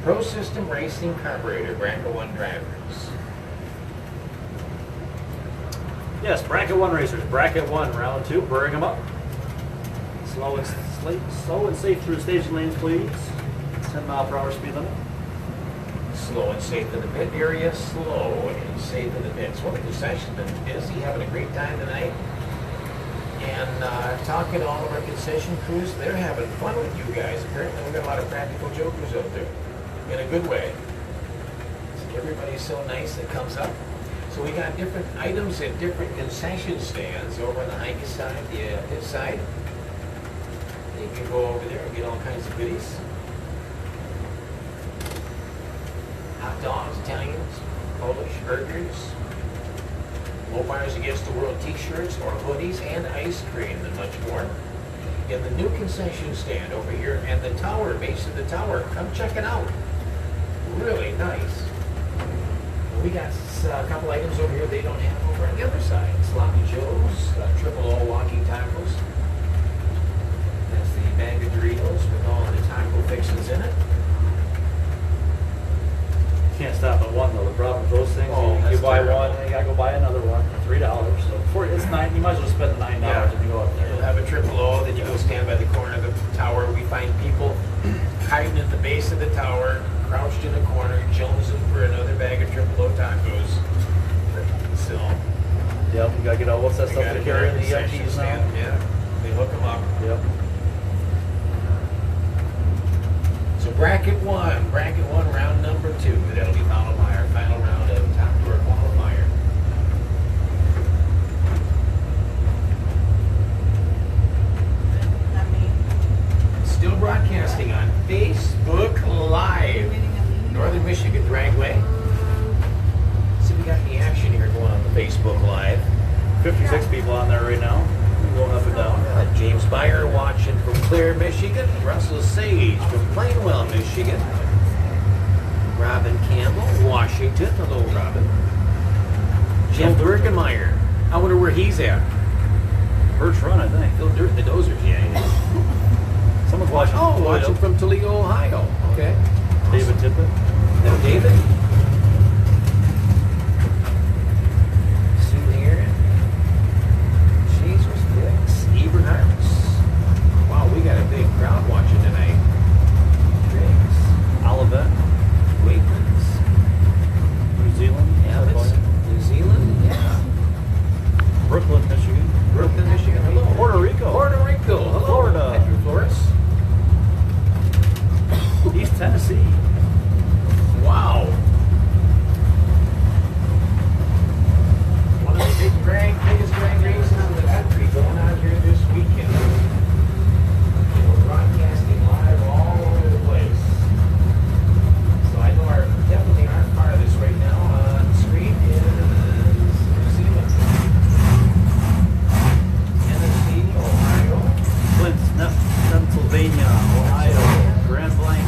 Pro System Racing Carburetor, bracket 1 drivers. Yes, bracket 1 racers. Bracket 1, round 2. Bring them up. Slow and safe through the staging lanes, please. 10-mile-per-hour speed limit. Slow and safe in the pit area, slow and safe in the pits. Well, the concession's been busy, having a great time tonight. And talking to all of our concession crews, they're having fun with you guys. Apparently, we've got a lot of practical jokers out there, in a good way. Everybody's so nice that comes up. So we got different items at different concession stands over on the Hike side, the pit side. You can go over there and get all kinds of goodies. Hot dogs, Italians, Polish burgers, Qualifiers Against the World t-shirts or hoodies and ice cream and much more. In the new concession stand over here and the tower, base of the tower, come check it out. Really nice. We got a couple items over here they don't have over on the other side. Sloppy Joe's, triple O walking tacos. That's the bag of Doritos with all the taco fixings in it. Can't stop at one though. The problem with those things, Oh, you that's buy terrible. one, and you gotta go buy another one for $3. So it's $9. You might as well spend the $9 if you go up You'll there. have a triple O, then you go stand by the corner of the tower. We find people hiding at the base of the tower, crouched in a corner, jonesing for another bag of triple O tacos. So, Yep, you gotta get all what's that they stuff gotta they get carry our in the concession EMTs stand. now? Yeah, they hook them up. Yep. So bracket one, round number 2. That'll be followed by our final round of top tour qualifier. Not me. Still broadcasting on Facebook Live, Northern Michigan Dragway. See, we got any action here going on the Facebook Live. 56 people on there right now, going up and down. James Meyer watching from Clare, Michigan. Russell Sage from Plainwell, Michigan. Robin Campbell, Washington. Hello, Robin. Jim Bergenmeyer. I wonder where he's at. Birch Run, I think. Phil Dirt in the dozers, yeah. Someone's watching. Oh, watching from Toledo, Ohio. Okay. David Tippett. Now, David. Sue here. Jesus Dix. Eberhardt. Wow, we got a big crowd watching tonight. Triggs. Olivet. Wakelands. New Zealand. Abbots. New Zealand. Yeah. Brooklyn, Michigan. Brooklyn, Michigan. Hello. Puerto Rico. Puerto Rico. Hello. Florida. Pedro Flores. East Tennessee. Wow. One of the biggest drag races in the country going on here this weekend. We're broadcasting live all over the place. So I know definitely our farthest right now on the screen is New Zealand. Tennessee, Ohio. Flint, Pennsylvania, Ohio, Grand Blanc.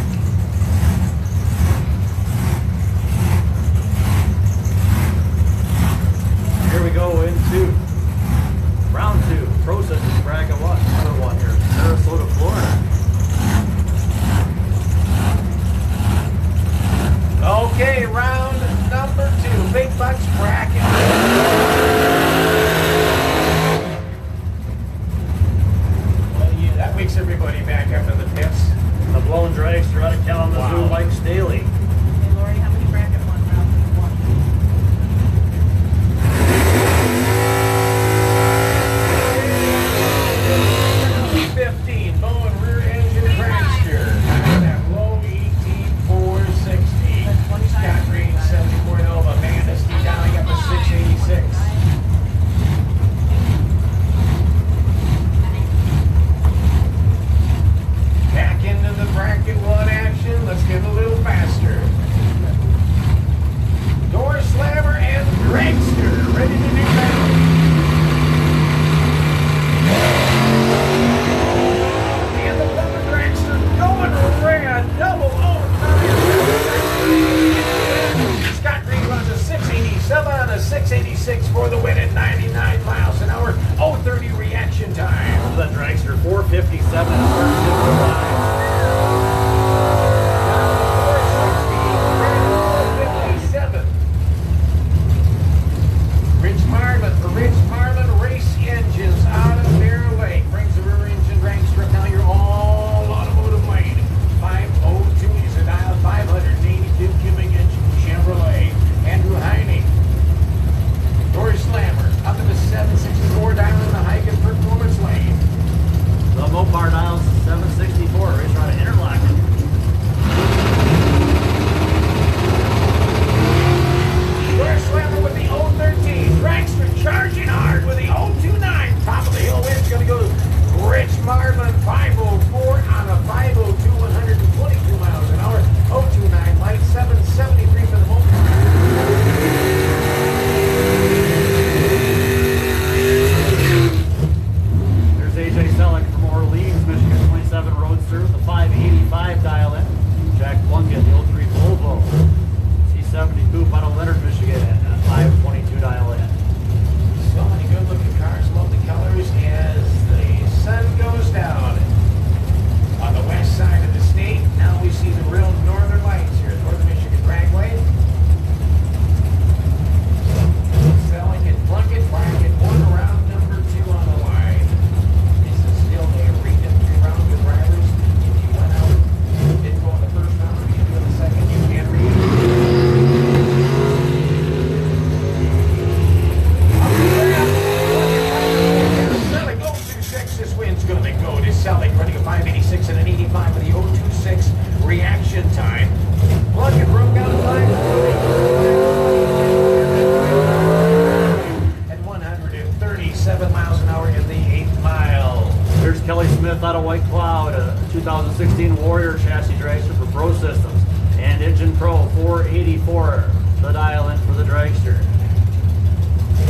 47 miles an hour in the 8th mile. Here's Kelly Smith out of White Cloud, a 2016 Warrior chassis dragster for Pro Systems. And Engine Pro 484, the dial in for the dragster.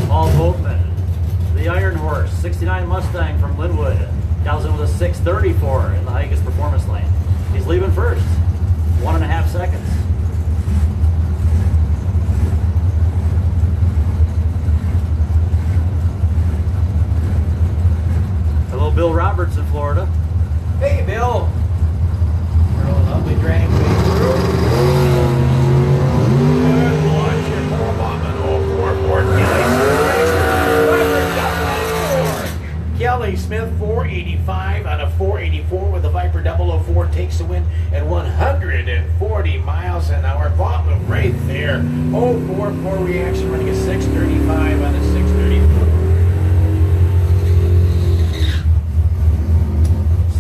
Paul Boatman, the Iron Horse, 69 Mustang from Linwood. Dials in with a 634 in the Higas Performance Lane. He's leaving first, 1.5 seconds. Hello, Bill Roberts in Florida. Hey, Bill. We're a lovely drag way through. Good launch and more bombing. 044 Kelly Smith 485 on a 484 with the Viper 004 takes the win at 140 miles an hour. Bombing right there. 044 reaction running a 635 on a 634.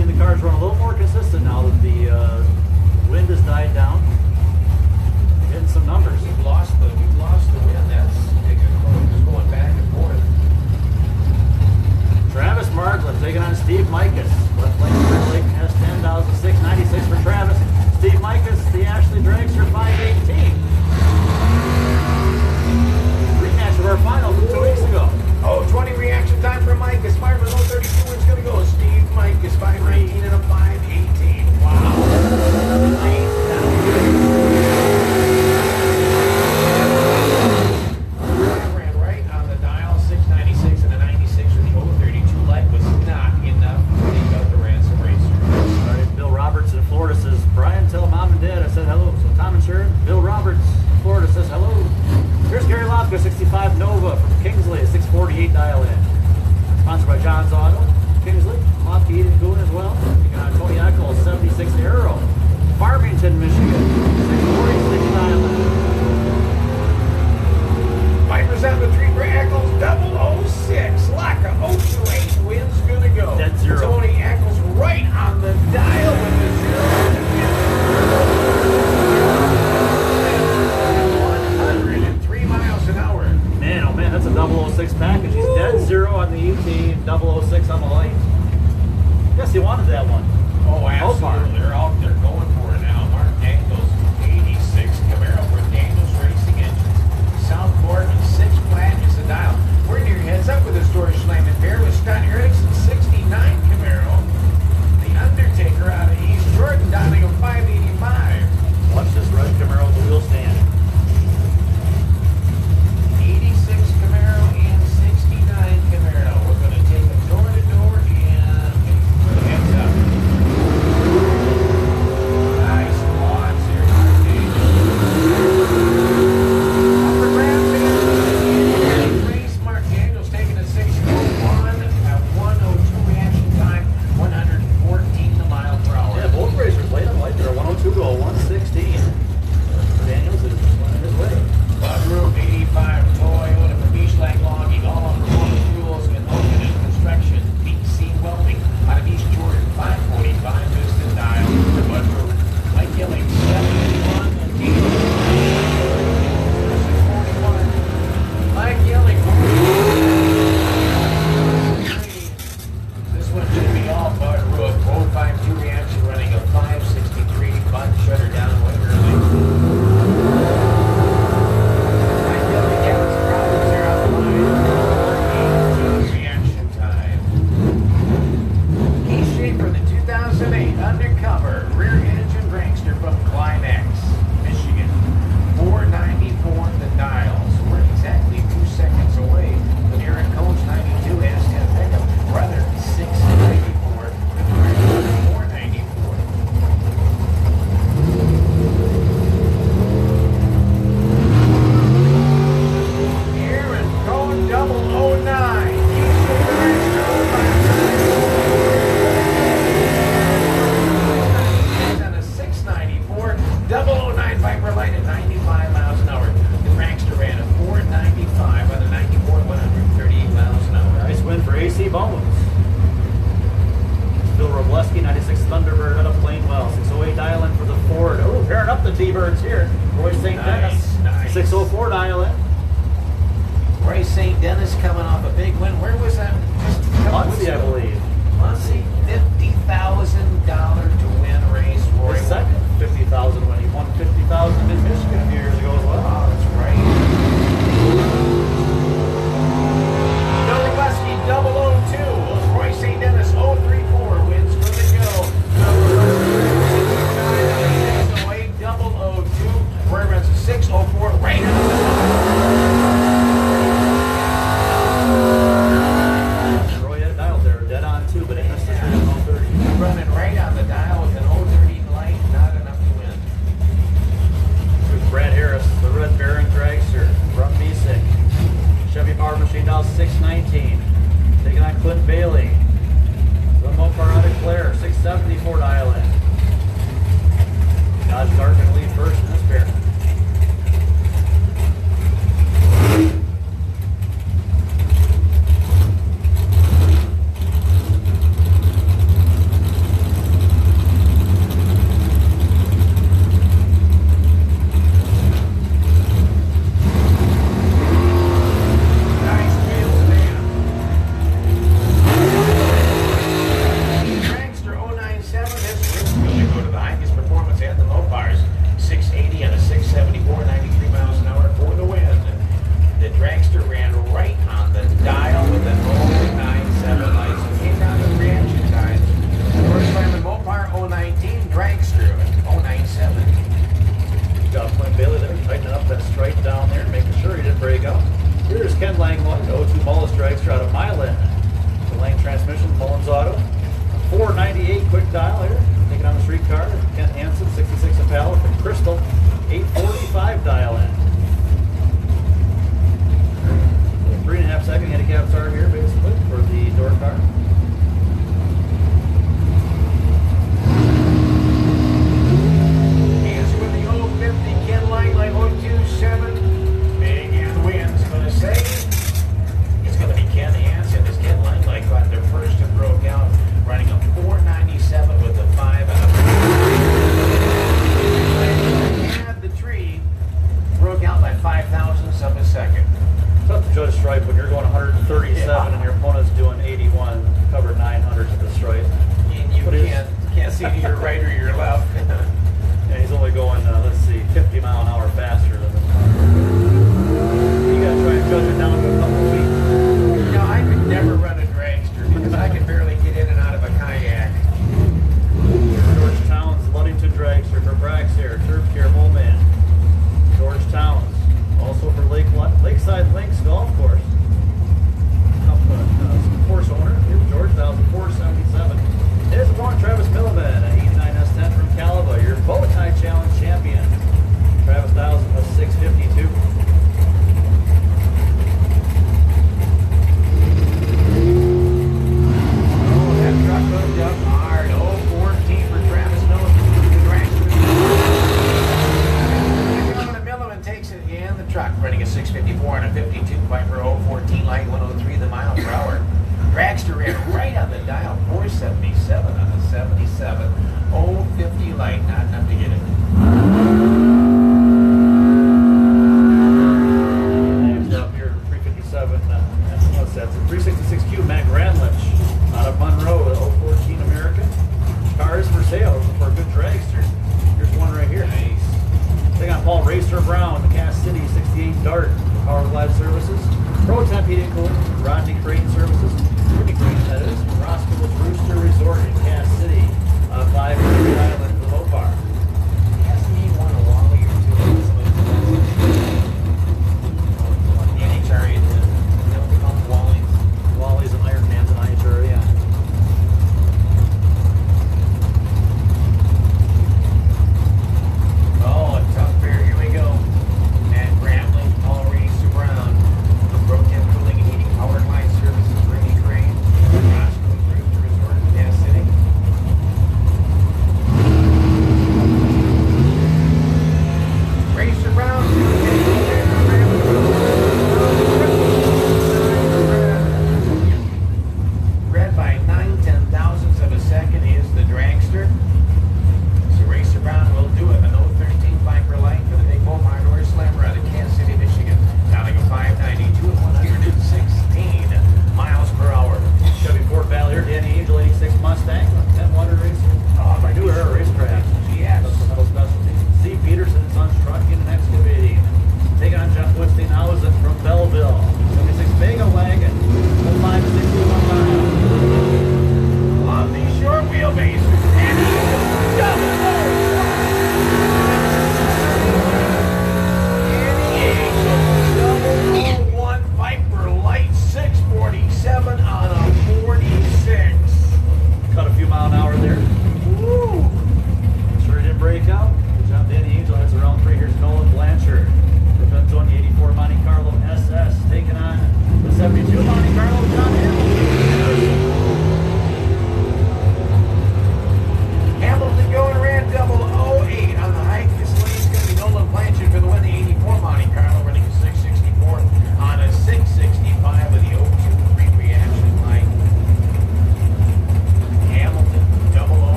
The cars run a little more consistent now that the wind has died down. Getting some numbers. We've lost the wind. That's just going back and forth. Travis Margler taking on Steve Mikas. Left lane, right lane, S10, 696 for Travis. Steve Mikas, the Ashley Dragster 518. Rematch of our final from 2 weeks ago. Oh, 20 reaction time for Mike. As 5:32 is going to go. Steve Mike is 519 and a 518. Wow. Ran right on the dial. 696 and a 96 with the 032 light was not enough to take out the Ransom Racer. All right, Bill Roberts in Florida says, Brian, tell mom and dad I said hello. So Tom and Sharon, Bill Roberts, Florida says hello. Here's Gary Lofka, 65 Nova from Kingsley, a 648 dial in. Sponsored by John's Auto, Kingsley, Lofka, Eden Goon as well. You got Tony Eckel, 76 Arrow, Farmington, Michigan, 646 dial in. Vipers on the 3 for Eccles, 006. Laka 028 wins gonna go. Dead zero. Tony Eccles right on the dial with the 0. 103 miles an hour. Man, oh man, that's a 006 package. He's dead zero on the ET, 006 on the light. Guess he wanted that one. Oh, absolutely. They're out there going for it now. Mark Daniels, 86 Camaro for Daniels Racing Engines. South Gordon, 6 flat is the dial. We're near heads up with the Storage Schleiman pair with Scott Erickson, 69 Camaro. The Undertaker out of East Jordan, dialing a 585. Watch this red Camaro at the wheel stand. 86 Camaro and 69 Camaro. We're going to take them door to door and heads up. Nice launch here. Upper grabs in. Race Mark Daniels taking a 601 at 102 reaction time, 114 mile per hour. Yeah, both racers late on light. They're 102 to a 116. Daniels is running his way. Room 85 Toyota from Beachlag Logging, all on performance fuels and alternate construction. BC Welding out of East Jordan, 545 is the dial. The Bud Room, Mike Gilling, 781 and 641. Mike Gilling, this one should be all Bud Road. 452 reaction running a 563. Bud shut her down way early. Undercover rear engine dragster from Climax, Michigan. 494 the dials. We're exactly 2 seconds away. The Aaron Coach 92 S10 pickup. Brother 694. The 494. Aaron Coach 009. Viper light at 95 miles an hour. The Dragster ran a 495 on the 94 at 138 miles an hour. Nice win for AC Bones. Bill Robleski, 96 Thunderbird out of Plainwell. 608 dial in for the Ford. Oh, pairing up the T-Birds here. Roy St. Dennis. Nice. 604 dial in. Roy St. Dennis coming off a big win. Where was that taking on Clint Bailey. The Mopar out of Claire, 674 dial in. Josh Clark going to lead first in this pair. Nice wheels, man. Dragster 097, this is going to go to the highest performance at the Mopars. 680 and a 6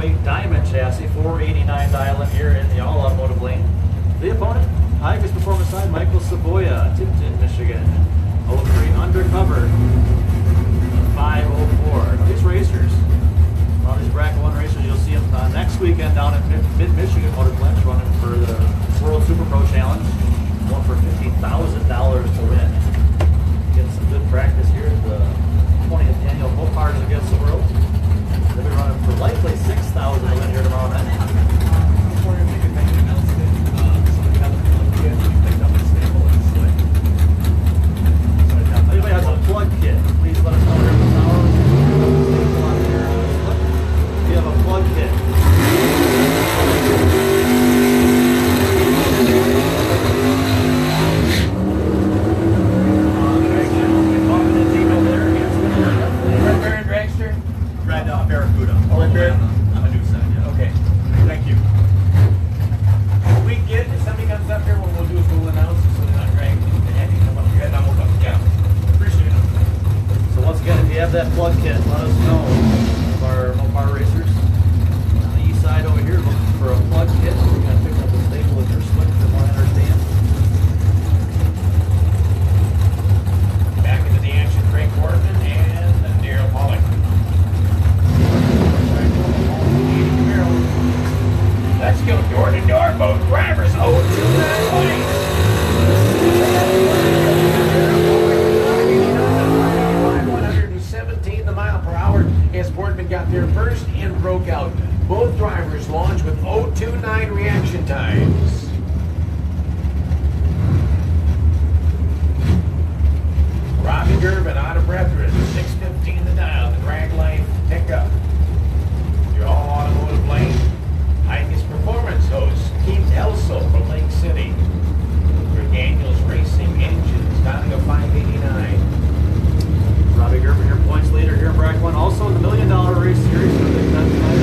308 Diamond chassis, 489 dial in here in the all automotive lane. The opponent, Highways Performance side, Michael Saboya, Tipton, Michigan. 03 Undercover, 504. Now these racers, a lot of these bracket 1 racers, you'll see them next weekend down at Mid-Michigan Motor Plant running for the World Super Pro Challenge. Going for $50,000 to win. Getting some good practice here at the 20th annual Qualifiers Against the World. They'll be running for likely $6,000 to win here tomorrow night. Anybody has a plug kit, please let us know here in the tower. Staple on here. If you have a plug kit. Red Baron Dragster? Red Barracuda. Oh, Red Baron? I'm a new set, yeah. Okay, thank you. If somebody comes up here, what we'll do is we'll announce it so they're not dragging it. They have to come up here and then we'll come down. Appreciate it. So once again, if you have that plug kit, let us know. Of our Mopar racers on the east side over here looking for a plug kit. We're going to pick up a staple with your slick from what I understand. Back into the action, Craig Wortman and Daryl Pollock. Let's go door to door, both drivers. 117 the mile per hour as Boardman got there first and broke out. Both drivers launched with 029 reaction times. Robbie Gervin out of breath at 6:15 the dial. The drag line pickup. Your all automotive lane. Highest performance host Keith Elsel from Lake City. For Daniels Racing Engines, counting a 589. Robbie Gerber here, points leader here in bracket 1. Also in the $1 million race series for the Big Ten Tonight.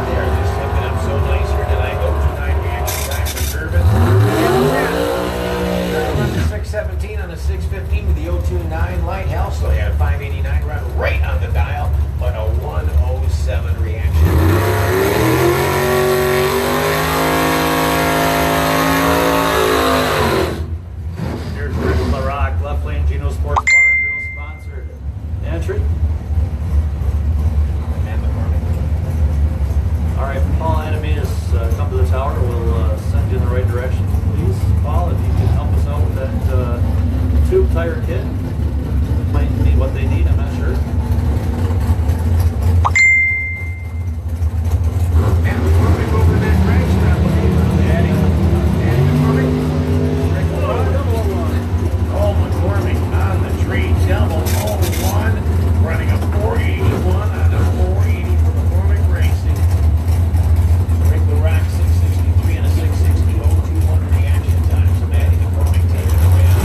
They are just hooking up so nice here tonight. 029 reaction time for Gervin. Run the 617 on the 615 with the 029 light. Elsel had a 589 run right on the dial, but a 107 reaction. Here's Rick LaRock, left lane, Gino Sports Bar and Grill sponsored entry. All right, Paul Adamias, come to the tower. We'll send you in the right direction, please. Paul, if you can help us out with that tube tire kit. Might need what they need, I'm not sure. And before we go over that drag strap, Daddy McCormick. Oh, McCormick on the tree, double 0-1, running a 481 on a 480 for McCormick Racing. Rick LaRock 663 and a 660 021 reaction time. So Maddie McCormick taking away on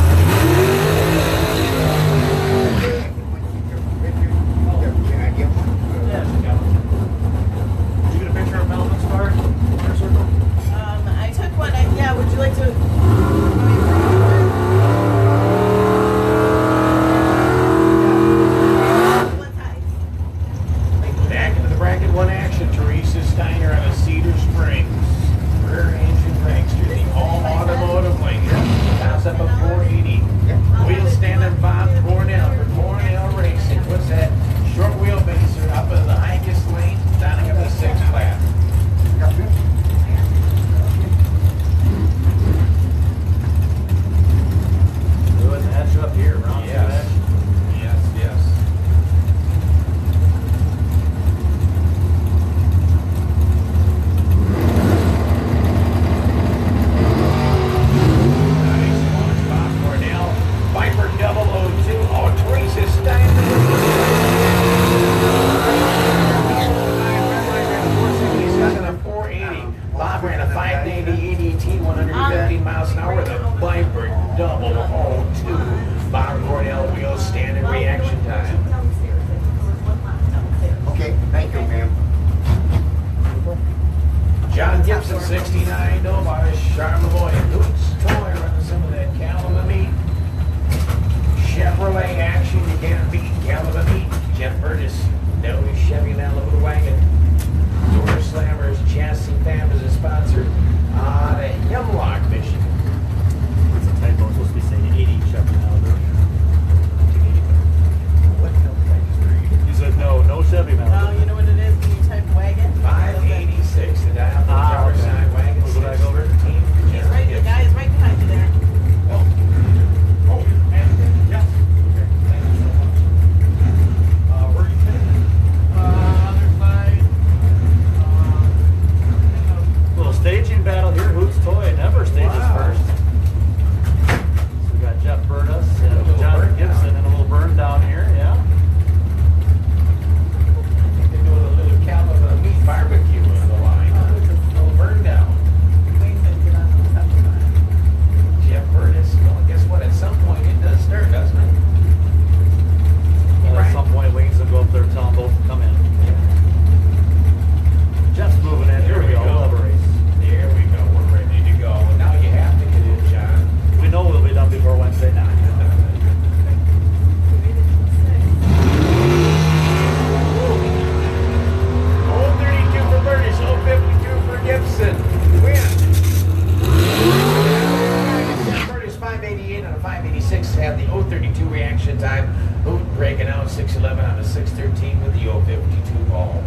613 with the 052 ball.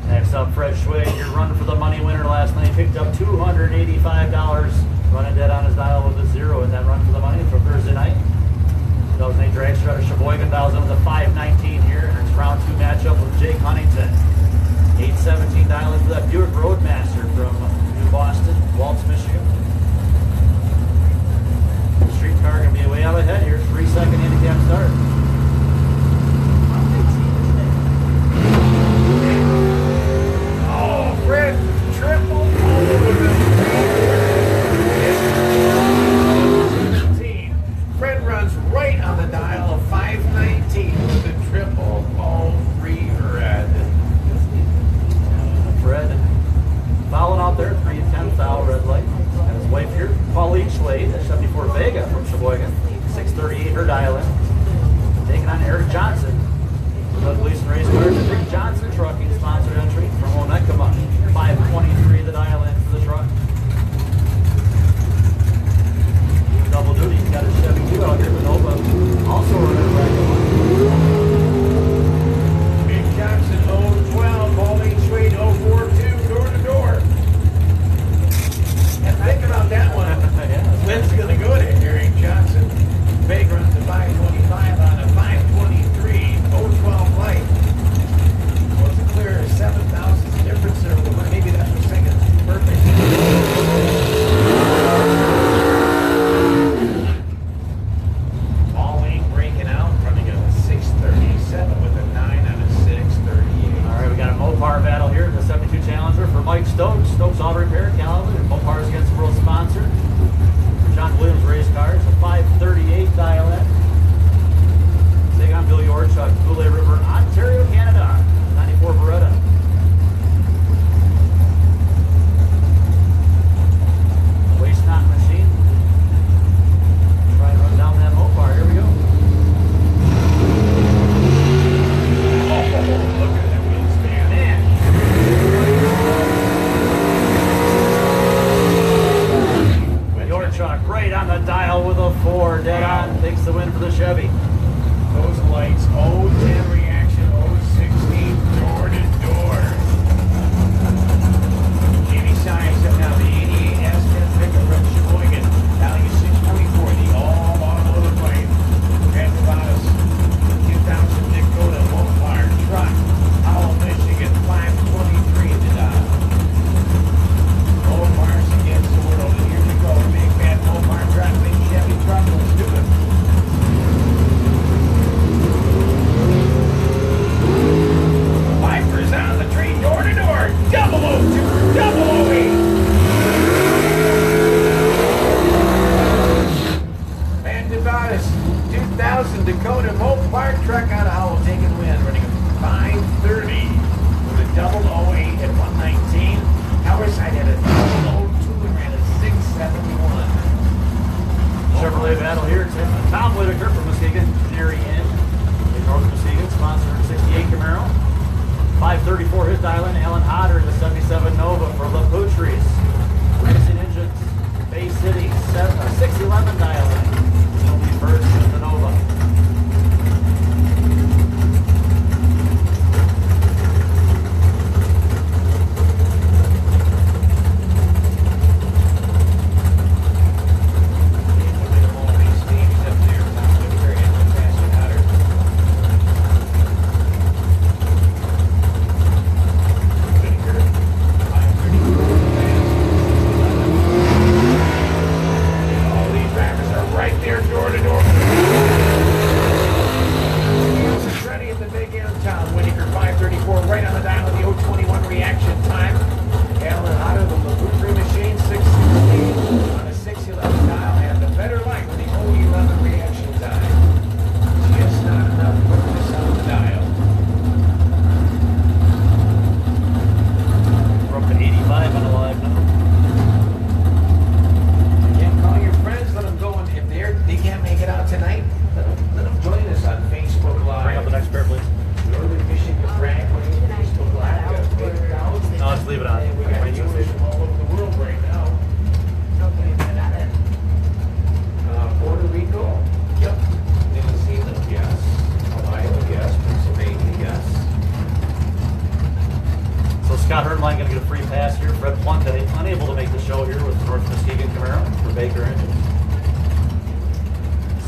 Next up, Fred Schwig, your run for the money winner last night. Picked up $285. Running dead on his dial with a 0 in that run for the money for Thursday night. 2008 dragster out of Sheboygan dials in with a 519 here. And it's round 2 matchup with Jake Huntington. 817 dial in for that Buick Roadmaster from New Boston, Waltz, Michigan. The streetcar going to be way out ahead here. 3-second handicap start. Oh, Fred, triple over the 17. Fred runs right on the dial of 519 with the triple all free red. Fred fouling out there, 3-10 foul, red light. And his wife here, Pauline Schlade, at 74 Vega from Sheboygan. 638 her dial in. Taking on Eric Johnson. Doug Gleason race cars and Rick Johnson Trucking sponsored entry from Onekama. 523 the dial in for the truck. Double duty, he's got a Chevy 2 out here with Nova. Also running bracket 1. Big Johnson 012, Pauline Schwade 042, door to door. And think about that one. Yeah. Lynn's going to go to Eric Johnson. Big runs to 525 on a 523 012 light. Well, it's a clear 7,000 difference there. Well, maybe that's what's thinking. Perfect. Pauline breaking out, running a 637 with a 9 on a 638. All right, we got a Mopar battle here, the 72 Challenger for Mike Stokes. Stokes Auto Repair, Calvin, and Mopar's against the world sponsor. John Williams race cars, a 538 dial in. Take on Bill Yorchuk, Goulet River, Ontario, Canada. 94 Beretta. Waste not machine. Try and run down that Mopar. Here we go. Oh, look at that wheel span. Man. Yorchuk right on the dial with a 4. Dead on. Takes the win for the Chevy. Those lights, 010 reaction, 016 door to door. Jamie Sines up now the 88 S10 pickup from Sheboygan. Value 624, the all automotive plane. Red Nevada's 2000 Dakota Mopar truck. Howell, Michigan, 523 in the dial. Mopars against the world. And here we go. Big bad Mopar truck, big Chevy truck. Let's do it. Vipers on the tree, door to door, 002, 008. Man Nevada's 2000 Dakota Mopar truck out of Howell taking the win, running a 530 with a 008 at 119. Howard-side had a 002 and ran a 671. Chevrolet battle here. Tom Whitaker from Muskegon, Canary Inn in North Muskegon, sponsored 68 Camaro. 534 his dial in. Alan Hodder in the 77 Nova for La Poutries. Racing Engines, Bay City, 611 dial in. He'll be first in the Nova.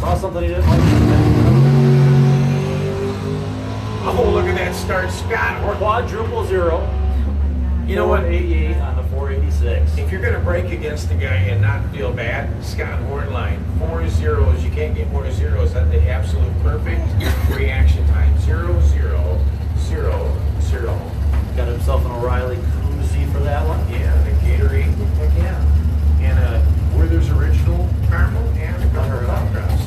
Saw something he didn't like. Oh, look at that start, Scott. Quadruple zero. You know what? 488 on the 486. If you're going to break against the guy and not feel bad, Scott Hornline, 4 zeros. You can't get more zeros. That's the absolute perfect reaction time. 0, 0, 0, 0. Got himself an O'Reilly koozie for that one. Yeah, the Gatorade. Heck yeah. And Werther's Original Caramel and a couple of hot drops.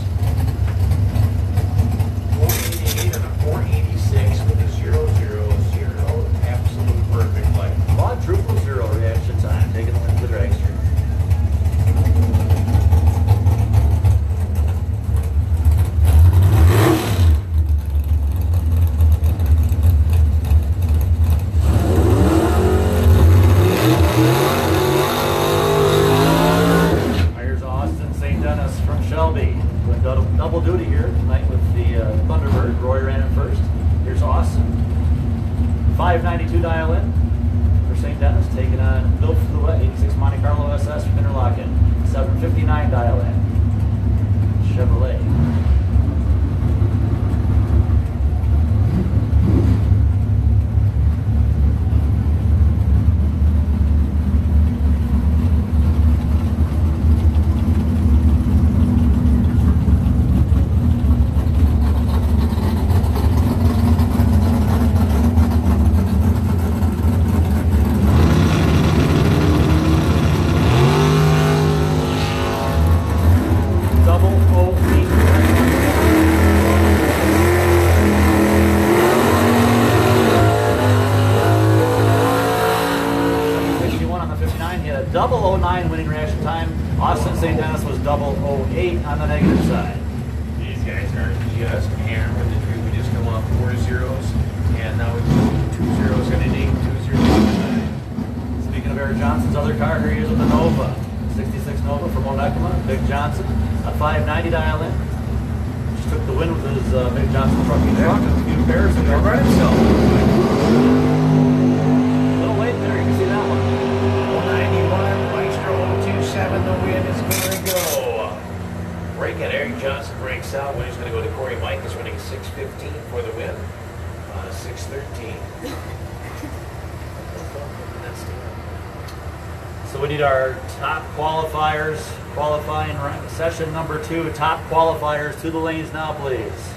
488 and a 486 with a 0, 0, 0. Absolute perfect life. Quadruple zero reaction time. Taking the win to the dragster. Here's Austin St. Dennis from Shelby. Doing double duty here tonight with the Thunderbird. Roy ran in first. Here's Austin. 592 dial in for St. Dennis, taking on Bill Fluet, 86 Monte Carlo SS from Interlochen. 759 dial in. Chevrolet. Double O on the 59. He had a double 09 winning reaction time. Austin St. Dennis was double 08 on the negative side. These guys are just hammered the tree. We just come off 4 zeros, and now we've 2 zeros and an 8, 2 zeros. Speaking of Eric Johnson's other car, here he is with the Nova. 66 Nova from Onekama. Big Johnson. A 590 dial in. Just took the win with his Big Johnson trucking truck a few pairs ago. He'll run himself. A little late there, you can see that one. 191, Maestro 027, the win is going to go. Break it. Eric Johnson breaks out. Winner's going to go to Corey Mike, is running a 615 for the win. 613. So we need our top qualifiers, qualifying session number 2. Top qualifiers to the lanes now, please.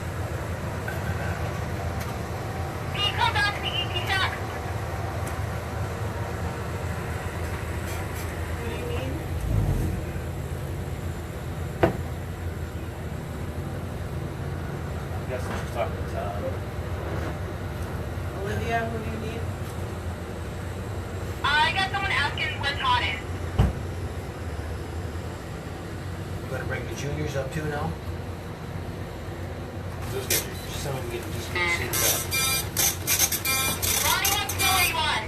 What do you mean? I guess I'm just talking to Tom. Olivia, who do you need? I got someone asking where Todd is. You want to bring the juniors up too now? Someone get just get seated Ronnie wants to know where you are.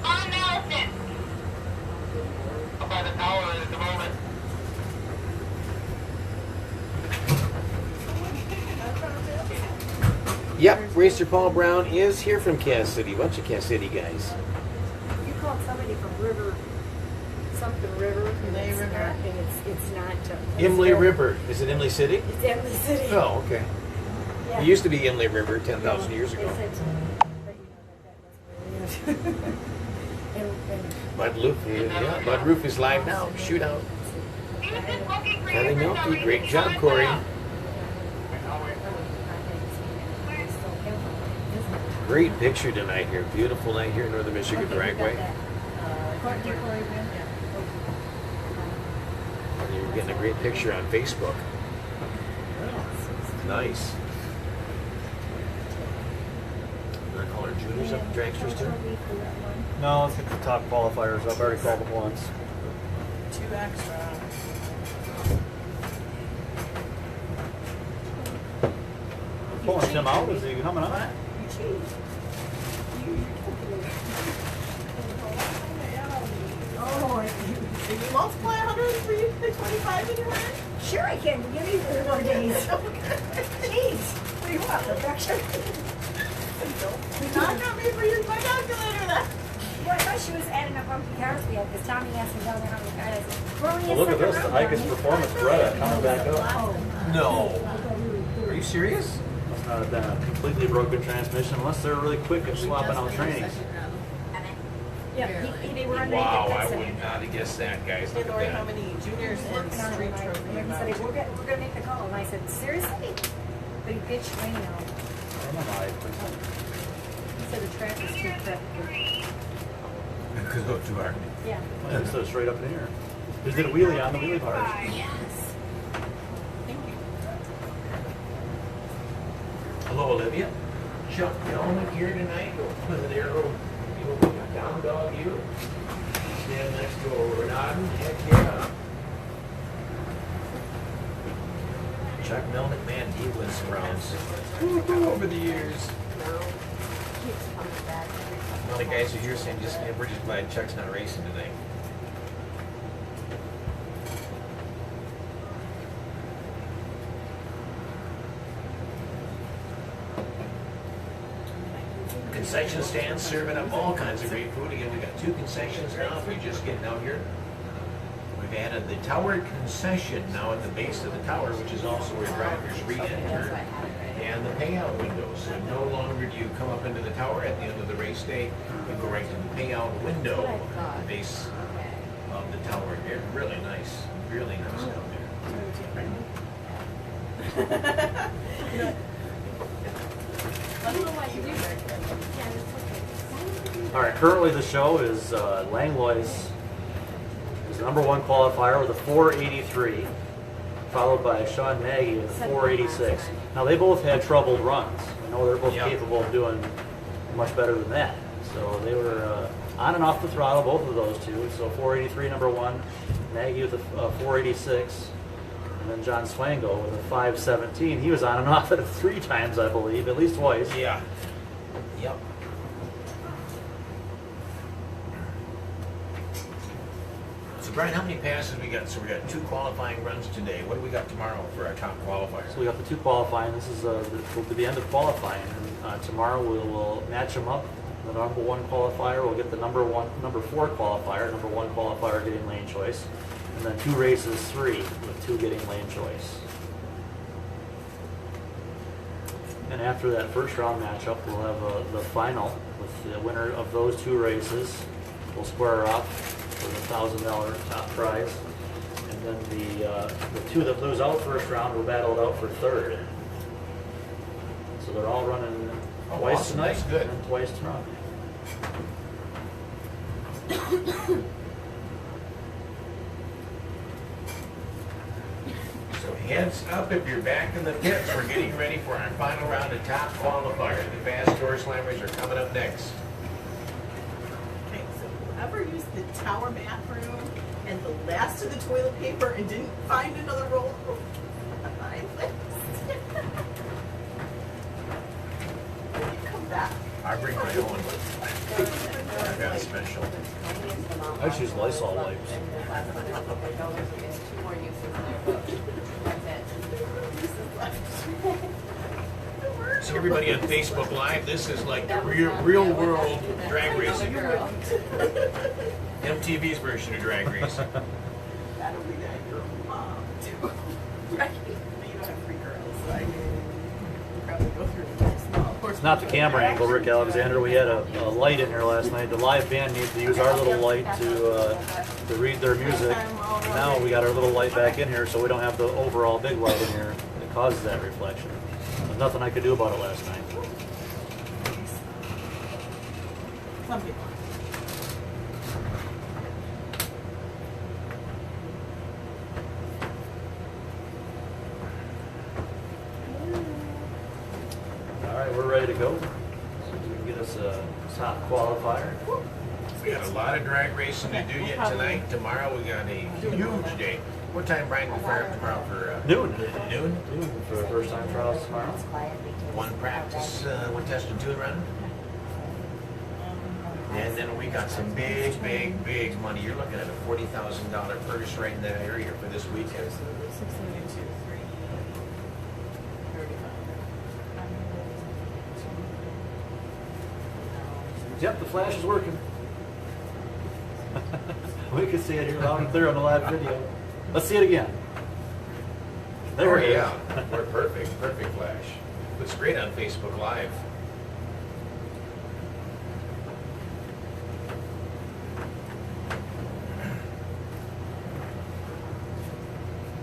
On Allison. Up by the tower at the moment. up. Yep, Racer Paul Brown is here from Kansas City. Bunch of Kansas City guys. You called somebody from River, something River. and Lay it's River. not- And it's not. Imlay River. Is it Imlay City? It's Emily City. Oh, okay. Yeah. It used to be Imlay River 10,000 years ago. They said to me, but you know that wasn't really it. and Bud Roof, yeah, Bud Roof is live now. Shootout. He was just looking for Kelly you for Milky, some reason. great He job, wanted to Corey. know. Great picture tonight here. Beautiful night here in Northern Michigan Dragway. And you're getting a great picture on Facebook. Nice. You want to call our juniors up, dragsters too? No, let's get the top qualifiers up. I already called them once. 2 extra. Pulling Tim out. Is he coming up? Oh, Did you multiply 103 by 25 in your head? sure I can. Give me 3 more days. Jeez. What do you want, perfection? Not gonna be for use my calculator then. Well, I thought she was adding up how many cars we had, because Tommy asked me down there how many cars. I said, we're only Well, look at second this, the round, Icus Tommy. Performance Beretta coming back up. No. Are you serious? Must not have been a completely broken transmission unless they're really quick at swapping out trainings. Yeah, they were on Wow, naked I fence. would not have guessed that, guys. Look And at Lori, how that. many juniors and street trophy He about? said, we're gonna make the call. And I said, seriously? But he bitched right now. I don't know, He said the track was too quick. Could go too hard. Yeah. It's so straight up in the air. Just did a wheelie on the wheelie bars. Yes. Thank you. Hello, Olivia. Chuck Melnick here tonight with an arrow, down dog you. Stand next to a nodding. Heck yeah. Chuck Melnick, man, he was around over the years. Keeps coming back every One of the guys who here saying, we're just glad Chuck's not racing today. Concession stands serving up all kinds of great food. Again, we got 2 concessions now. If you're just getting out here, we've added the tower concession now at the base of the tower, which is also where drivers re-enter, and the payout window. So no longer do you come up into the tower at the end of the race day. You go right to the payout window at the base of the tower here. Really nice down there. I don't know why you do that. All right, currently the show is Langlois is the #1 qualifier with a 483, followed by Sean Nagy with a 486. Now they both had troubled runs. I know they're both Yeah. capable of doing much better than that. So they were on and off the throttle, both of those two. So 483 #1, Nagy with a 486, and then John Swango with a 517. He was on and off it 3 times, I believe, at least twice. Yeah. Yep. So Brian, how many passes we got? So we got 2 qualifying runs today. What do we got tomorrow for our top qualifiers? So we got the 2 qualifying. This is will be the end of qualifying. And, tomorrow we'll match them up. The #1 qualifier will get the number 4 qualifier. #1 qualifier getting lane choice, and then 2 races 3 with 2 getting lane choice. And after that first round matchup, we'll have the final with the winner of those 2 races. We'll square off for the $1,000 top prize. And then the 2 that lose out first round will battle it out for 3rd. So they're all running twice awesome. tonight That's good. and twice tomorrow. So heads up if you're back in the pits. We're getting ready for our final round of top qualifier. The fast door slammers are coming up next. Okay, so whoever used the tower bathroom and the last of the toilet paper and didn't find another roll, I come back. I bring my own. I got a special. I just use Lysol wipes. So everybody on Facebook Live, this is like the real world drag racing. MTV's version of drag racing. That'll be that your mom too. Right? You don't have 3 girls, so I probably go through the small. Of course, It's not the camera angle, Rick Alexander. We had a light in here last night. The live band needs to use our little light to read their music. Now we got our little light back in here, so we don't have the overall big light in here that causes that reflection. There's nothing I could do about it last night. Some people. All right, we're ready to go. So we can get us a top qualifier. We got a lot of drag racing to do yet tonight. Tomorrow we got a huge day. What time, Brian, will fire up tomorrow for Noon. noon? Noon for the first time trials tomorrow. 1 practice, 1 test and 2 run. And then we got some big money. You're looking at a $40,000 purse right in that area for this weekend. 672, 3, 35. Yep, the flash is working. We can see it here loud and clear on the live video. Let's see it again. There it is. yeah. We're perfect. Perfect flash. Looks great on Facebook Live.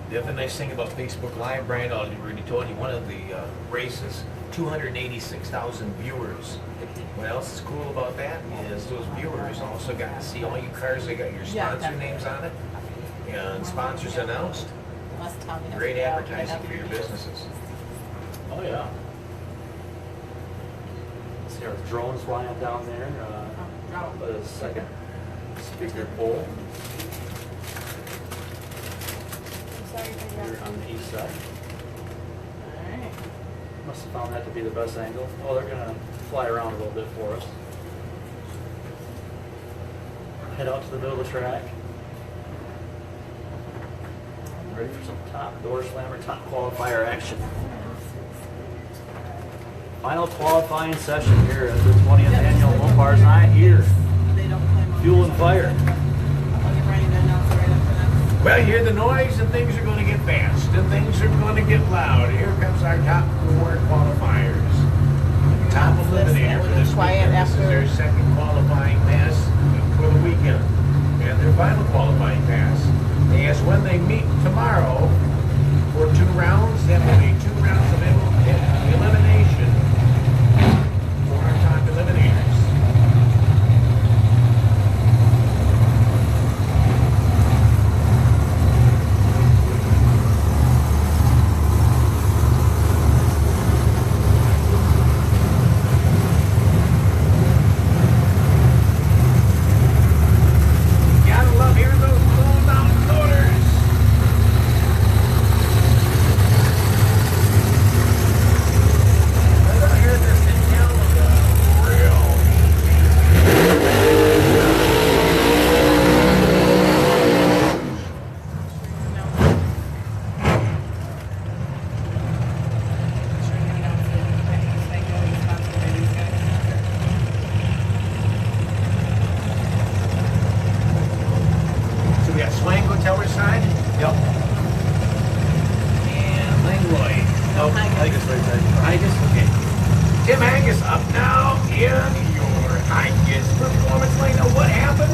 The other nice thing about Facebook Live, Brian, I already told you, one of the races, 286,000 viewers. What else is cool about that is those viewers also got to see all your cars that got your sponsor names on it and sponsors announced. Great advertising for your businesses. Oh yeah. See our drones flying down there. The second speaker pole here on the east side. Alright. Must have found that to be the best angle. Oh, they're gonna fly around a little bit for us. Head out to the middle of the track. Ready for some top door slammer, top qualifier action. Final qualifying session here at the 20th annual Mopars Night here. They don't claim on Fuel and fire. I'll get ready to announce it right after that. Well, you hear the noise and things are going to get fast and things are going to get loud. Here comes our top 4 qualifiers. Top eliminator for this weekend. This is their second qualifying pass for the weekend. And their final qualifying pass. As when they meet tomorrow for 2 rounds, that will be 2 rounds of elimination for our top eliminators. Gotta love hearing those blown mountain motors. I don't hear this in Canada. So we got Swango Tower side Yep. and Langloy. Nope. I guess right there. Higus, okay. Tim Angus up now in your Higus performance lane. Now what happened?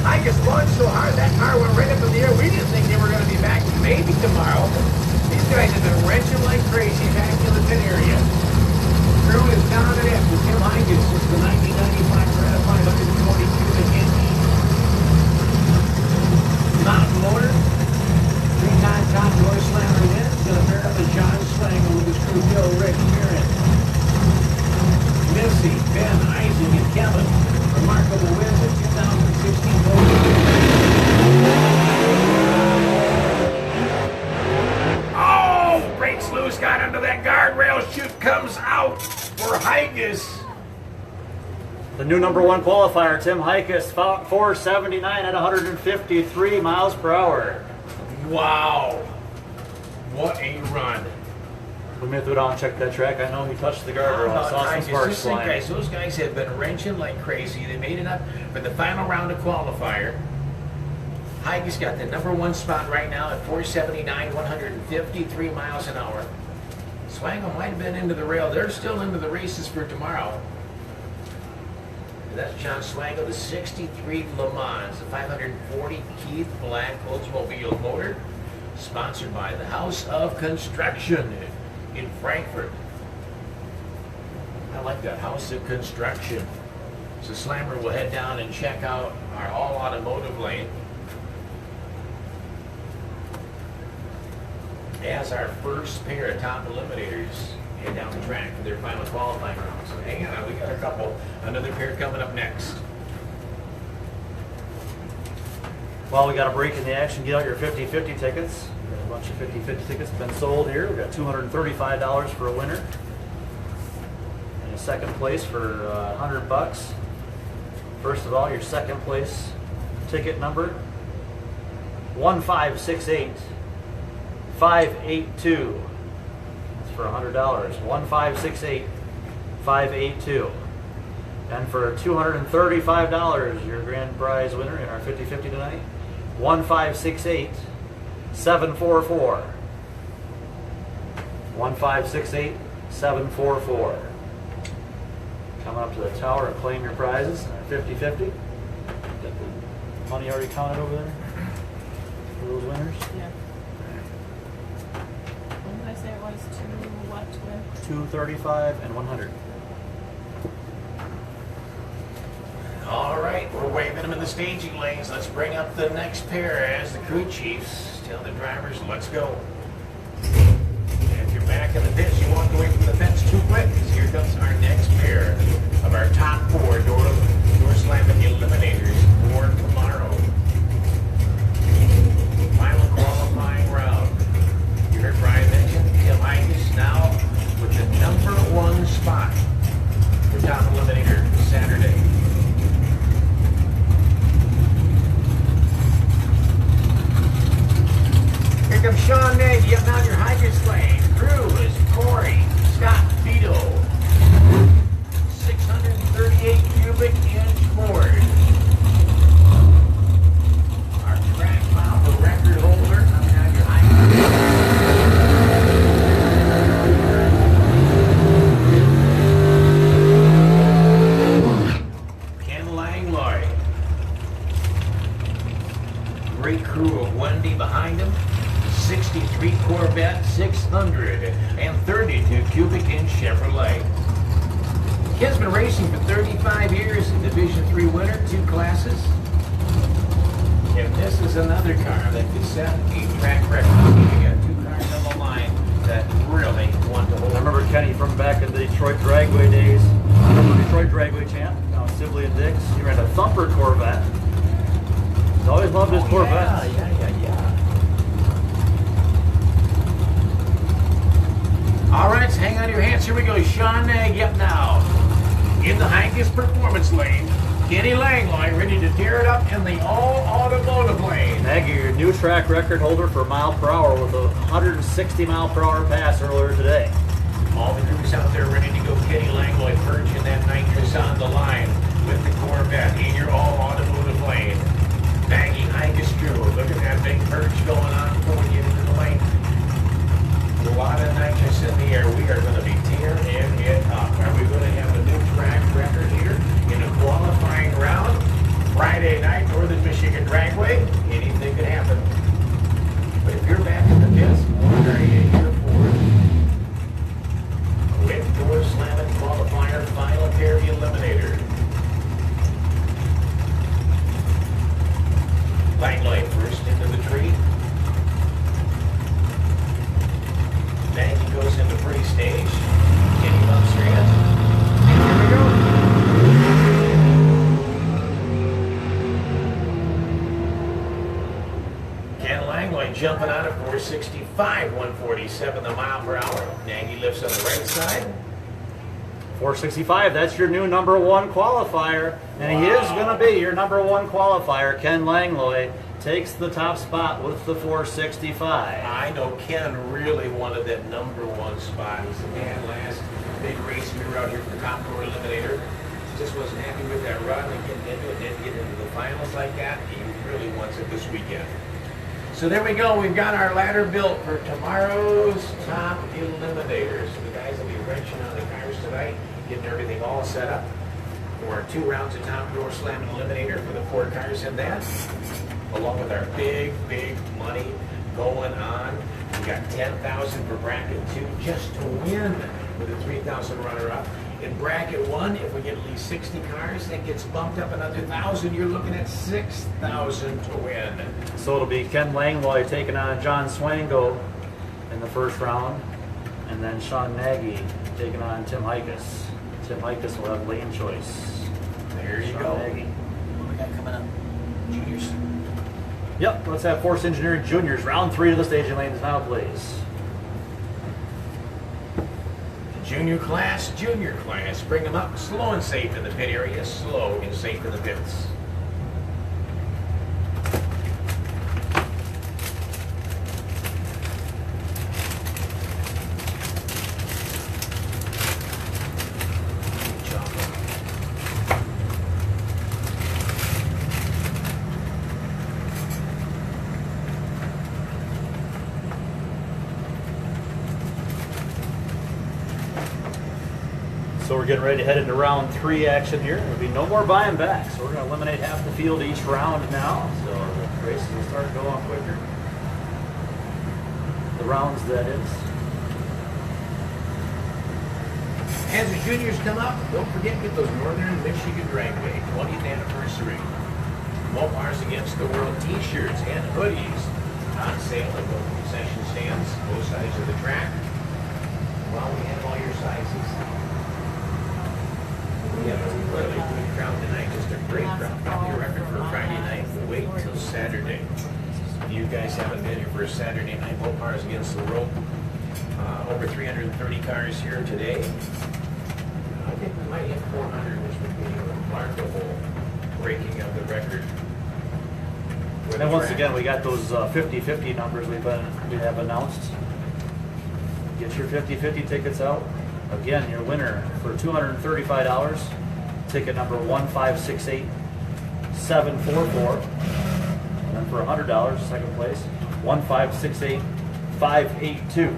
Higus launched so hard that car went right up in the air. We didn't think they were going to be back maybe tomorrow. These guys have been wrenching like crazy back in the pit area. Crew is down and after Tim Higus is the 1995 ratified 140 cubic inch mountain motor. 3-time top door slammer wins. Going to pair up with John Slangle with his crew Bill, Rick, Aaron, Missy, Ben, Isaac, and Kevin. Remarkable wins at 2016 Oh! Breaks loose, got under that guardrail, chute comes out for Higus. The new number 1 qualifier, Tim Hikus, 479 at 153 miles per hour. Wow. What a run. We may go down and check that track. I know he touched the guardrail. I saw some sparks flying. Guys, those guys have been wrenching like crazy. They made it up for the final round of qualifier. Higus got the number 1 spot right now at 479, 153 miles an hour. Swango might have been into the rail. They're still into the races for tomorrow. That's John Swango, the 63 Le Mans, the 540 Keith Black Oldsmobile motor, sponsored by the House of Construction in Frankfurt. I like that, House of Construction. So Slammer will head down and check out our all automotive lane as our first pair of top eliminators head down the track for their final qualifying round. So hang on, we got a couple, another pair coming up next. Well, we got a break in the action. Get out your 50-50 tickets. We got a bunch of 50-50 tickets been sold here. We got $235 for a winner. And a second place for $100. First of all, your second place ticket number 1568 582. It's for $100. 1568 582. And for $235, your grand prize winner in our 50-50 tonight, 1568 744. 1568 744. Coming up to the tower and claim your prizes in our 50-50. Got the money already counted over there for those winners. Yeah. When did I say it was? Two what to win? 235 and 100. All right, we're waving them in the staging lanes. Let's bring up the next pair as the crew chiefs tell the drivers, let's go. And if you're back in the pits, you walk away from the fence too quick, because here comes our next pair of our top four door slamming eliminators for tomorrow. Final qualifying round. You heard Brian mention Tim Hikus now with the #1 spot for top eliminator Saturday. Here comes Sean Nagy up on your Hikus lane. Crew is Corey, Scott, Vito. 638 cubic inch Ford. Our track mile for record holder coming out your Hikus. Ken Langloy. Great crew of Wendy behind him. 63 Corvette 632 cubic inch Chevrolet. Ken's been racing for 35 years, Division III winner, 2 classes. And this is another car that could set a track record. We got 2 cars on the line that really want to hold. I remember Kenny from back in the Detroit Dragway days. Remember Detroit Dragway champ, now Sibley and Dix. He ran a Thumper Corvette. He's always loved his Corvettes. Yeah. All right, so hang on to your hats. Here we go. Sean Nagy up now. In the Hikus performance lane. Kenny Langloy ready to tear it up in the all-automotive lane. Nagy, your new track record holder for mile per hour with a 160 mile per hour pass earlier today. All the crews out there ready to go. Kenny Langloy purging that nitrous on the line with the Corvette in your all-automotive lane. Nagy Hikus crew. Look at that big purge going on before we get into the lane. A lot of nitrous in the air. We are going to be tearing it up. Are we going to have a new track record here in a qualifying round? Friday night, Northern Michigan Dragway. Anything could happen. But if you're back in the pits, what are you here for? With door slamming qualifier, final pair of eliminator. Langloy first into the tree. Nagy goes into pre-stage. Kenny bumps her in. Here we go. Ken Langloy jumping out of 465, 147 the mile per hour. Nagy lifts on the right side. 465, that's your new #1 qualifier. And he is going to be your #1 qualifier. Ken Langloy takes the top spot with the 465. I know Ken really wanted that #1 spot. He said, man, last big race we were out here for the top four eliminator. Just wasn't happy with that run and getting into it, didn't get into the finals like that. He really wants it this weekend. So there we go. We've got our ladder built for tomorrow's top eliminators. The guys will be wrenching on the cars tonight, getting everything all set up for 2 rounds of top door slam and eliminator for the 4 cars in that. Along with our big money going on. We got $10,000 for bracket 2 just to win with a $3,000 runner-up. In bracket 1, if we get at least 60 cars, that gets bumped up another $1,000. You're looking at $6,000 to win. So it'll be Ken Langloy taking on John Swango in the first round, and then Sean Nagy taking on Tim Hikus. Tim Hikus will have lane choice. There you Sean go. Nagy. What do we got coming up? Juniors. Yep, let's have Force Engineering Juniors. Round 3 to the staging lanes now, please. Junior class. Bring them up slow and safe in the pit area. Slow and safe in the pits. So we're getting ready to head into round 3 action here. There'll be no more buying back. So we're going to eliminate half the field each round now. So the races will start going quicker. The rounds, that is. As the juniors come up, don't forget to get those Northern Michigan Dragway 20th anniversary Mopars Against the World t-shirts and hoodies on sale at both concession stands, both sides of the track. Well, we have all your sizes. We have a really good crowd tonight, just a great crowd. Probably a record for a Friday night. We'll wait until Saturday. You guys haven't been here for a Saturday night Mopars Against the World. Over 330 cars here today. I think we might hit 400, which would be a remarkable breaking of the record. And once again, we got those 50-50 numbers we have announced. Get your 50-50 tickets out. Again, your winner for $235, ticket number 1568744. And then for $100, second place, 1568582.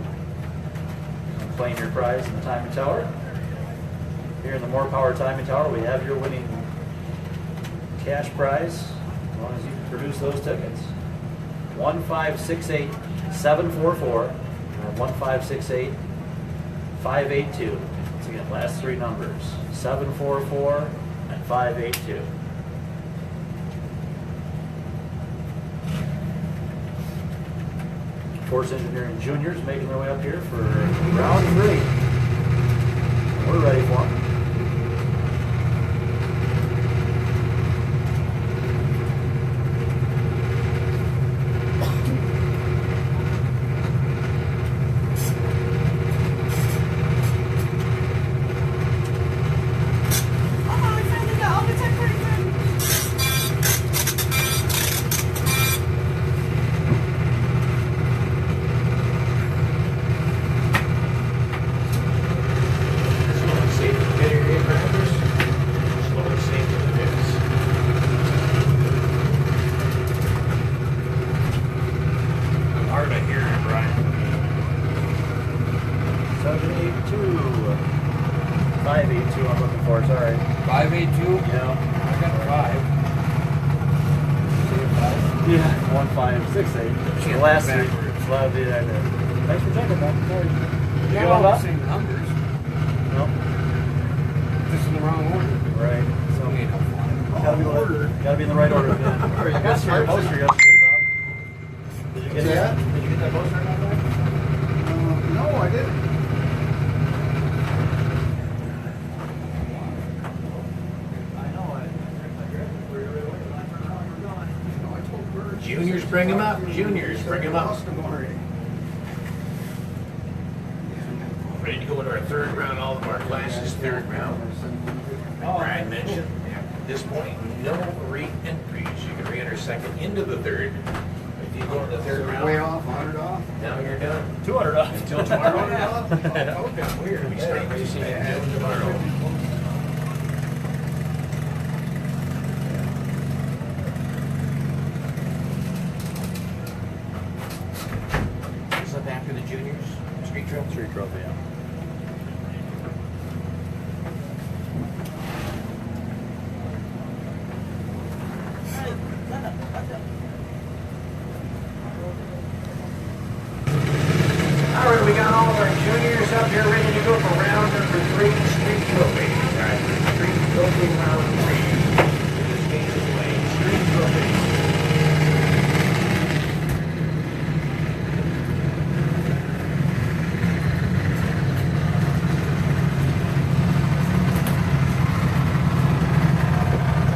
Claim your prize in the timing tower. Here in the More Power Timing Tower, we have your winning cash prize, as long as you can produce those tickets. 1568744 and 1568582. Once again, last 3 numbers, 744 and 582. Force Engineering Juniors making their way up here for round 3. We're ready for them. Thanks for checking that. Yeah, all the same numbers. No. Just in the wrong order. Right. So We ain't no fun. gotta be in the right order. Then. I got your poster yesterday, Bob. Did you get that? Did you get that poster out there? No, I didn't. Juniors, bring them up. Juniors, bring them up. Ready to go into our 3rd round, all of our classes, 3rd round. Like Brian mentioned, at this point, no re-entries. You can re-enter second into the 3rd. If you go in the 3rd round, Way off, 100 off. now you're done. 200 off. Until tomorrow. Okay, weird. We start racing until tomorrow. What's up after the juniors? Street Trail? Street trophy, yeah. All right, we got all of our juniors up here ready to go for round number 3, Street Trophy. All right, Street Trophy round 3. This game is playing Street Trophy.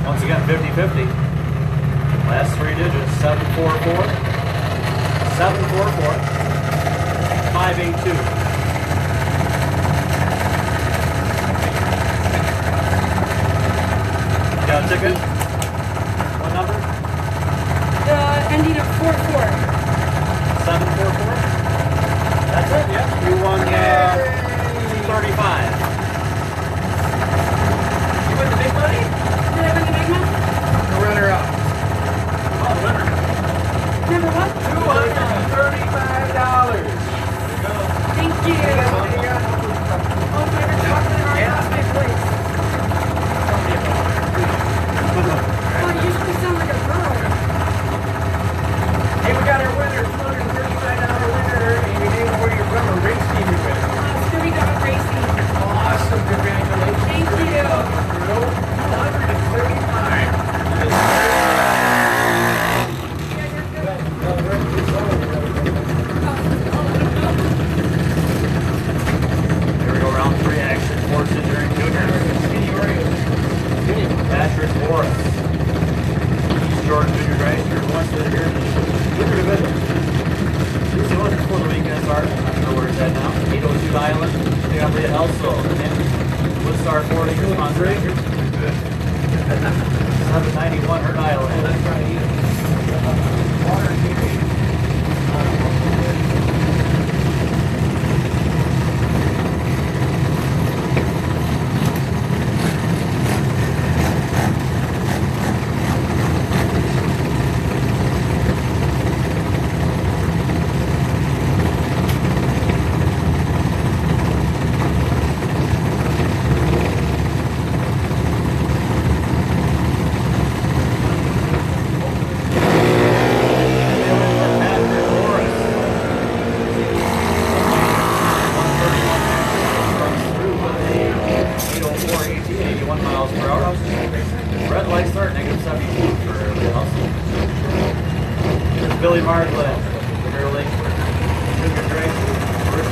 Once again, 50-50. Last 3 digits, 744, 744, 582. Got a ticket? What number? Ending at 44. 744? That's it, yep. You won 235. You win the big money? Did I win the big one? The runner-up. Oh, winner. Number what? $235. Thank you. Oh, favorite chocolate or Yeah. not?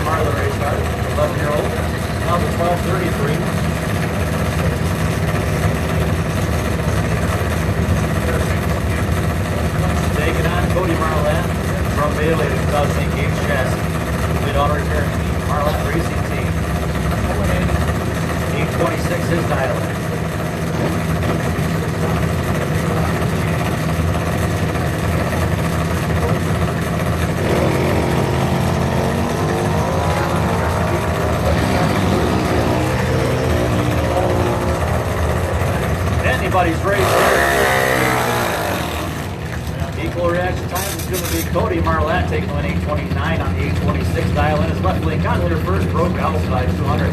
Marla race car, 11-year-old. Now the 1233. Taking on Cody Marlette from Bailey, the 2008 Gage chassis. Complete auto repair Marlette Racing Team. 826 his dial. Anybody's race here. Equal reaction time is going to be Cody Marlette taking on 829 on the 826 dial in. His left lane got there first, broke out by 200.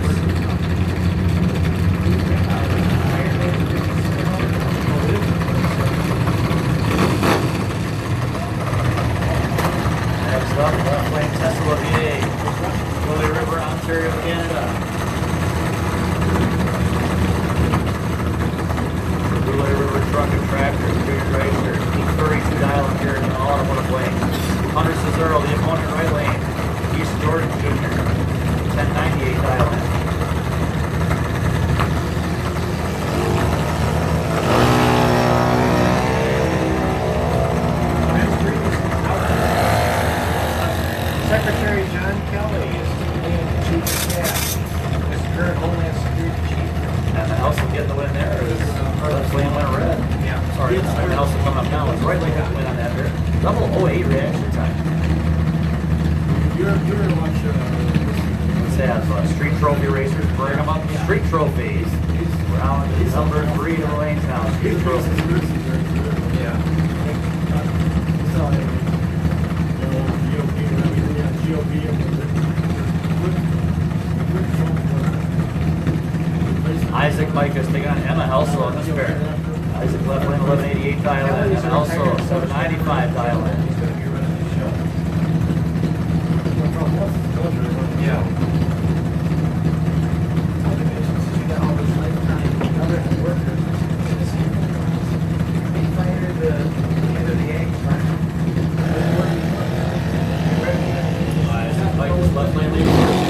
Next up, left lane Tesla VA, Willie River, Ontario, Canada. Willie River Truck and Tractor, Junior Racer, 832 dial in here in the automotive lane. Hunter Cesaro, the opponent right lane. East Jordan Jr., 1098 dial in. Secretary John Kelly is the chief of staff. This current Homeland Security chief. And the house will get the win there. Left lane went red. Yeah. Sorry, the house will come up now. It's right lane got the win on that there. Double 08 reaction time. You're much, Let's have street trophy racers bring them up. Street trophies. Round number 3 in the lanes now. Street trophies. Yeah. Isaac Micah's taking on Emma Elso in this pair. Isaac left lane 1188 dial in. Emma Elso 795 dial in. Yeah. Isaac Micah's left lane leading first.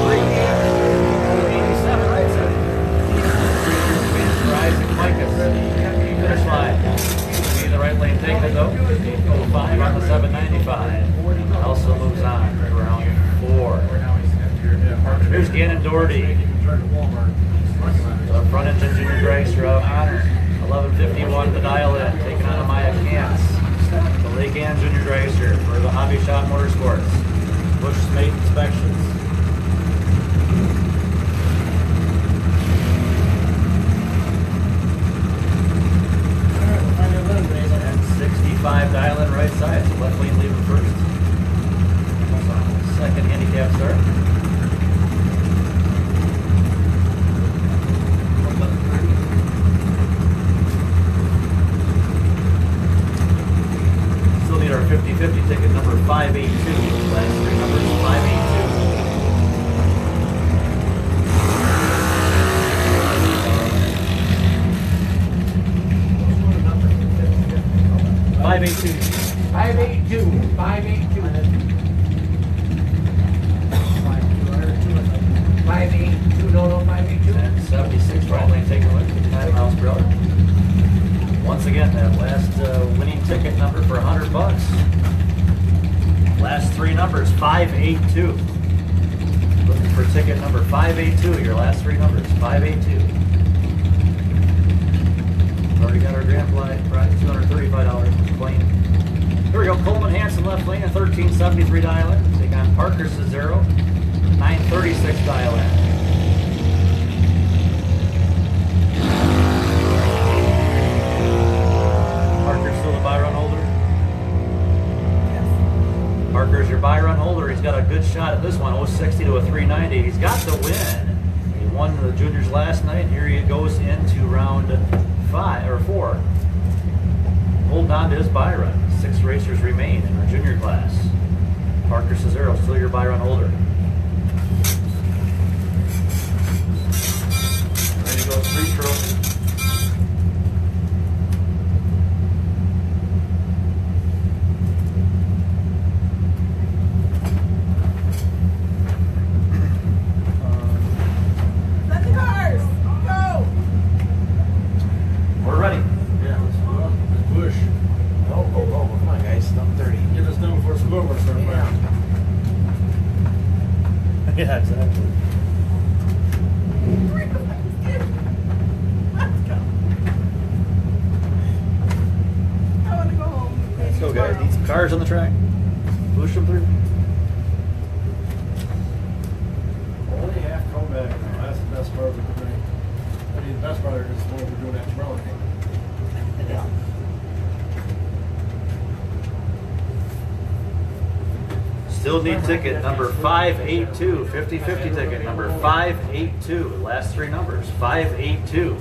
387 right side. For Isaac Micah's finish line. Be in the right lane take it though. 805 on the 795. Also moves on to round 4. Here's Gannon Doherty. The front engine junior racer out honor. 1151 the dial in, taking on Amaya Kantz. The Lake Ann junior racer for the Hobby Shop Motorsports. Bush Mate Inspections. And 65 dial in right side, so left lane leaving first. Second handicap start. Still need our 50-50 ticket number 582. Last 3 numbers 582. $582. 582. 582. 582. No, 582. And 76 right lane taking away 59 miles per hour. Once again, that last winning ticket number for $100. Last 3 numbers 582. Looking for ticket number 582. Your last 3 numbers 582. Already got our grand prize, $235 claim. Here we go, Coleman Hanson left lane, a 1373 dial in. Take on Parker Cesaro, 936 dial in. Parker's still the buy run holder? Yes. Parker's your buy run holder. He's got a good shot at this one, 060 to a 390. He's got the win. He won the juniors last night. Here he goes into round 4. Holding on to his buy run. 6 racers remain in our junior class. Parker Cesaro, still your buy run holder. Ready to go street trophy. Yeah, exactly. Let's go. I want to go home. Let's go, guys. tomorrow. Need some cars on the track. Push them through. Only half come back now. That's the best part of the thing. I mean, the best part is when we're doing that tomorrow. Yeah. Still need ticket number 582. 50-50 ticket number 582. Last three numbers. 582.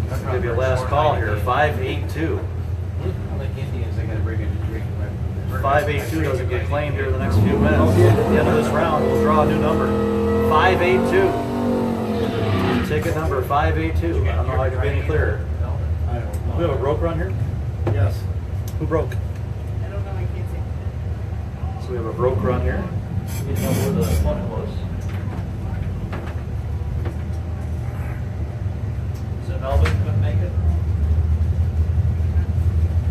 That's going to be a last call here. 582. Like Indians, they gotta bring in a drink. 582 doesn't get claimed here in the next few minutes. At the end of this round, we'll draw a new number. 582. Ticket number 582. I don't know how I can be any clearer. I don't know. We have a broker on here? Yes. Who broke? I don't know. I can't see. So we have a broker on here. We didn't know where the opponent was. Is it Melvin couldn't make it?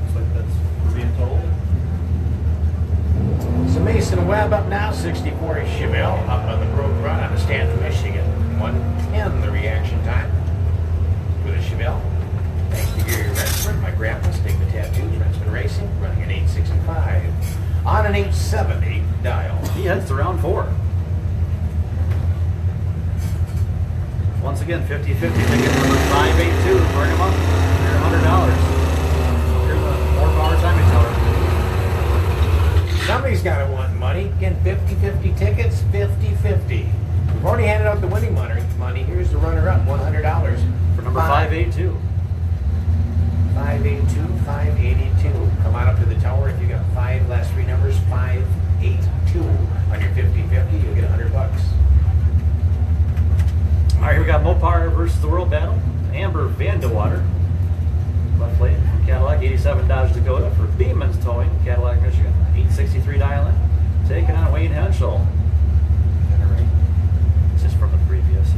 Looks like that's what we're being told. So Mason Webb up now, 64 is Chevelle, up on the Broke Run out of Stanton, Michigan. 110 the reaction time with a Chevelle. Thanks to Gary Rensford, my grandpa, Stigma Tattoos, Rensford Racing, running an 865 on an 870 dial. He heads to round 4. Once again, 50-50 ticket number 582. Bring him up. You're $100. Here's a more power timing teller. Somebody's got to want money. Again, 50-50 tickets, 50-50. We've already handed out the winning money. Here's the runner-up, $100. For number 582. 582, 582. Come on up to the tower. If you got 5 last 3 numbers, 582 on your 50-50, you'll get $100. All right, here we got Mopar versus the World Battle. Amber Vandewater, left lane from Cadillac, 87 Dodge Dakota for Beeman's Towing, Cadillac, Michigan, 863 dial in. Taking on Wayne Henschel. It's just from the previous.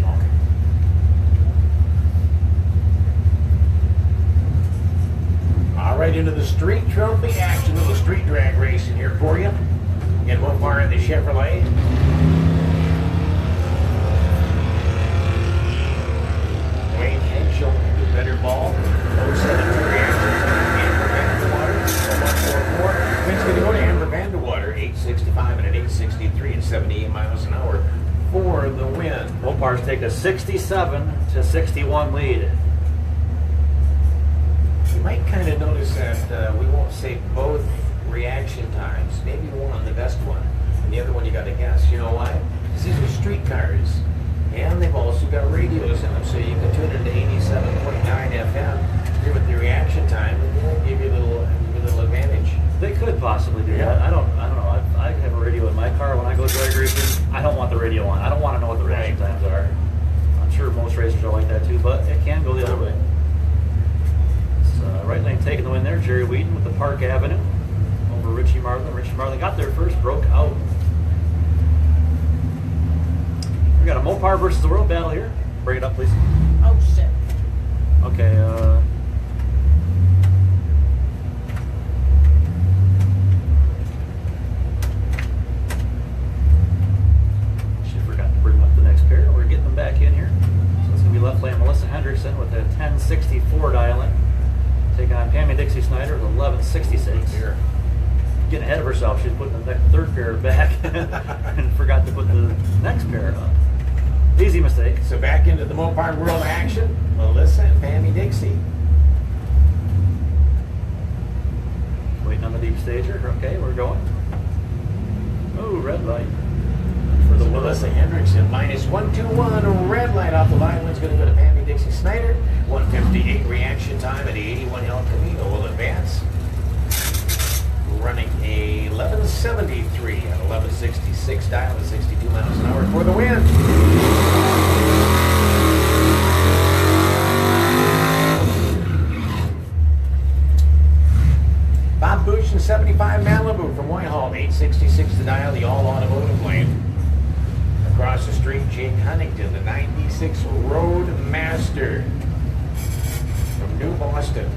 All right, into the street trophy action of the street drag racing here for you. In Mopar in the Chevrolet. Wayne Henschel, the better ball. 072 reaction time. Amber Vandewater, 144. Wayne's going to go to Amber Vandewater, 865 and an 863 at 78 miles an hour for the win. Mopar's take a 67-61 lead. You might kind of notice that we won't say both reaction times. Maybe one, the best one, and the other one you got to guess. You know why? Because these are street cars, and they've also got radios in them, so you can tune into 87.9 FM here with the reaction time, and they'll give you a little advantage. They could possibly do that. I don't know. I have a radio in my car when I go drag racing. I don't want the radio on. I don't want to know what the reaction times are. I'm sure most racers are like that too, but it can go the other way. Right lane taking the win there. Jerry Wheaton with the Park Avenue over Richie Marlin. Richie Marlin got there first, broke out. We got a Mopar versus the World Battle here. Bring it up, please. Oh shit. Okay, she forgot to bring up the next pair. We're getting them back in here. So it's going to be left lane Melissa Hendrickson with a 1064 dial in. Taking on Pammy Dixie Snyder with 1166. Here. Getting ahead of herself. She's putting the third pair back and forgot to put the next pair up. Easy mistake. So back into the Mopar World action, Melissa and Pammy Dixie. Waiting on the deep stager. Okay, we're going. Oh, red light. For the Melissa Hendrickson, minus 121, red light off the line. One's going to go to Pammy Dixie Snyder. 158 reaction time at 81 El Camino will advance. Running a 1173 at 1166 dial at 62 miles an hour for the win. Bob Bush and 75 Malibu from Whitehall, 866 the dial, the all automotive lane. Across the street, Jake Huntington, the 96 Roadmaster from New Boston.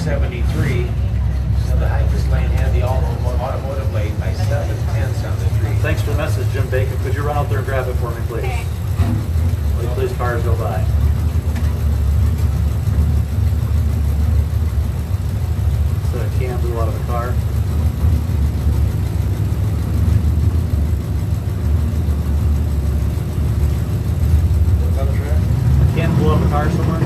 173. So the Highest Lane had the automotive lane by 7/10 on the street. Thanks for the message, Jim Bacon. Could you run out there and grab it for me, please? Okay. Please, cars go by. So a can blew out of the car. What's on the track? A can blew out of the car somewhere.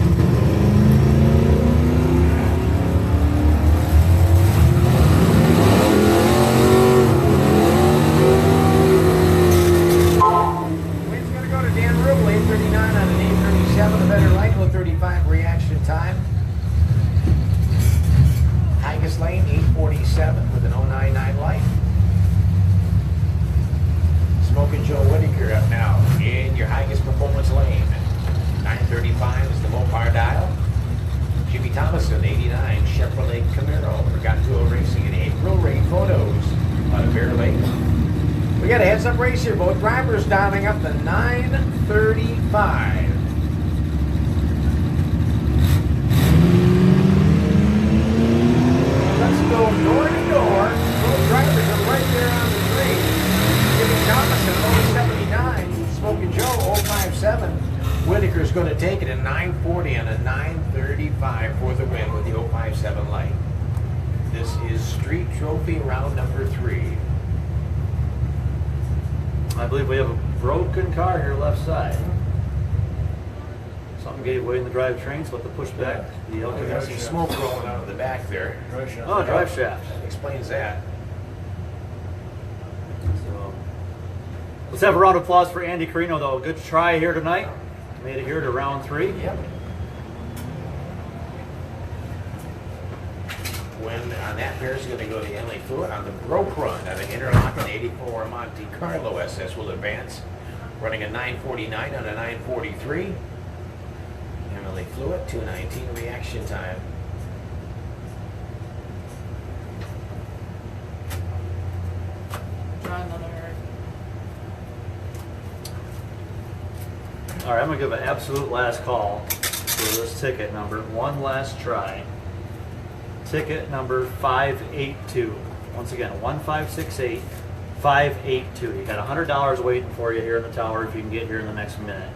Wind's gonna go to Dan Rubel, 839 on an 837, a better light, 35 reaction time. Highest Lane, 847 with an 099 light. Smoking Joe Whitaker up now in your highest performance lane. 935 is the Mopar dial. Jimmy Thomason, 89, Chevrolet Camaro. Forgot to racing in April. Rain photos out of Bear Lake. We got a heads-up race here. Both drivers dialing up to 935. Let's go door to door. Both drivers are right there on the street. Jimmy Thomason, 079. Smoking Joe, 057. Whitaker's going to take it at 940 and a 935 for the win with the 057 light. This is Street Trophy round number 3. I believe we have a broken car here left side. Something gave way in the drivetrain, so let the push back. The I LKS. see smoke rolling out of the back there. Drive shaft. Oh, drive shaft. That explains that. So, let's have a round of applause for Andy Carino, though. Good try here tonight. Made it here to round 3. Yep. When on that pair is going to go to Emily Fluid on the broke run on an interlocking 84 Monte Carlo SS will advance, running a 949 on a 943. Emily Fluid 219 reaction time. Draw another. All right, I'm going to give an absolute last call for this ticket number. One last try. Ticket number 582. Once again, 1568 582. You got $100 waiting for you here in the tower if you can get here in the next minute.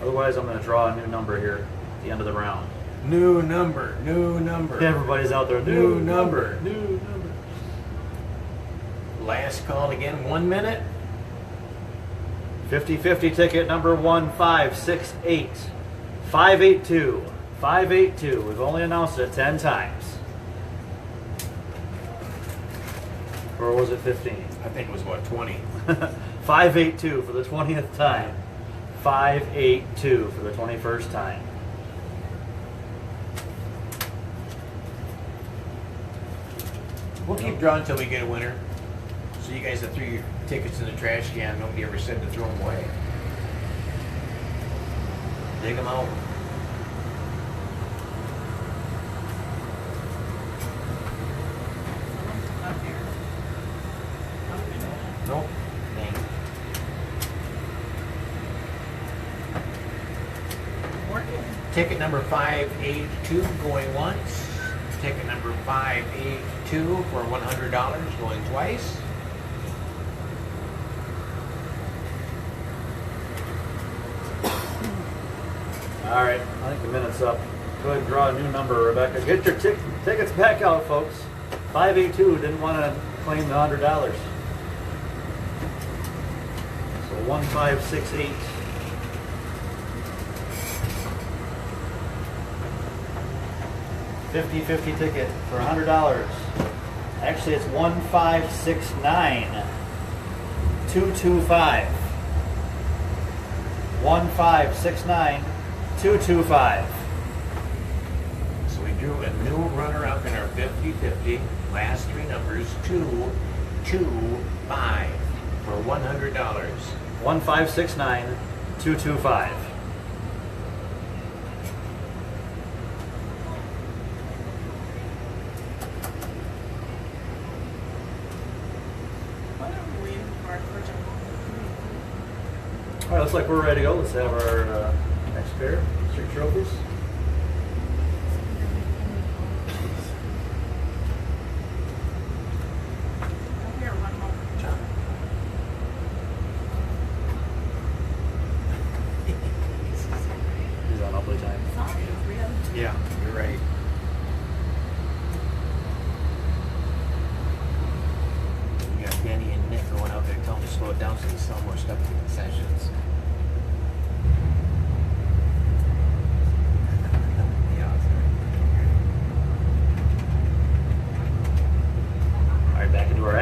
Otherwise, I'm going to draw a new number here at the end of the round. New number, new number. Everybody's out there. New number. New number. Last call again, 1 minute. 50-50 ticket number 1568 582. 582. We've only announced it 10 times. Or was it 15? I think it was what, 20. 582 for the 20th time. 582 for the 21st time. We'll keep drawing until we get a winner. So you guys that threw your tickets in the trash can, nobody ever said to throw them away. Dig them out. Up here. Nope. Dang. Working. Ticket number 582 going once. Ticket number 582 for $100 going twice. All right, I think the minute's up. Go ahead and draw a new number, Rebecca. Get your tickets back out, folks. 582 didn't want to claim the $100. So 1568. $50 ticket for $100. Actually, it's 1569 225. 1569 225. So we drew a new runner-up in our 50-50. Last three numbers, 225 for $100. 1569 225. What are we waiting for Jim? All right, looks like we're ready to go. Let's have our next pair, Street Trophies.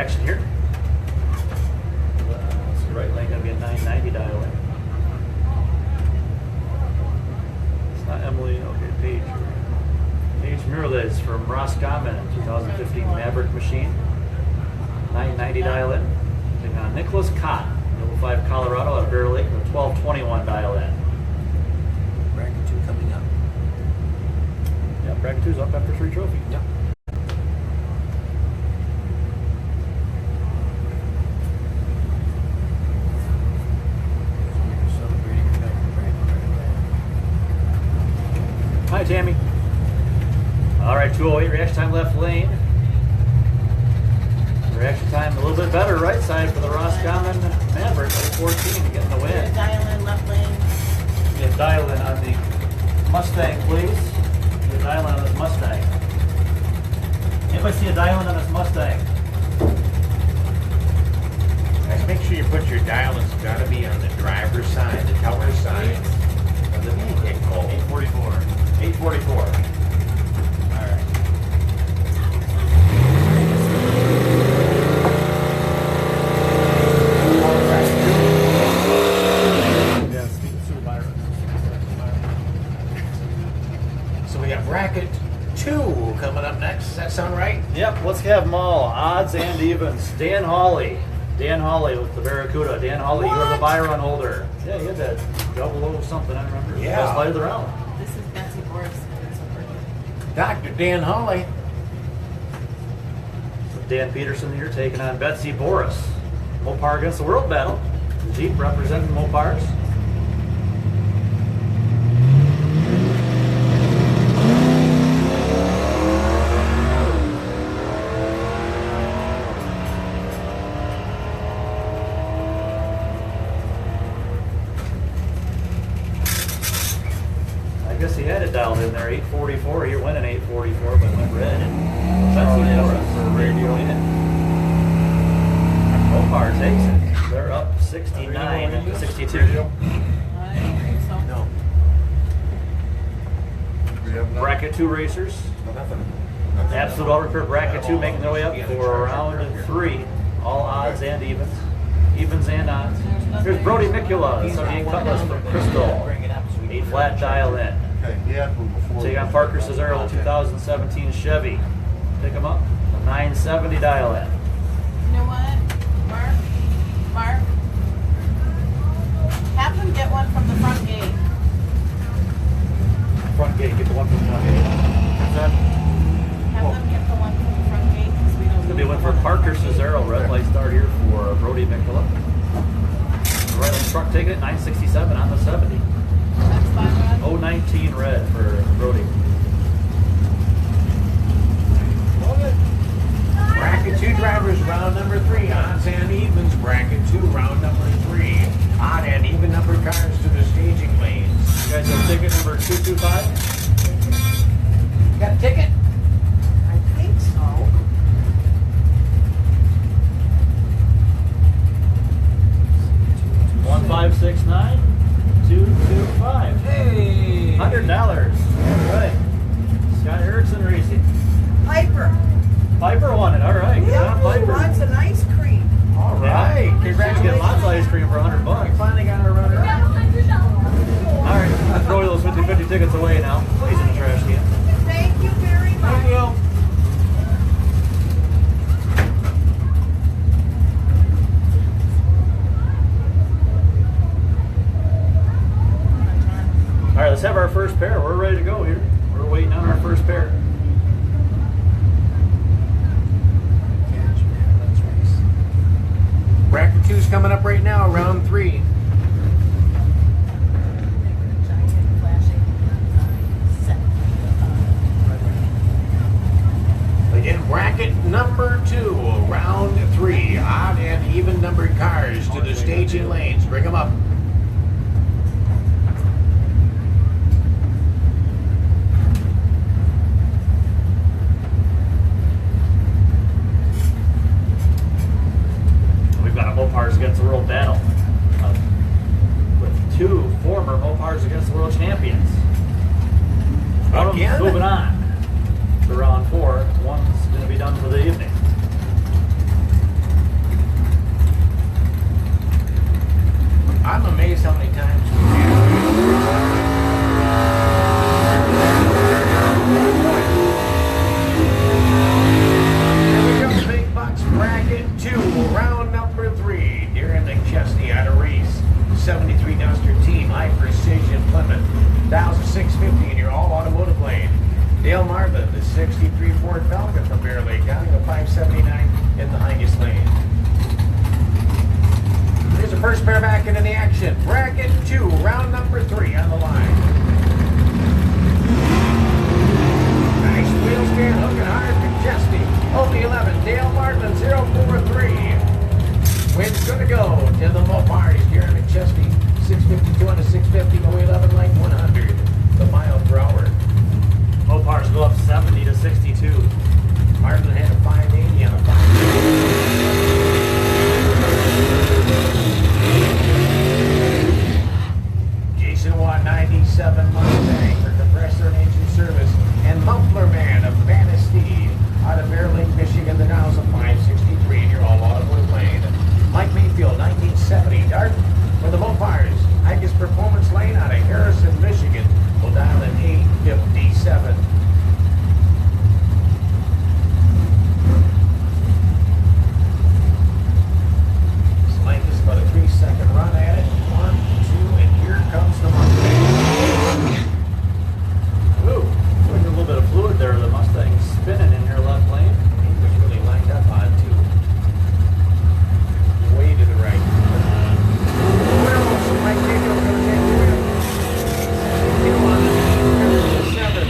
action here. So the right lane gonna be a 990 dial in. It's not Emily, okay, Paige. Paige Murles from Roscommon, 2015 Maverick Machine. 990 dial in. Taking on Nicholas Cott, 05 Colorado out of Bear Lake with a 1221 dial in. Bracket 2 coming up. Yeah, bracket 2's up after 3 trophies. Yep. Hi, Tammy. All right, 208 reaction time left lane. Reaction time a little bit better right side for the Roscommon Maverick, 14 getting the win. Dial in left lane. Get dial in on the Mustang, please. Get dial in on this Mustang. Anybody see a dial in on this Mustang? Guys, make sure you put your dial in. It's got to be on the driver's side, the tower side of the vehicle. 844. 844. All right. Yeah, Sue Byron. So we got bracket 2 coming up next. Does that sound right? Yep, let's have them all. Odds and evens. Dan Hawley. Dan Hawley with the Barracuda. Dan Hawley, you're the Byron holder. Yeah, you had that 00 something, I remember. Yeah. Best light of the round. This is Betsy Boris. Dr. Dan Hawley. Dan Peterson here taking on Betsy Boris. Mopar against the world battle. Jeep representing Mopars. I guess he had it dialed in there, 844. You're winning 844, but went red. And Betsy Boris for radio. Mopar takes it. They're up 69 to 62. I don't think so. No. Bracket 2 racers. Nothing. Absolute Auto Repair Bracket 2 making their way up for round 3. All odds and evens. Evens and odds. Here's Brody Mikula, 78 Cutlass from Crystal. 8 flat dial in. Okay, yeah, before. Take on Parker Cesaro, 2017 Chevy. Pick him up. A 970 dial in. You know what? Mark, have them get one from the front gate. Front gate, get the one from the front gate. Have them get the one from the front gate because we don't. It's going to be one for Parker Cesaro. Red light start here for Brody Mikula. Right lane truck ticket, 967 on the 70. That's fine, Rod. 019 red for Brody. Bracket 2 drivers, round number 3. Odds and evens, bracket 2, round number 3. Odd and even numbered cars to the staging lanes. You guys have ticket number 225? Got a ticket? I think so. One 569 225. Hey! $100. All right. Scott Erickson Racing. Piper. Piper won it. All right. Good Yeah, job, who Piper. wants an ice cream? All right. You get lots of ice cream for $100. We finally got our runner. All right. Let's throw those 50-50 tickets away now. Please in the trash can. Thank you very much. Thank you. All right. Let's have our first pair. We're ready to go here. We're waiting on our first pair. Bracket 2's coming up right now, round 3. Giant flashing set. Again, bracket number 2, round 3. Odd and even numbered cars to the staging lanes. Bring them up. We've got a Mopars Against the World battle with 2 former Mopars Against the World champions. One of them's Again? moving on to round 4. One's going to be done for the evening. the 63 Ford Falcon from Bear Lake, down to 579 in the highest lane. Here's the first pair back into the action. Bracket 2, round number 3 on the line. Nice wheel stand, hooking hard, Majesty. Over 11, Dale Martin, 043. Wind's gonna go to the Mopars here in Majesty. 652 on the 650, go 11 like 100. The mile per hour. Mopars go up 70 to 62. Martin had a 580 on a 580. Jason Watt 97 Mustang for compressor and engine service. And Muffler Man of Manistee out of Bear Lake, Michigan. The now's a 563 and you're all automotive lane. Mike Mayfield 1970 Dart for the Mopars. Icus Performance Lane out of Harrison, Michigan. We'll dial in 857. Mike is about a 3-second run at it. 1, 2, and here comes the Mustang. Ooh, there's a little bit of fluid there. The Mustang's spinning in your left lane. He was really lined up on two. Way to the right. Mike Mayfield goes into him. Get him on the 7.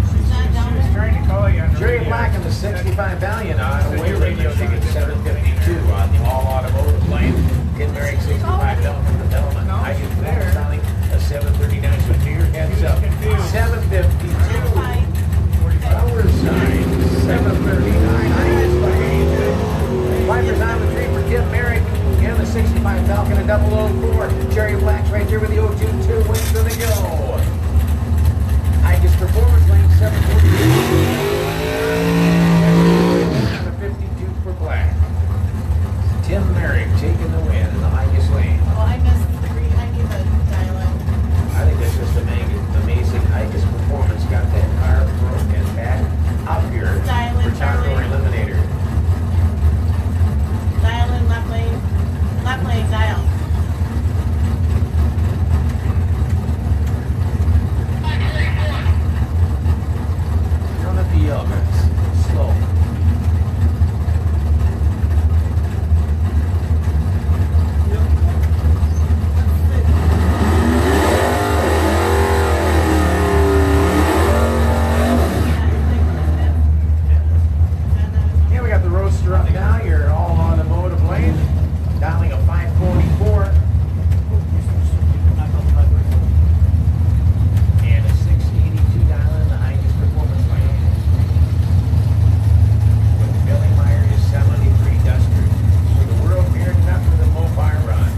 She's trying to call you on the Jerry radio. Black in the 65 Valiant on away radio ticket 752 on the all automotive lane. Get married 65 down from the Delman. No, I she's get there. selling a 739 so dear heads up. 752. Power sign 739. Highest lane. Wipers on the tree for Kim Merrick. In the 65 Falcon, a 004. Jerry Black's right there with the 022. Wins for the go. Icus Performance Lane 742. 52 for Black. Tim Merrick taking the win in the highest lane. Oh, I missed the green. I need the dial-in. I think that's just amazing. Icus Performance got that car broken back up here Dial in, for Taco Charlie. Eliminator. Dial in left lane. Left lane, dial. On the field, it's slow. Yeah, we got the roaster up now. You're all on the automotive lane. Dialing a 544 and a 682 dial in the highest performance lane. With Billy Myers 73 Duster for the world mirrored up for the Mopar run.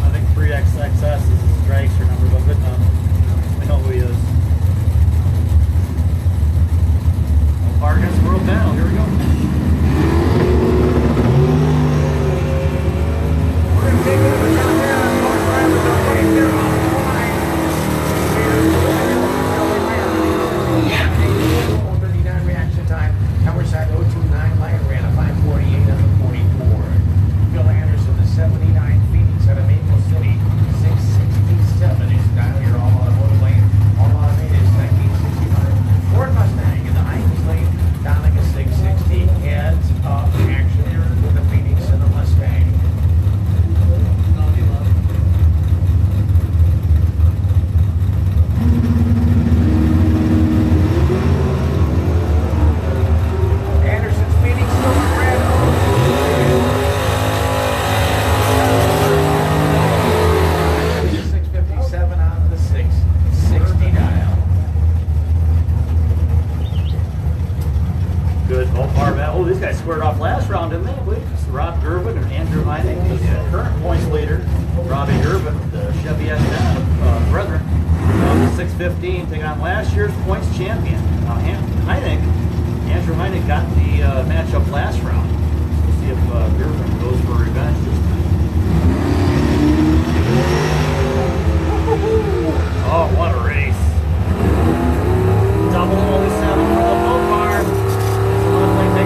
I think 3XXS is his dragster number, but good enough. We know who he is. Mopar against World Battle. Here we go. We're going to take over down there on North Drivers on way there on the line. Yeah, 39 reaction time. Tower side 029 Lion ran a 548 on the 44. Bill Anderson, the 79 Phoenix out of Maple City, 667 is down here all automotive lane. All automated is 1965. Ford Mustang in the highest lane, down like a 660. Heads up action here with the Phoenix and the Mustang. Anderson's Phoenix still in red. 657 on the 660 dial. Good Mopar battle. Oh, these guys squared off last round, didn't they? I believe it's Rob Gervin and Andrew Heining, the current points leader. Robbie Gervin, the Chevy S10 brethren, the 615, taking on last year's points champion. Heining, Andrew Heining got the matchup last round. We'll see if Gervin goes for revenge this time. Oh, what a race. Double 07 for the Mopar. It's a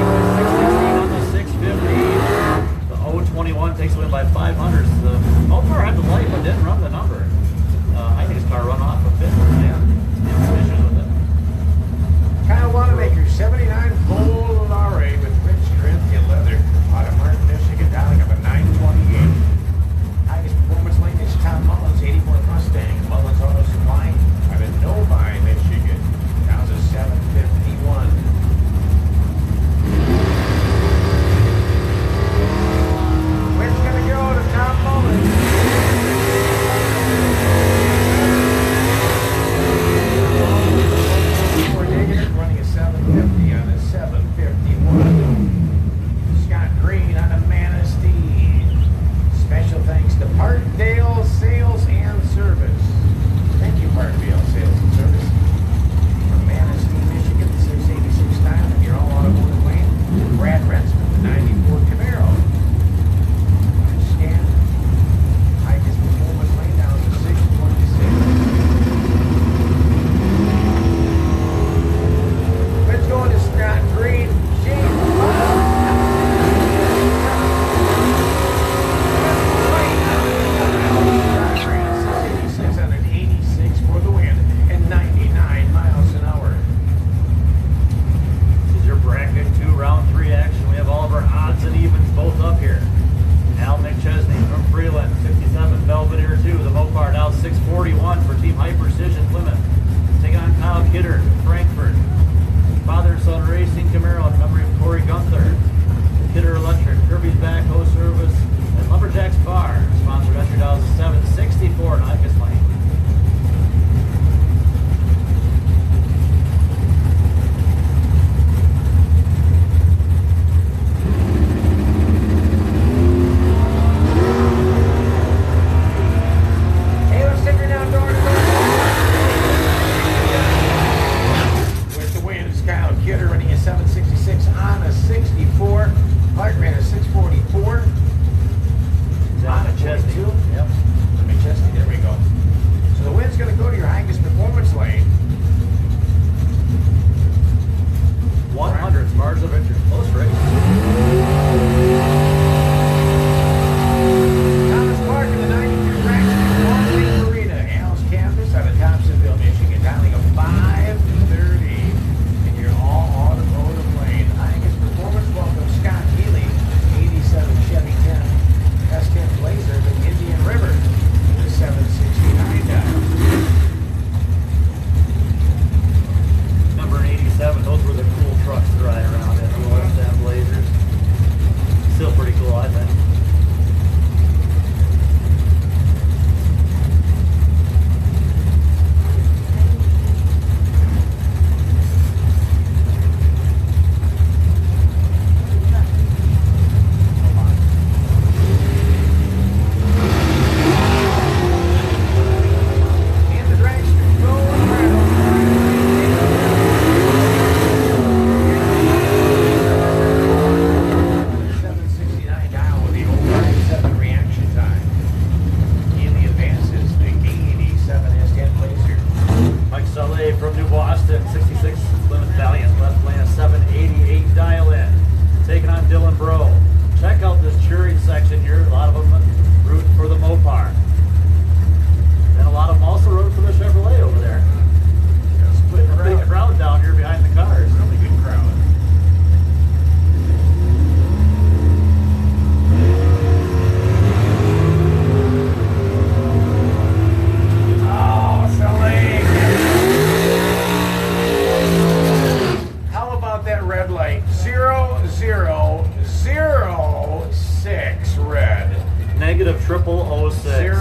Kidder Electric, Kirby's Backhoe Service, and Lumberjacks Bar. Sponsored entry dials 764 in Icus Lane. Hey, let's take her down door to door. With the winds, Kyle Kidder running a 766 on a 64. Clark ran a 644. On a Chesney. 22. Yep. McChesney, there we go. So the wind's going to go to your highest performance lane. 100 margin of victory. Close race. Thomas Park in the 93 Braxton Long Lake Marina, Al's campus out of Thompsonville, Michigan, dialing a 530 in your all automotive lane. Highest performance, welcome Scott Healy, 87 Chevy 10, S10 Blazer, the Indian River, the 769 dial. Number 87, those were the cool trucks to ride around in. The West Blazers. Still pretty cool, I think. And the dragster going around. 769 dial with the old 7 reaction time. Healy advances the 87 S10 Blazer. Mike Saleh from New Boston, 66 Plymouth Valiant, left lane, a 788 dial in. Taking on Dylan Bro. Check out this cheering section here. A lot of them root for the Mopar. And a lot of them also root for the Chevrolet over there. Putting a big crowd down here behind the cars. Really good crowd. Oh, Saleh. How about that red light? 0006 red. Negative 0006. 0006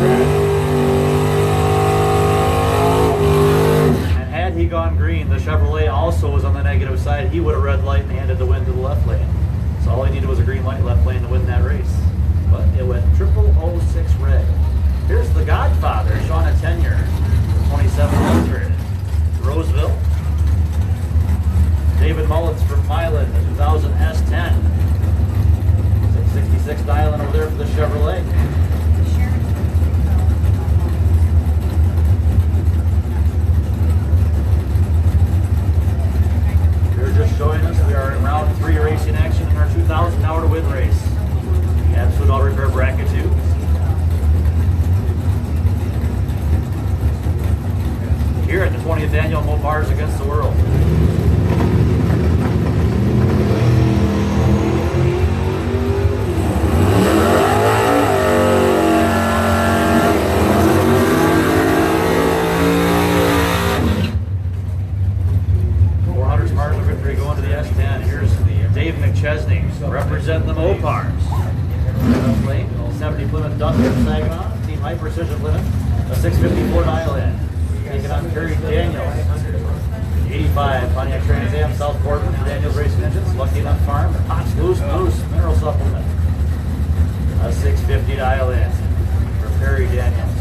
red. And had he gone green, the Chevrolet also was on the negative side. He would have red light and handed the win to the left lane. So all he needed was a green light left lane to win that race. But it went 0006 red. Here's the Godfather, Shauna Tenure, 2700. Roseville. David Mullins from Milan, the 2000 S10. 66 dialing over there for the Chevrolet. You're just showing us we are in round 3 racing action in our 2,000 hour to win race. The Absolute Auto Repair Bracket 2. Here at the 20th Annual Mopars Against the World. Going to the S10. Here's Dave McChesney representing the Mopars. Lane, 70 Plymouth Duster, Saginaw, Team High Precision Plymouth, a 654 dial in. Taking on Terry Daniels. 85 Pontiac Trans Am, South Portland, Daniels Racing Engines, Lucky Enough Farm, Pots Loose Moose Mineral Supplement. A 650 dial in for Perry Daniels.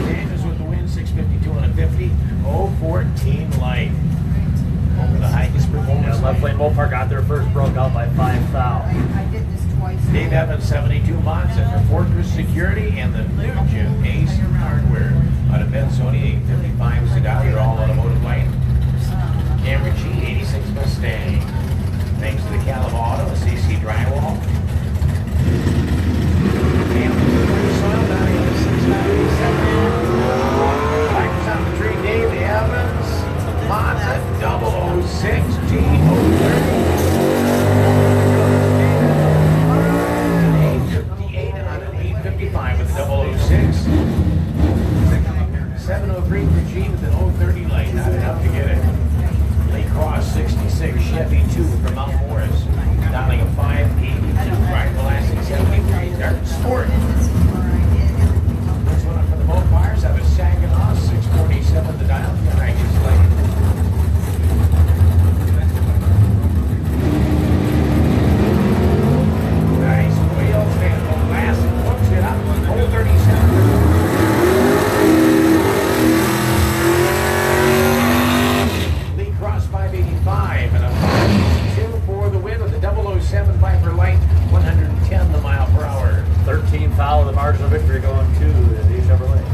Daniels with the win, 652 and a 50, 014 light. Over the highest performance. Yeah, left lane Mopar got there first, broke out by 5 thou. I did this twice. Dave Evans, 72 Monza for Fortress Security and the Nugent Ace Hardware. Out of Bensoni, 855 is the dial, your all automotive lane. Camry G86 Mustang. Thanks to the Calum Auto, CC Drywall. Soil down in the 697. Bikers on the tree, Dave Evans. Monza 006 G030. 858 on an 855 with a 006. 703 for G with an 030 light. Not enough to get it. Lee Cross 66 Chevy 2 from Mount Morris. Dialing a 582. Ryan Classic 73. Dark Sport. Next one up for the Qualifiers out of Saginaw 647 the dial. Thank you, Slade. Nice wheels and the last hooks it up. 037. Lee Cross 585 and a 582 for the win with the 007 Viper Light, 110 the mile per hour. 13 foul, the margin of victory going to the Chevrolet.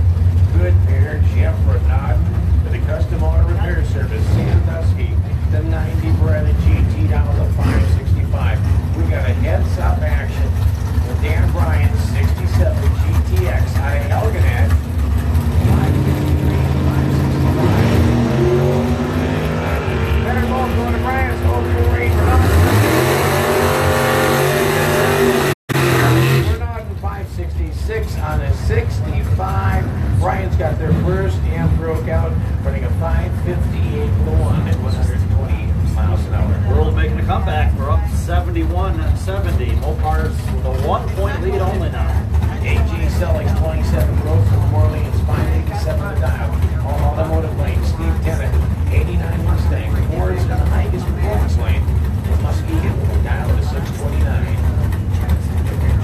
Good pair, Jeff Renaud for the custom auto repair service. Sandusky, the 90 Beretta GT down to the 565. We got a heads up action with Dan Bryan 67 GTX out of Elginak. 553, 565. Better ball going to Bryan's 048 Renaud 566 on a 65. Brian's got their first and broke out, running a 558 to 1 at 120 miles an hour. World making a comeback. We're up 71-70. Mopars with a 1-point lead only now. AG selling 27 growth from Orleans, 587 to dial. All automotive lane. Steve Tennant, 89 Mustang. Fords in the highest performance lane. Muskegon with a dial to 629.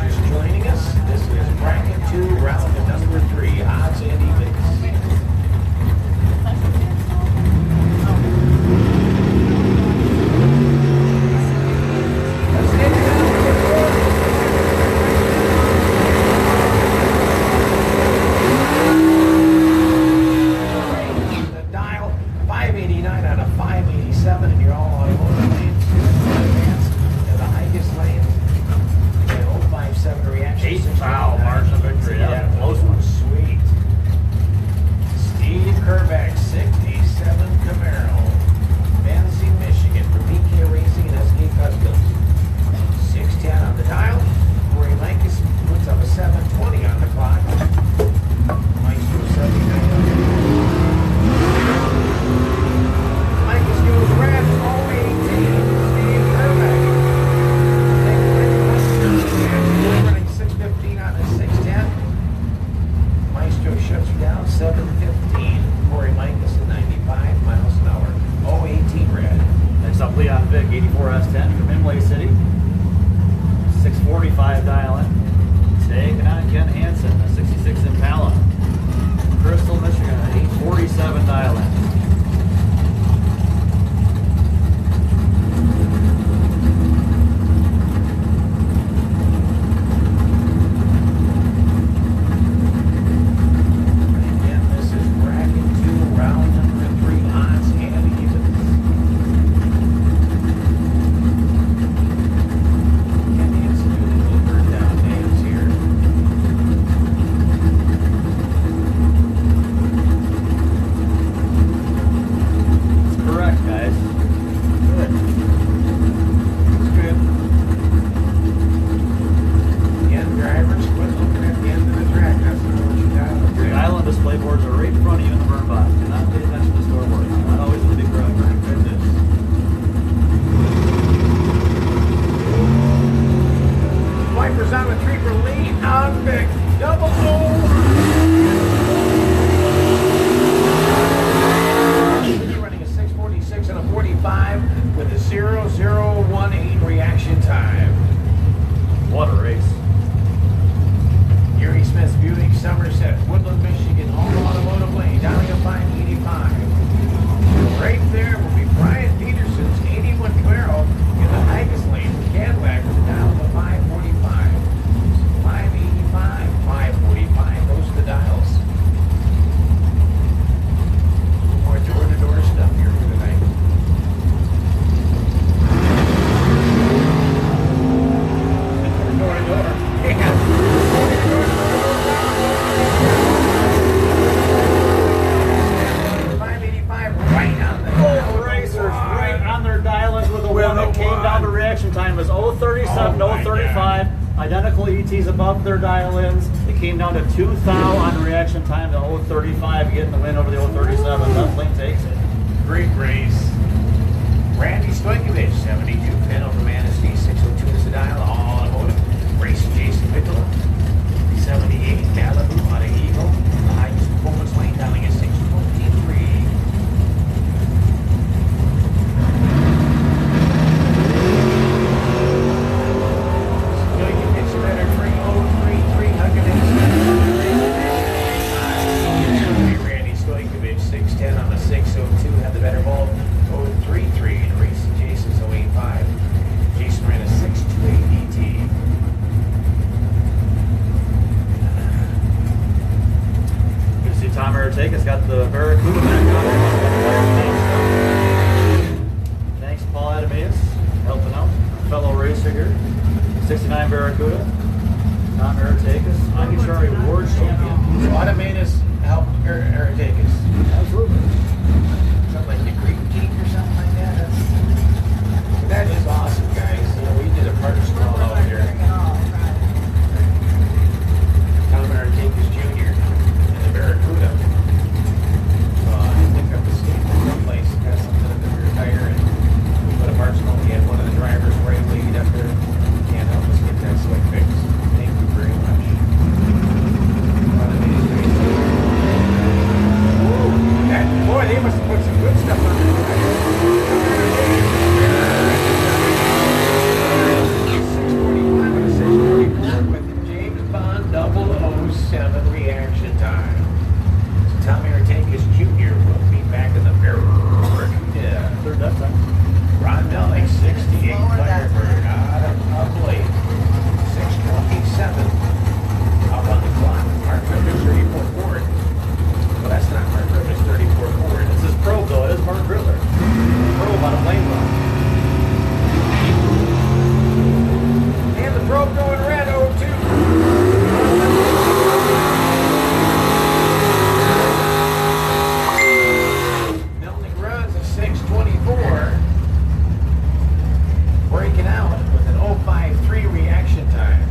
Just joining us, this is bracket 2, round number 3, odds and evens. Let's get it the dial, 589 out of 587, and you're all automotive lanes. Advance to the highest lane. 057 reaction. 8 foul, margin of victory. Yeah, That was a close one. sweet. Steve Kerbeck, 67 Camaro. Benzie, Michigan for BK Racing and SD Customs. 610 on the dial. Corey Lankus puts up a 720 on the clock. Maestro 79. Lankus goes red, 018. Steve Kerbeck. Running 615 on the 610. Maestro shuts you down 715. Corey Lankus at 95 miles an hour. 018 red. Next up, Leon Vick, 84 S10 from Imlay City. 645 dial in. Taking on Ken Hansen, a 66 Impala. Crystal, Michigan, 847 dial in. Again, this is bracket 2, round number 3, odds and evens. Ken Hansen doing a little bird down dance here. reaction time is 037 to Oh my 035. Identical ETs above their dial-ins. It came down to 2 thou on reaction time to 035, getting the win over the 037. That plane takes it. Great race. Randy Stojkovic, 72, pin over Manistee, 602 is the dial, all automotive. Race Jason Bittler, 78, Malibu on a Eagle. The highest performance lane dialing is 623. Stojkovic, better 303, 300. Randy Stojkovic, 610 on the 602, had the better ball. 033 and race Jason's 085. Jason ran a 628 ET. You see Tom Aratakas got the Barracuda back on there. Thanks, Paul Adamias, helping out. Fellow racer here. 69 Barracuda. Tom Aratakas, Angishari Award champion. So Automatus helped Aratakas. Absolutely. Something like the Greek Geek or something like that. That is awesome, guys. You know, we did a partner's call out here. Tom Aratakas Jr. and the Barracuda. I picked up the state from someplace, got something in the rear tire, and we put a parts call. We had one of the drivers right lead up there. Can't help us get that slick fixed. Thank you very much. Boy, they must have put some good stuff on there. 645 and a 644 with the James Bond 007 reaction time. So Tommy Artakis Jr. will be back in the Barracuda. Third that time. Ron Melnick, 68, Firebird out of Blake. 627 up on the clock. Mark Rivers, 34 Ford. Well, that's not Mark Rivers, 34 Ford. This is probe though, it is Mark Riddler. Probe on a plane run. And the probe going red, 0-2. Melnick runs a 624. Breaking out with an 053 reaction time.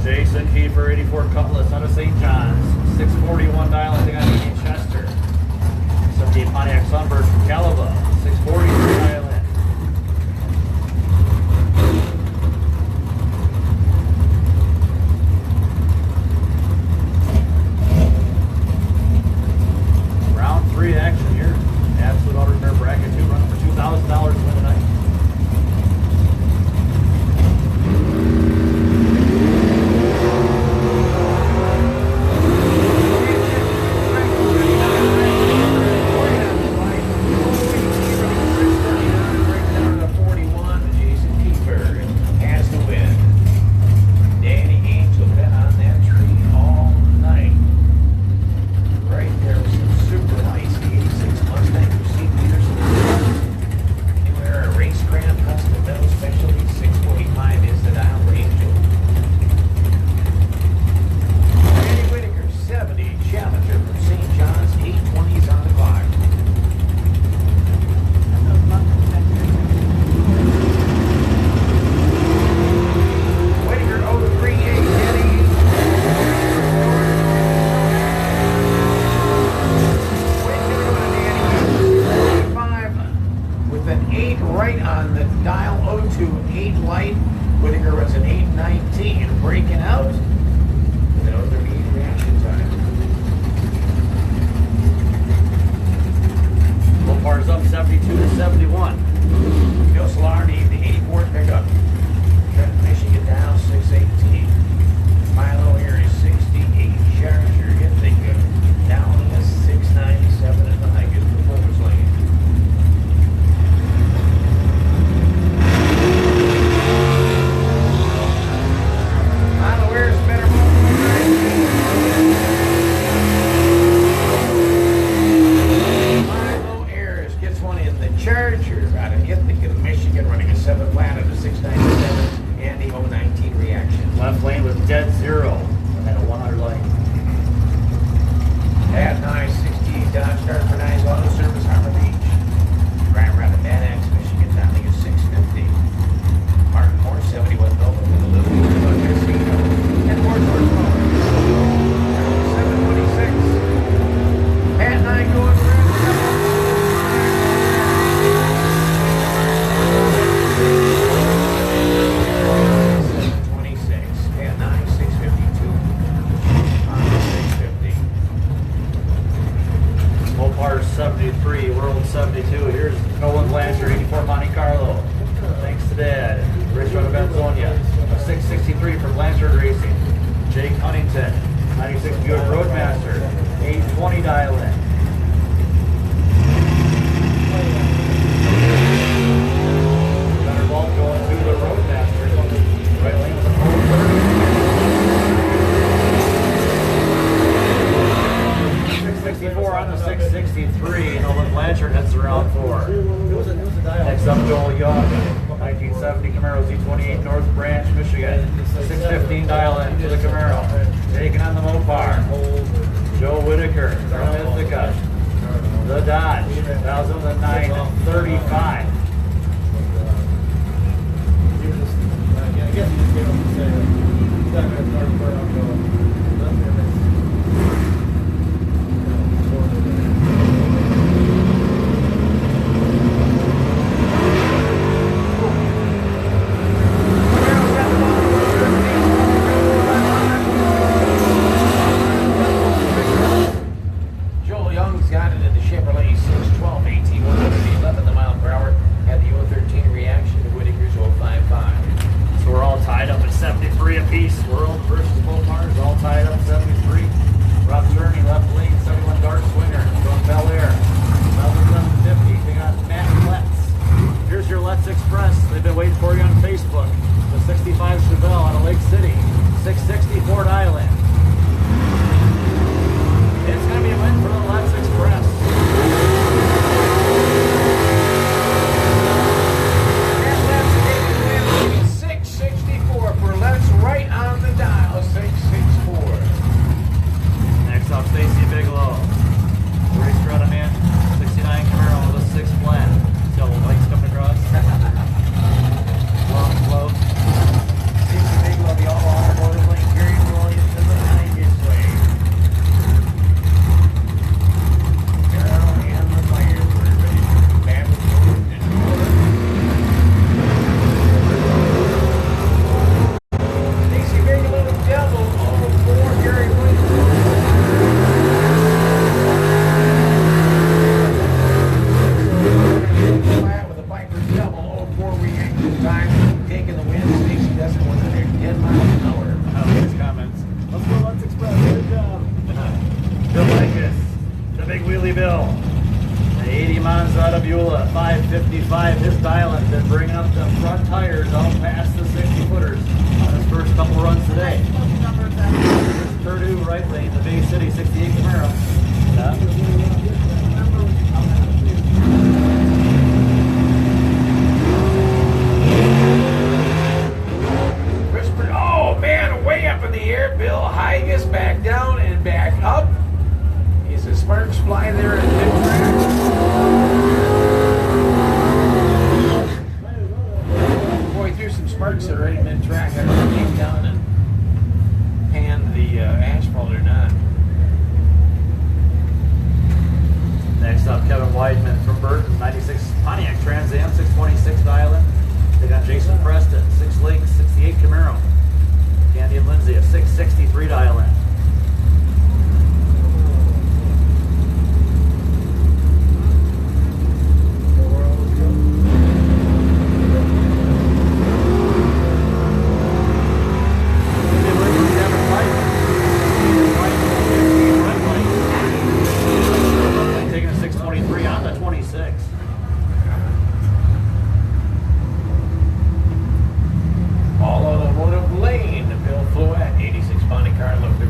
Jason Kiefer, 84 Cutlass out of St. John's. 641 dial, I think, on Chester. 78 Pontiac Sunburst from Caliba. 643 dial in. Round 3 action here. Absolute Auto Repair Bracket 2 running for $2,000 to win tonight. Charger out of Ithaca, Michigan, running a 73, World 72. Here's Nolan Blanchard, 84 Monte Carlo. Thanks to Dad. Rich out of Benzonia. A 663 for Blanchard Racing. Jake Huntington, 96 Buick Roadmaster. 820 dial in. Thunderbolt going to the Roadmaster. Right lane with a 464 on the 663. Nolan Blanchard heads around 4. Next up, Joel Young, 1970 Camaro Z28 North Branch, Michigan. 615 dial in to the Camaro. Taking on the Mopar. Joe Whitaker from Ithaca. The Dodge, 2009 35. I guess you just gave him to say, he's not going to start putting up Joel Young's got it in the Chevrolet 612 11 mile per hour. Had the 013 reaction to Whitaker's 055. So we're all tied up at 73 apiece. World versus Mopars, all tied up 73. Rob Gurney, left lane, 71 Dart Swinger from Bel Air. 1150, we got Matt Letts. Here's your Letts Express. They've been waiting for you on Facebook. The 65 Chevelle out of Lake City. 664 dial in. It's going to be a win for the Letts Express. 664 for Let's right on the dial. 664. Next up, Stacy Bigelow. Race Strata Man, 69 Camaro with a 6 blend. See all the lights coming across? Long slow. Stacy Bigelow, the all automotive lane. Gary Williams in the 90th way. Carol and the Fires were ready to bam with the Stacy Bigelow, double 04, Gary Williams. Flat with a Viper's double 04 reaction time, taking the win. Stacy does it 110 miles an hour. His comments. Let's go, Let's Express. Good job. Bill Likas, the big wheelie Bill. The 80 Monza out of Beulah, 555. His dial-in's been bringing up the front tires out past the 60-footers on his first couple runs today. Here's Purdue, right lane, the Bay City 68 Camaro. Whispered, oh man, way up in the air. Bill Higas back down and back up. Is the sparks fly there in mid-track? Boy, threw some sparks there right in mid-track. I don't know if he came down and panned the asphalt or not. Next up, Kevin Weidman from Burton, 96 Pontiac Trans Am, 626 dial-in. They got Jason Preston, 6 Links, 68 Camaro. Candy and Lindsay, a 663 dial-in. Taking a 623 on the 26. All automotive lane. Bill Fluette, 86 Monte Carlo. The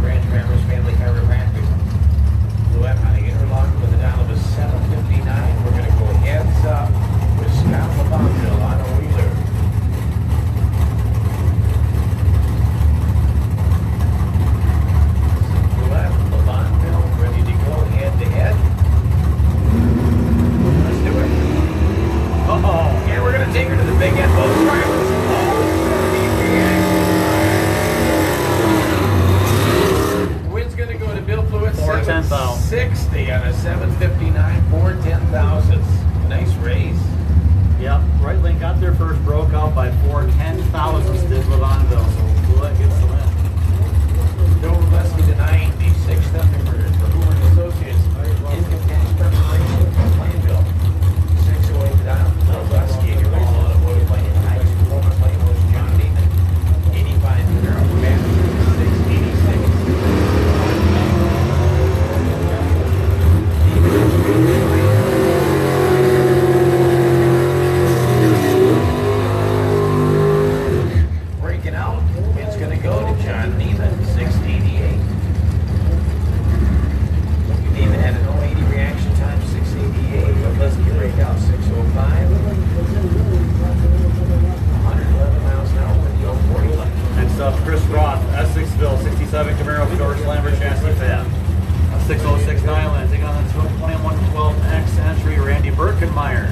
Birkenmeyer.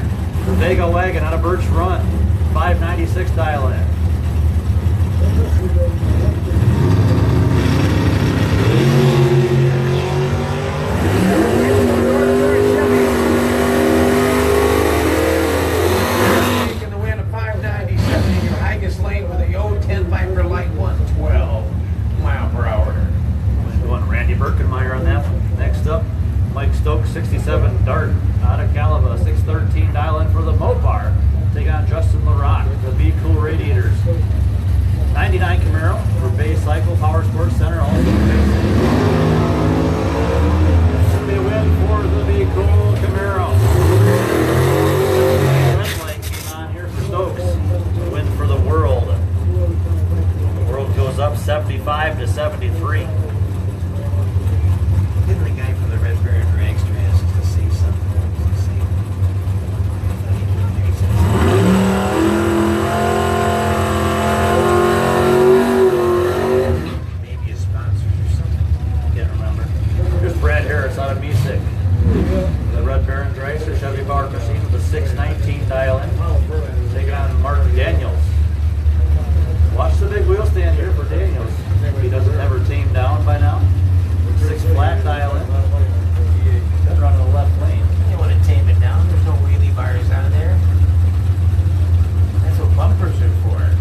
The Vega Wagon out of Birch Run, 596 dial in. Taking the win of 597 in your highest lane with a 010 Viper Light 112 mile per hour. Going Randy Birkenmeyer on that one. Next up, Mike Stokes, 67 Dart out of Calava, 613 dial in for the Mopar. Take on Justin LaRock, the Be Cool Radiators. 99 Camaro for Bay Cycle Power Sports Center, also racing. Should be a win for the Be Cool Camaro. Red light came on here for Stokes. Win for the World. The World goes up 75 to 73. Didn't the guy from the Red Baron Dragster ask to say something? Maybe his sponsors or something. Can't remember. Here's Brad Harris out of Music. The Red Baron Dragster Chevy Powered Machine with a 619 dial in. Taking on Mark Daniels. Watch the big wheel stand here for Daniels. He doesn't have her team down by now. 6 flat dial in. Should run in the left lane. You want to tame it down? There's no wheelie bars on there. That's what bumpers are for.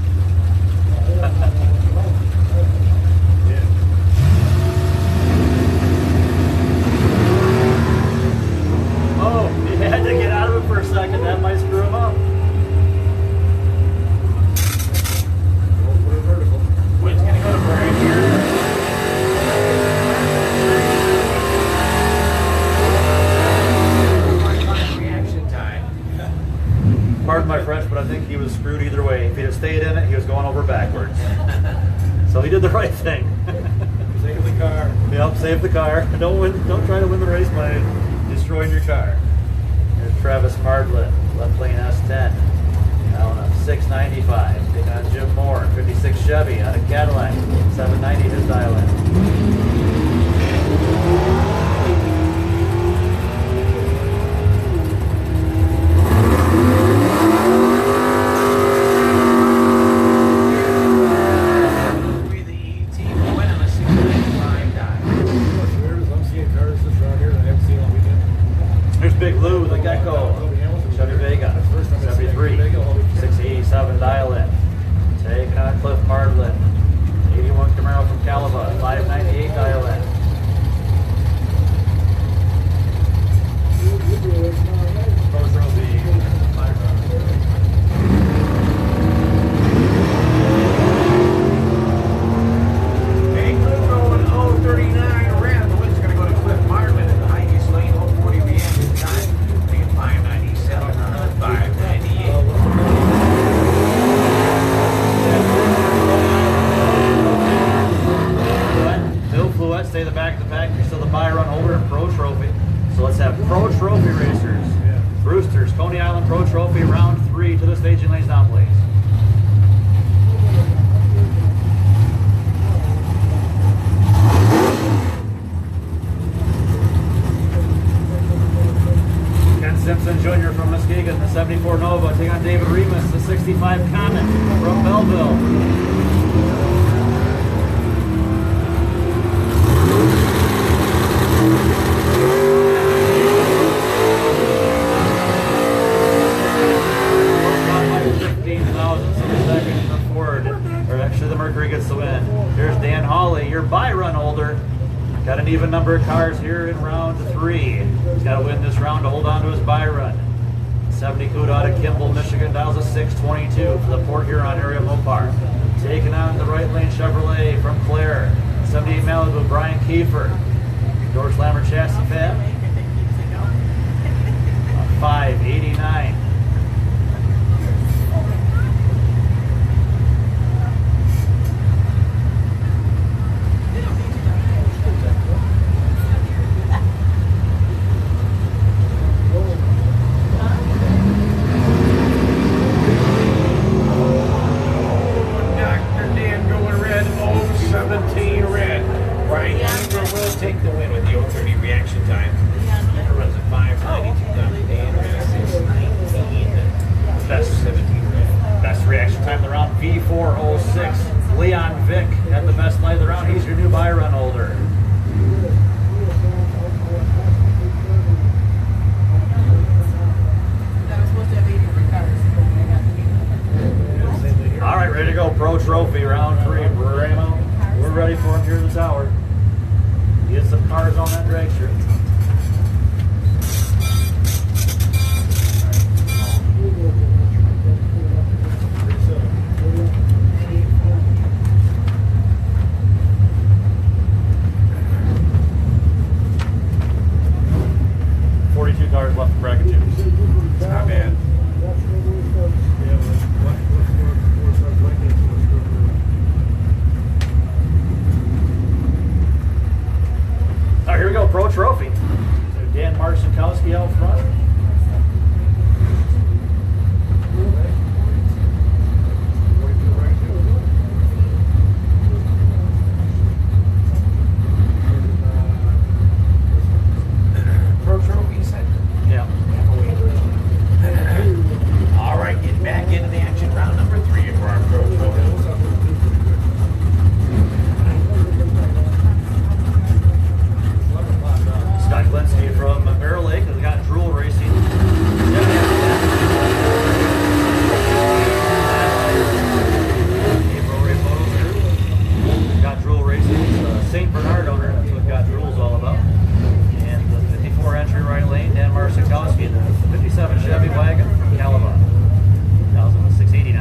Oh, he had to get out of it for a second. That might screw him up. Wind's going to go to Brian here. Reaction time. Pardon my French, but I think he was screwed either way. If he'd have stayed in it, he was going over backwards. So he did the right thing. Save the car. Yep, save the car. Don't try to win the race by destroying your car. Here's Travis Mardlin, left lane S10. Now on a 695. Taking on Jim Moore, 56 Chevy out of Cadillac, 790 his dial in. Be the team to win on a 695 die. What's weird is I'm seeing cars just around here that I haven't seen all weekend. Here's Big Lou, the Gecko, Chevy Vega, 73, 687 dial in. Taking on Cliff Mardlin, 81 Camaro from Calava, 598 dial in. Cars around the 5 Big Blue going 039 red. The wind's going to go to Cliff Marlin in the highest lane, 040 reaction time. Taking 597 on 598. Bill Fluette, stay the back of the pack. You're still the Byron holder and Pro Trophy. So let's have Pro Trophy racers. Brewster's Coney Island Pro Trophy round 3 to the staging lanes now, please. Ken Simpson Jr. from Muskegon, the 74 Nova, take on David Remus, the 65 Comet from Belleville. The Mercury gets the win. Here's Dan Hawley, your by-run holder. Got an even number of cars here in round 3. He's got to win this round to hold on to his by-run. 70 Coot out of Kimball, Michigan, dials a 622 for the Port Huron area Mopar. Taking on the right lane Chevrolet from Claire. 78 Malibu, Brian Kiefer. Door Slammer chassis fab. 589. Take the win with the 030 reaction time. Trophy, round 3. Ramo, we're ready for him here in the tower. He has some cars on that drag strip. Cars left in bracket 2. Not bad. All right, here we go, Pro Trophy. Dan Marcinkowski out front. Pro Trophy set. Yeah. All right, getting back into the action. Round number 3 for our Pro Trophy. Scott Glenski from Bear Lake has got Drool Racing. April Ray Photos here. Got Drool Racing. St. Bernard owner. That's what got Drool's all about. And the 54 entry right lane, Dan Marcinkowski, and the 57 Chevy wagon from Calabar. 689.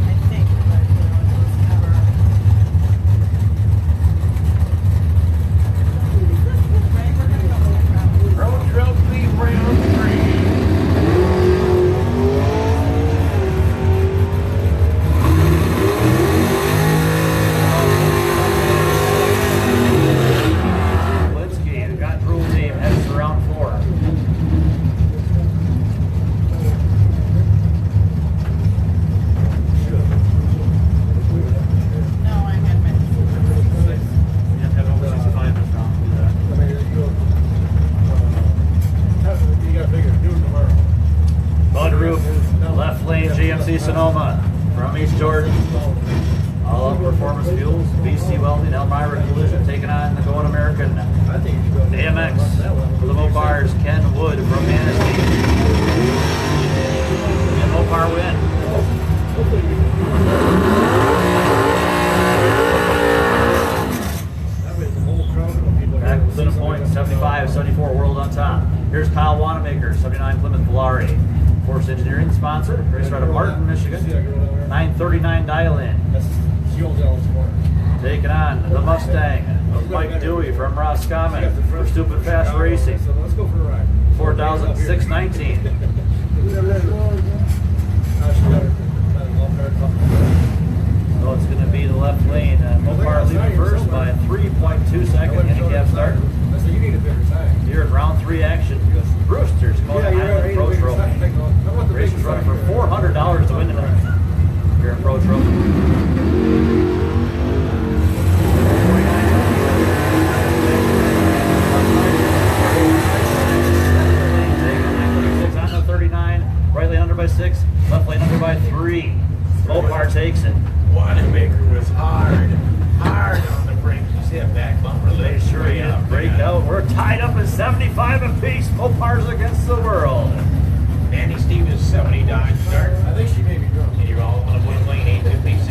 I think, but you know, it's never. Right, we're gonna go with that. Pro Trophy round 3. Glenski got Drool team heads to round 4. No, I had my. You have to have over 65 this round to do that. You gotta figure, do it tomorrow. Bud Roof, left lane GMC Sonoma from East Jordan. All Up Performance Fuels, BC Welding, Elmira Collision taking on the Going American I think you go. AMX for the Mopars, Ken Wood from Manistee. And Mopar win. That way the whole crowd of people. Back within a point, 75, 74 World on top. Here's Kyle Wanamaker, 79 Plymouth Volare. Force Engineering sponsor, race right of Martin, Michigan. 939 dial-in. That's she owns Ellen's corner. Taking on the Mustang of Mike Dewey from Roscommon for Stupid Fast Racing. So let's go for a ride. 4,619. So it's going to be the left lane. Mopar leading first by a 3.2 second handicap start. I said, you need a bigger tire. Here in round 3 action. Brewster's going to Highland Pro Trophy. Race is running for $400 to win tonight. Here in Pro Trophy. On the 39, right lane under by 6, left lane under by 3. Mopar takes it. Wanamaker was hard on the brakes. You see that back bumper They lift? sure did break out. We're tied up at 75 apiece. Mopars against the world. Danny Stevens, 70 Dodge start. I think she may be drunk. And you're all on a one lane 850